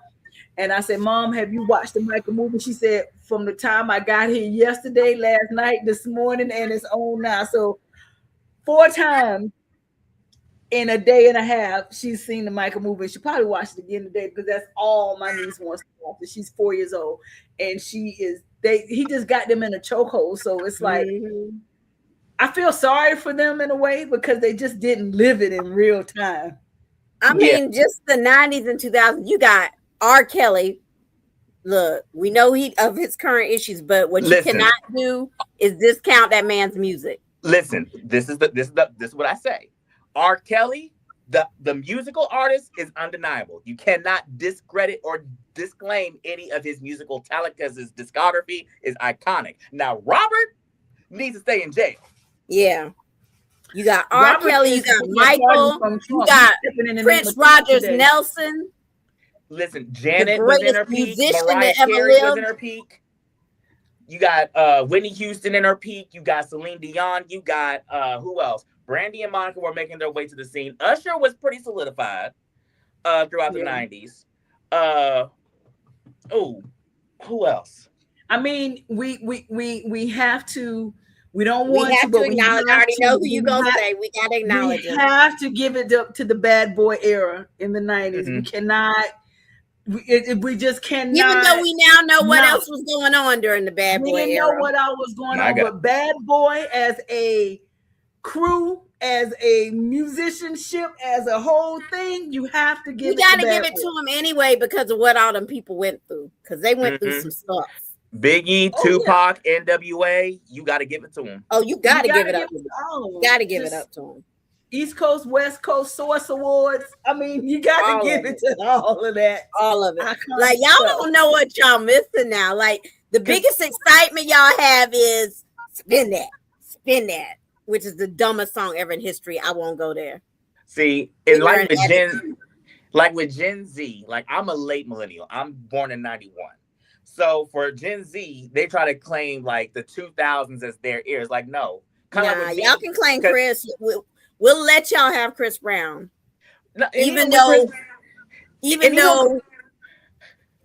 And I said, Mom, have you watched the Michael movie? She said, from the time I got here yesterday, last night, this morning, and it's on now. So 4 times in a day and a half, she's seen the Michael movie. She probably watched it again today because that's all my niece wants to watch. She's 4 years old. And he just got them in a chokehold. So it's like, I feel sorry for them in a way because they just didn't live it in real time.
I mean, just the 90s and 2000s, you got R. Kelly. Look, we know of his current issues, but what you cannot do is discount that man's music.
Listen, this is what I say. R. Kelly, the musical artist, is undeniable. You cannot discredit or disclaim any of his musical talent because his discography is iconic. Now, Robert needs to stay in jail.
Yeah. You got R. Kelly, you got Michael, you got Prince Rogers Nelson.
Listen, Janet was in her peak. Mariah Carey was in her peak. You got Whitney Houston in her peak. You got Celine Dion. You got who else? Brandy and Monica were making their way to the scene. Usher was pretty solidified throughout the 90s. Who else?
I mean, we have to. We don't want
to, but acknowledge. I already know who you're gonna say. We gotta acknowledge it.
We have to give it up to the bad boy era in the 90s. We cannot. We just cannot.
Even though we now know what else was going on during the bad boy era.
We know what else was going on, but Bad Boy as a crew, as a musicianship, as a whole thing, you have to give.
You got to give it to them anyway because of what all them people went through. Because they went through some stuff.
Biggie, Tupac, NWA, you got to give it to them.
Oh, you got to give it up to them. You got to give it up to them.
East Coast, West Coast, Source Awards. I mean, you got to give it to all of that.
All of it. Like, y'all don't know what y'all missing now. Like, the biggest excitement y'all have is Spin That, which is the dumbest song ever in history. I won't go there.
See, and like with Gen Z, like I'm a late millennial. I'm born in 91. So for Gen Z, they try to claim like the 2000s as their ears. Like, no.
Y'all can claim Chris. We'll let y'all have Chris Brown,
No, and
even
with
though
Chris-
even
and you know-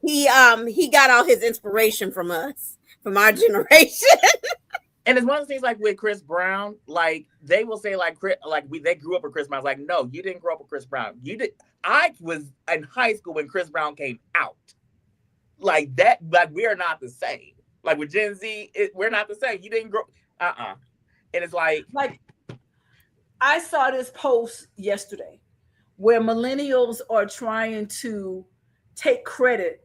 though he got all his inspiration from us, from our generation.
And it's one of the things like with Chris Brown, like they will say like they grew up with Chris Brown. It's like, no, you didn't grow up with Chris Brown. You did. I was in high school when Chris Brown came out. Like that, like we are not the same. Like with Gen Z, we're not the same. You didn't grow. And it's like
I saw this post yesterday where millennials are trying to take credit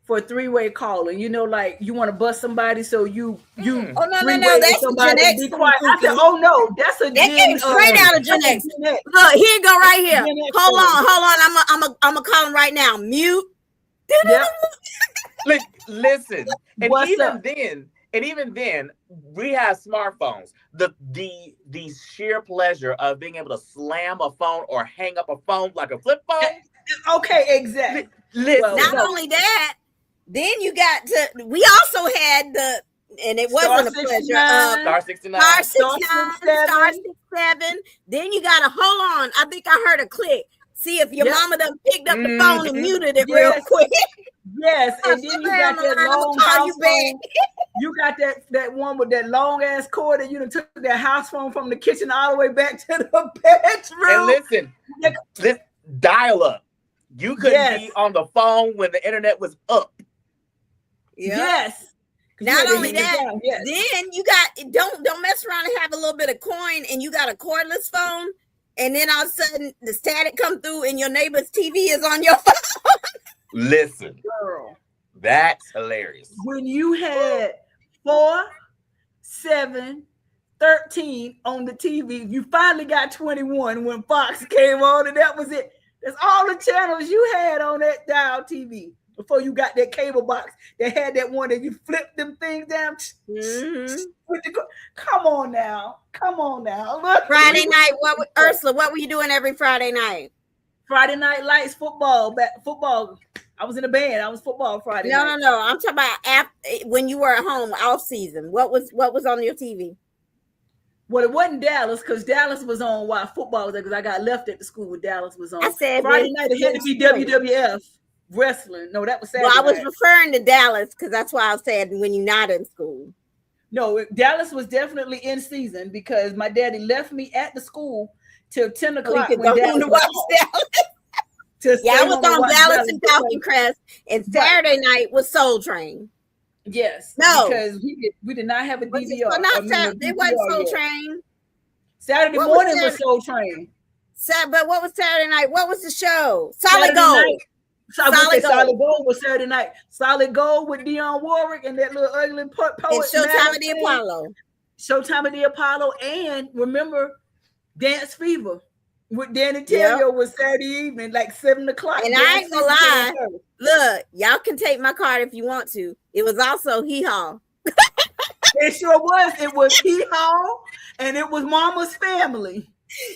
for three-way calling. You know, like you want to bust somebody, so you
Oh no,
three-way
that's
somebody
Gen X.
be quiet. I said, oh no, that's a
That came straight out of Gen X.
Gen X.
Look, here you go, right here.
Gen X
Hold
thing.
on. I'm gonna call him right now. Mute.
Yep.
listen, and
What's
even
up?
then, we have smartphones. The sheer pleasure of being able to slam a phone or hang up a phone like a flip phone.
Okay, exactly.
Listen,
Well,
Not
no.
only that, then you got to. We also had and it wasn't a pleasure.
Star 69.
Star
Star
69, Star
67.
67. Then you got to hold on. I think I heard a click. See if your
Yep.
mama done picked up the phone and muted it real
Yes.
quick.
Yes, and then you got that long
Call
house
you back.
phone. You got that one with that long ass cord, and you done took that house phone from the kitchen all the way back to the bedroom.
And listen, dial up. You couldn't
Yes.
be on the phone when the internet was up.
Yeah.
Yes. You
Not
had to
only
hit it
that,
down, yes.
then you got don't mess around and have a little bit of coin, and you got a cordless phone, and then all of a sudden the static come through, and your neighbor's TV is on your phone.
Listen,
Girl,
that's hilarious.
when you had 4, 7, 13 on the TV, you finally got 21 when Fox came on, and that was it. That's all the channels you had on that dial TV before you got that cable box that had that one that you flip them things down. Come on now. Look,
Friday night, Ursula, what were you doing every Friday night?
Friday Night Lights football. I was in a band. I was football Friday night.
No. I'm talking about when you were at home off season. What was on your TV?
Well, it wasn't Dallas because Dallas was on while football was there because I got left at the school when Dallas was on.
I said
Friday night it had to be WWF wrestling. No, that was Saturday.
Well, I was
night.
referring to Dallas because that's why I said when you're not in school.
No, Dallas was definitely in season because my daddy left me at the school till 10
So
o'clock
you could
when
go
Dallas
home to
was
watch
on.
Dallas. Yeah, I was on Dallas and Falcon Crest, and Saturday night was Soul Train.
Yes.
No.
Because we did not have a DVR.
It wasn't Soul Train.
Saturday
What
morning
was
was Soul Train.
But what was Saturday night? What was the show? Solid Gold.
Solid Gold was Saturday night. Solid Gold with Dionne Warwick and that little ugly poet.
And Showtime of the Apollo.
Showtime of the Apollo. And remember, Dance Fever with Danny Tello was Saturday evening, like 7 o'clock.
And I ain't gonna lie. Look, y'all can take my card if you want to. It was also Hee Haw.
It sure was. It was Hee Haw and it was Mama's Family.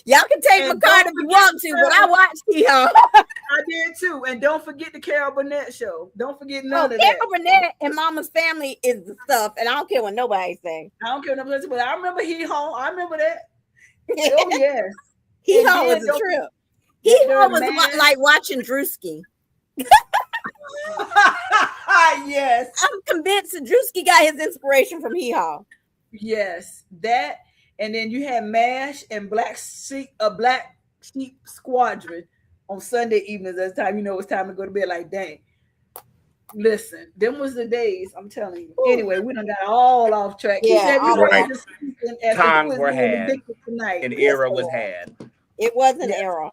Y'all can take my card if you want to, but I watched Hee Haw.
I did too. And don't forget the Carol Burnett show. Don't forget none of that.
Carol Burnett and Mama's Family is the stuff, and I don't care what nobody say.
I don't care what nobody say, but I remember Hee Haw. I remember that. Oh yes.
Hee Haw was a trip. Hee Haw was like watching Drewski.
Yes.
I'm convinced that Drewski got his inspiration from Hee Haw.
Yes, that, and then you had MASH and Black Sheep Squadron on Sunday evenings. That's time it's time to go to bed. Like, dang. Listen, them was the days. I'm telling you. Anyway, we done got all off track.
Yeah,
times were had. An era was had.
It was an era.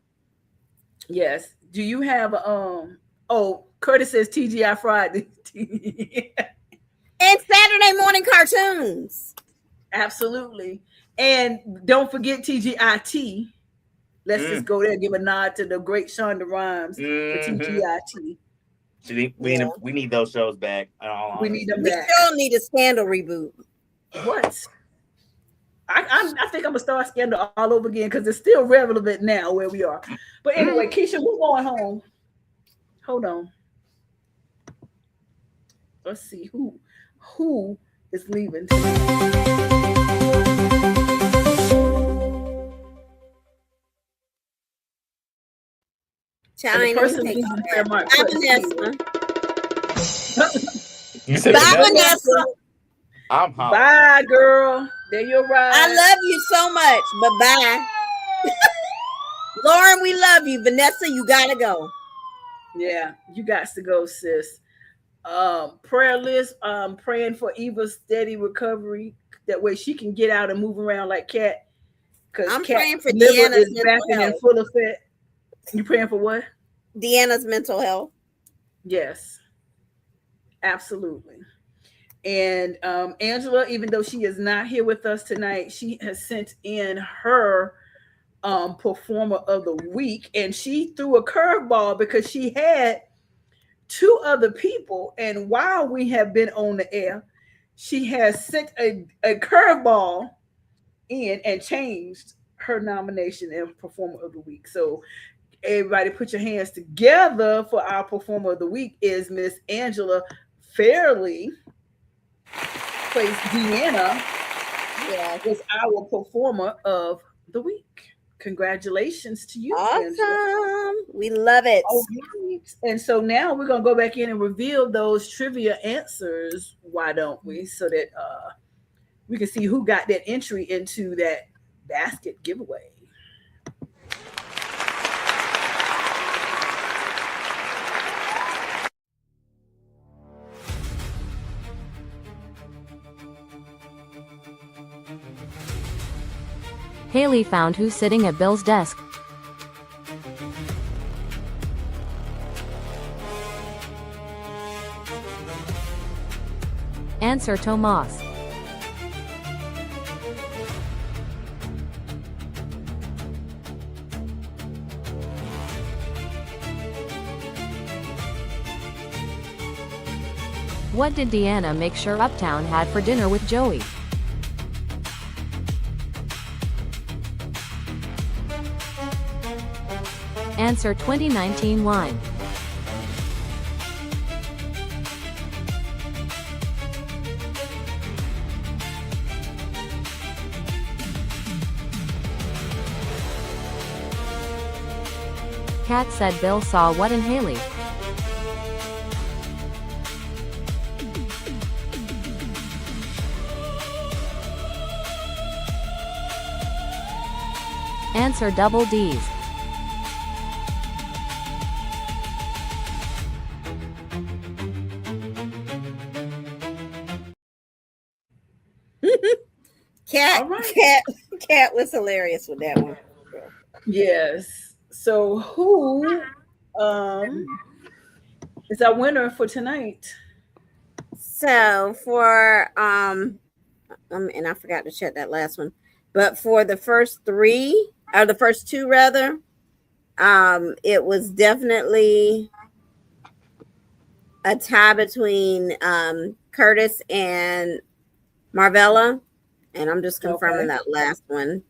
Yes. Do you have Curtis says TGI Friday.
And Saturday morning cartoons.
Absolutely. And don't forget TGIT. Let's just go there and give a nod to the great Shonda Rhimes for TGIT.
We need those shows back.
We need them back.
We still need a Scandal reboot.
What? I think I'm gonna start Scandal all over again because it's still relevant now where we are. But anyway, Keisha, we're going home. Hold on. Let's see who is leaving.
Child,
And the
ain't
person
even
who's
take
in prayer mark,
Bye,
put
Vanessa.
You said
Bye,
Vanessa?
Vanessa.
I'm hollering.
bye, girl. There you're right.
I love you so much, but bye. Lauren, we love you. Vanessa, you gotta go.
Yeah, you got to go, sis. Prayer list. Praying for Eva's steady recovery. That way she can get out and move around like Kat. Because
I'm
Kat's
praying for
liver
Deanna's
is
mental
back and in
health.
full effect. You praying for what?
Deanna's mental health.
Yes, absolutely. And Angela, even though she is not here with us tonight, she has sent in her performer of the week, and she threw a curveball because she had two other people. And while we have been on the air, she has sent a curveball in and changed her nomination and performer of the week. So everybody put your hands together for our performer of the week is Miss Angela Fairley, plays Deanna, was our performer of the week. Congratulations to you, Angela.
Awesome. We love it.
All right. And so now we're gonna go back in and reveal those trivia answers. Why don't we? So that we can see who got that entry into that basket giveaway.
Haley found who's sitting at Bill's desk. Answer Tomas. What did Deanna make sure Uptown had for dinner with Joey? Answer 2019 wine. Kat said Bill saw what in Haley? Answer double D's.
Cat,
All right.
Cat was hilarious with that one.
Yes. So who is our winner for tonight?
So for and I forgot to check that last one, but for the first three or the first two rather, it was definitely a tie between Curtis and Marvella, and I'm just confirming that last one.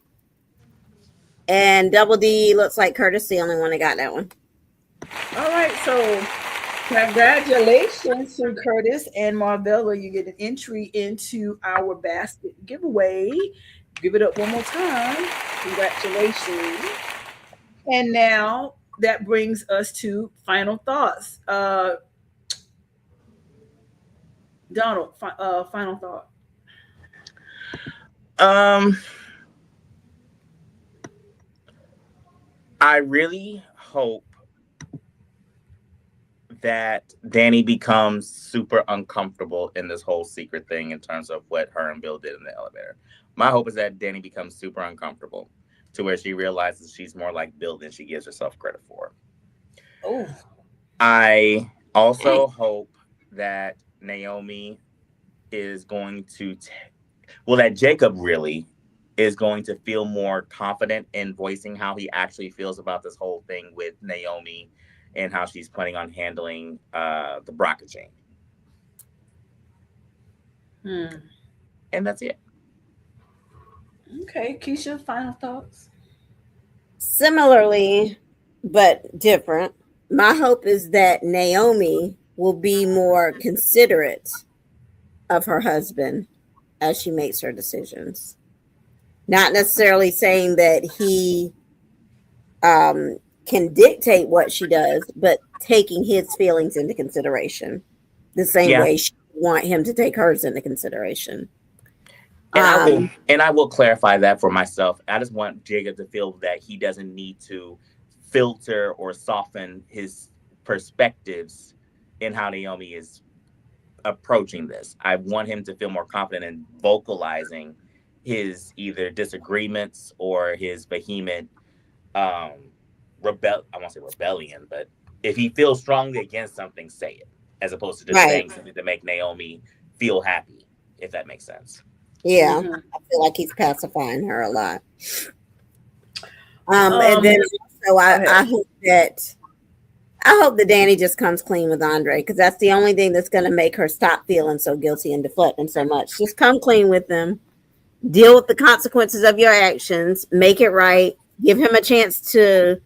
And Double D looks like Curtis the only one that got that one.
All right, so congratulations to Curtis and Marvella. You get an entry into our basket giveaway. Give it up one more time. Congratulations. And now that brings us to final thoughts. Donald, final thought.
I really hope that Danny becomes super uncomfortable in this whole secret thing in terms of what her and Bill did in the elevator. My hope is that Danny becomes super uncomfortable to where she realizes she's more like Bill than she gives herself credit for.
Oh.
I also hope that Naomi is going to, that Jacob really is going to feel more confident in voicing how he actually feels about this whole thing with Naomi and how she's planning on handling the Brockaging. And that's it.
Okay, Keisha, final thoughts?
Similarly, but different, my hope is that Naomi will be more considerate of her husband as she makes her decisions. Not necessarily saying that he can dictate what she does, but taking his feelings into consideration the same
Yeah.
way she want him to take hers into consideration.
And I will clarify that for myself. I just want Jacob to feel that he doesn't need to filter or soften his perspectives in how Naomi is approaching this. I want him to feel more confident in vocalizing his either disagreements or his vehement I won't say rebellion, but if he feels strongly against something, say it, as opposed to just saying something to make Naomi feel happy, if that makes sense.
Yeah, I feel like he's pacifying her a lot. And then also I hope that Danny just comes clean with Andre, because that's the only thing that's going to make her stop feeling so guilty and deflecting so much. Just come clean with them, deal with the consequences of your actions, make it right, give him a chance to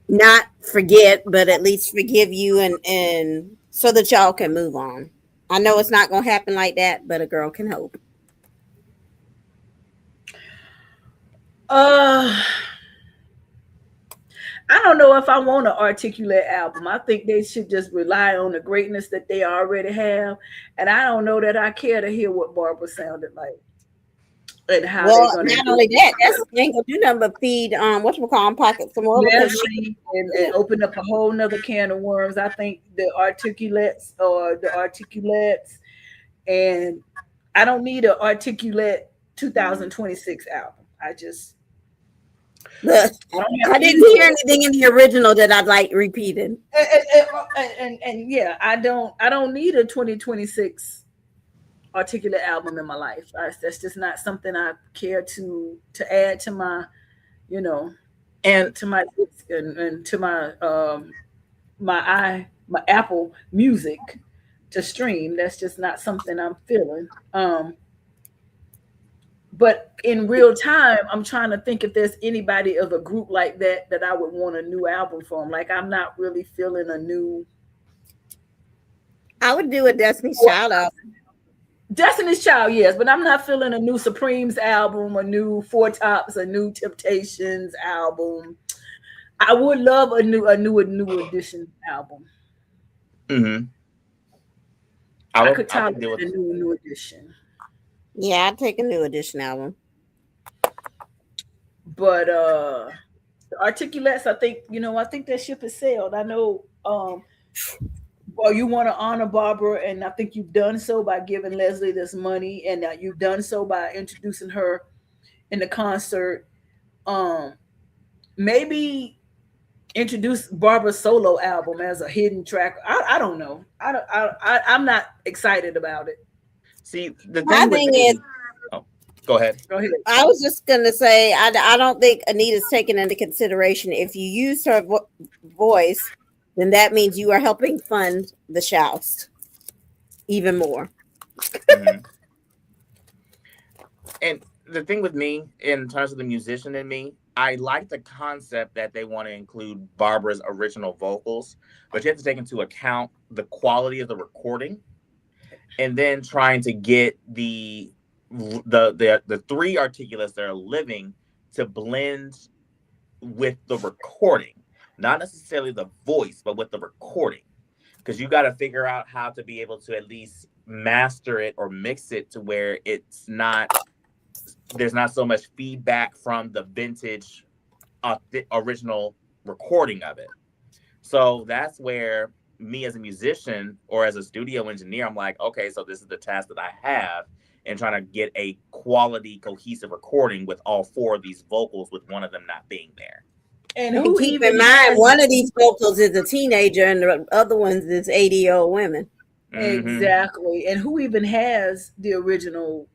not forget, but at least forgive you, and so that y'all can move on. I know it's not going to happen like that, but a girl can hope.
I don't know if I want an articulate album. I think they should just rely on the greatness that they already have. And I don't know that I care to hear what Barbara sounded like. And how
well,
they're
not only that, that's ain't gonna do nothing but feed whatchamacallit pocket some more, because
and open up a whole nother can of worms. I think the articulates, and I don't need an articulate 2026 album. I
didn't hear anything in the original that I'd like repeated.
And yeah, I don't need a 2026 articulate album in my life. That's just not something I care to add to my, and to my and to my Apple Music to stream. That's just not something I'm feeling. But in real time, I'm trying to think if there's anybody of a group like that I would want a new album from. Like, I'm not really feeling a new.
I would do a Destiny's Child album.
Destiny's Child, yes, but I'm not feeling a new Supremes album, a new Four Tops, a new Temptations album. I would love a new edition album.
Mm-hmm.
I could tolerate a new edition.
Yeah, I'd take a new edition album.
But the Articulates, I think that ship has sailed. I know well, you want to honor Barbara, and I think you've done so by giving Leslie this money, and you've done so by introducing her in the concert. Maybe introduce Barbara's solo album as a hidden track. I don't know. I'm not excited about it.
See, the thing is, go ahead.
I was just gonna say, I don't think Anita's taken into consideration. If you use her voice, then that means you are helping fund the Shoust even more.
Mm-hmm. And the thing with me, in terms of the musician in me, I like the concept that they want to include Barbara's original vocals, but you have to take into account the quality of the recording, and then trying to get the three articulates that are living to blend with the recording. Not necessarily the voice, but with the recording. Because you got to figure out how to be able to at least master it or mix it to where there's not so much feedback from the vintage original recording of it. So that's where me as a musician or as a studio engineer, I'm like, okay, so this is the task that I have in trying to get a quality, cohesive recording with all four of these vocals, with one of them not being there.
And keep in mind, one of these vocals is a teenager and the other ones is 80-year-old women.
Exactly. And who even has the original?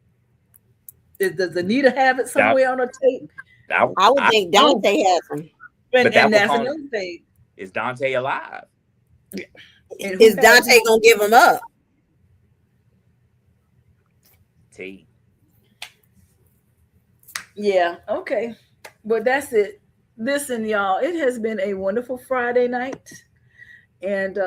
Does Anita have it somewhere on her tape?
I would think Dante has them.
And that's another thing.
Is Dante alive?
Is Dante going to give them up?
T.
Yeah, okay. Well, that's it. Listen, y'all, it has been a wonderful Friday night. And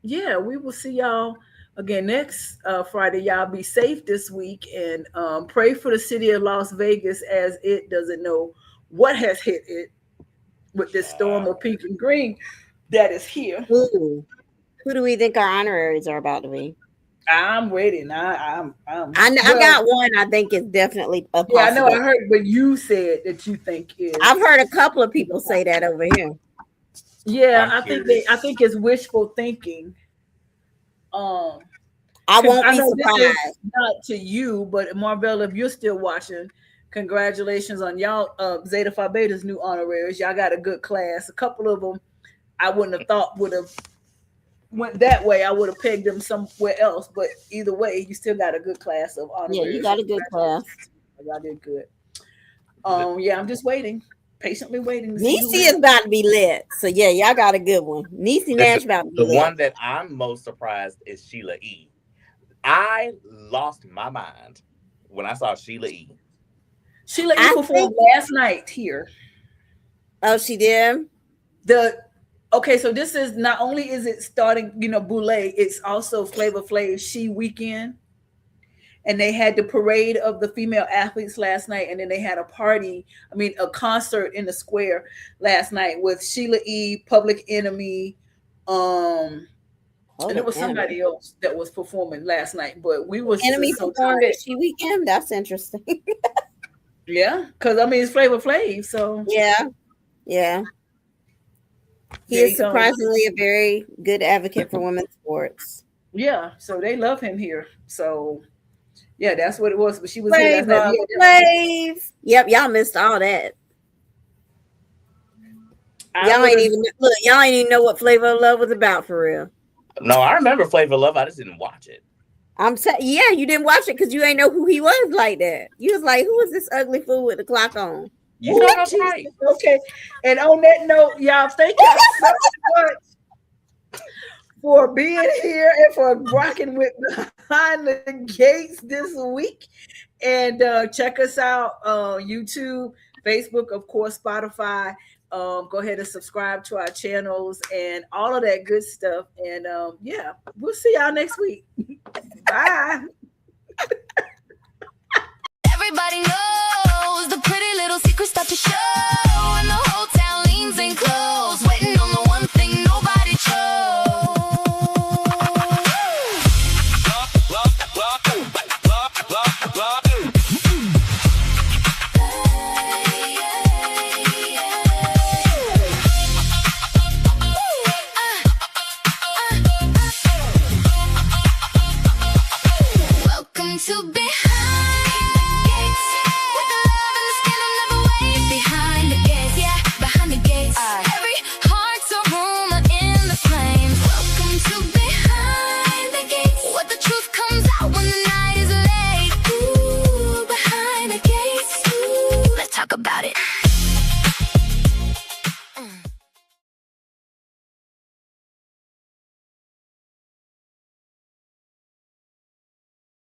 yeah, we will see y'all again next Friday. Y'all be safe this week, and pray for the city of Las Vegas as it doesn't know what has hit it with this storm of pink and green that is here.
Ooh. Who do we think our honoraries are about to be?
I'm waiting. I
got one. I think is definitely a possibility.
Yeah, I know. I heard what you said that you think is.
I've heard a couple of people say that over here.
Yeah, I think it's wishful thinking.
I won't be surprised.
Not to you, but Marvell, if you're still watching, congratulations on y'all. Zeta Phi Beta's new honoraries. Y'all got a good class. A couple of them, I wouldn't have thought would have went that way. I would have pegged them somewhere else. But either way, you still got a good class of honoraries.
Yeah, you got a good class.
Y'all did good. Yeah, I'm just waiting. Patiently waiting.
Niecy is about to be lit. So yeah, y'all got a good one. Niecy Nash about to be lit.
The one that I'm most surprised is Sheila E. I lost my mind when I saw Sheila E.
Sheila E performed last night here.
Oh, she did?
Okay, so this is not only is it starting, Boule, it's also Flavor Flav She Weekend. And they had the parade of the female athletes last night, and then they had a concert in the square last night with Sheila E, Public Enemy, and there was somebody else that was performing last night. But we was
Enemy performed at She Weekend. That's interesting.
Yeah, because it's Flavor Flav, so
yeah. He is surprisingly a very good advocate for women's sports.
Yeah, so they love him here. So. Yeah, that's what it was. But she was
here last night. Yep, y'all missed all that. Y'all ain't even know what Flavor of Love was about for real.
No, I remember Flavor of Love. I just didn't watch it.
Yeah, you didn't watch it because you ain't know who he was like that. You was like, who is this ugly fool with the clock on?
You know that's right.
Okay. And on that note, y'all, thank you so much for being here and for rocking with Behind the Gates this week. And check us out on YouTube, Facebook, of course, Spotify. Go ahead and subscribe to our channels and all of that good stuff. And we'll see y'all next week. Bye.
Everybody knows the pretty little secrets start to show in the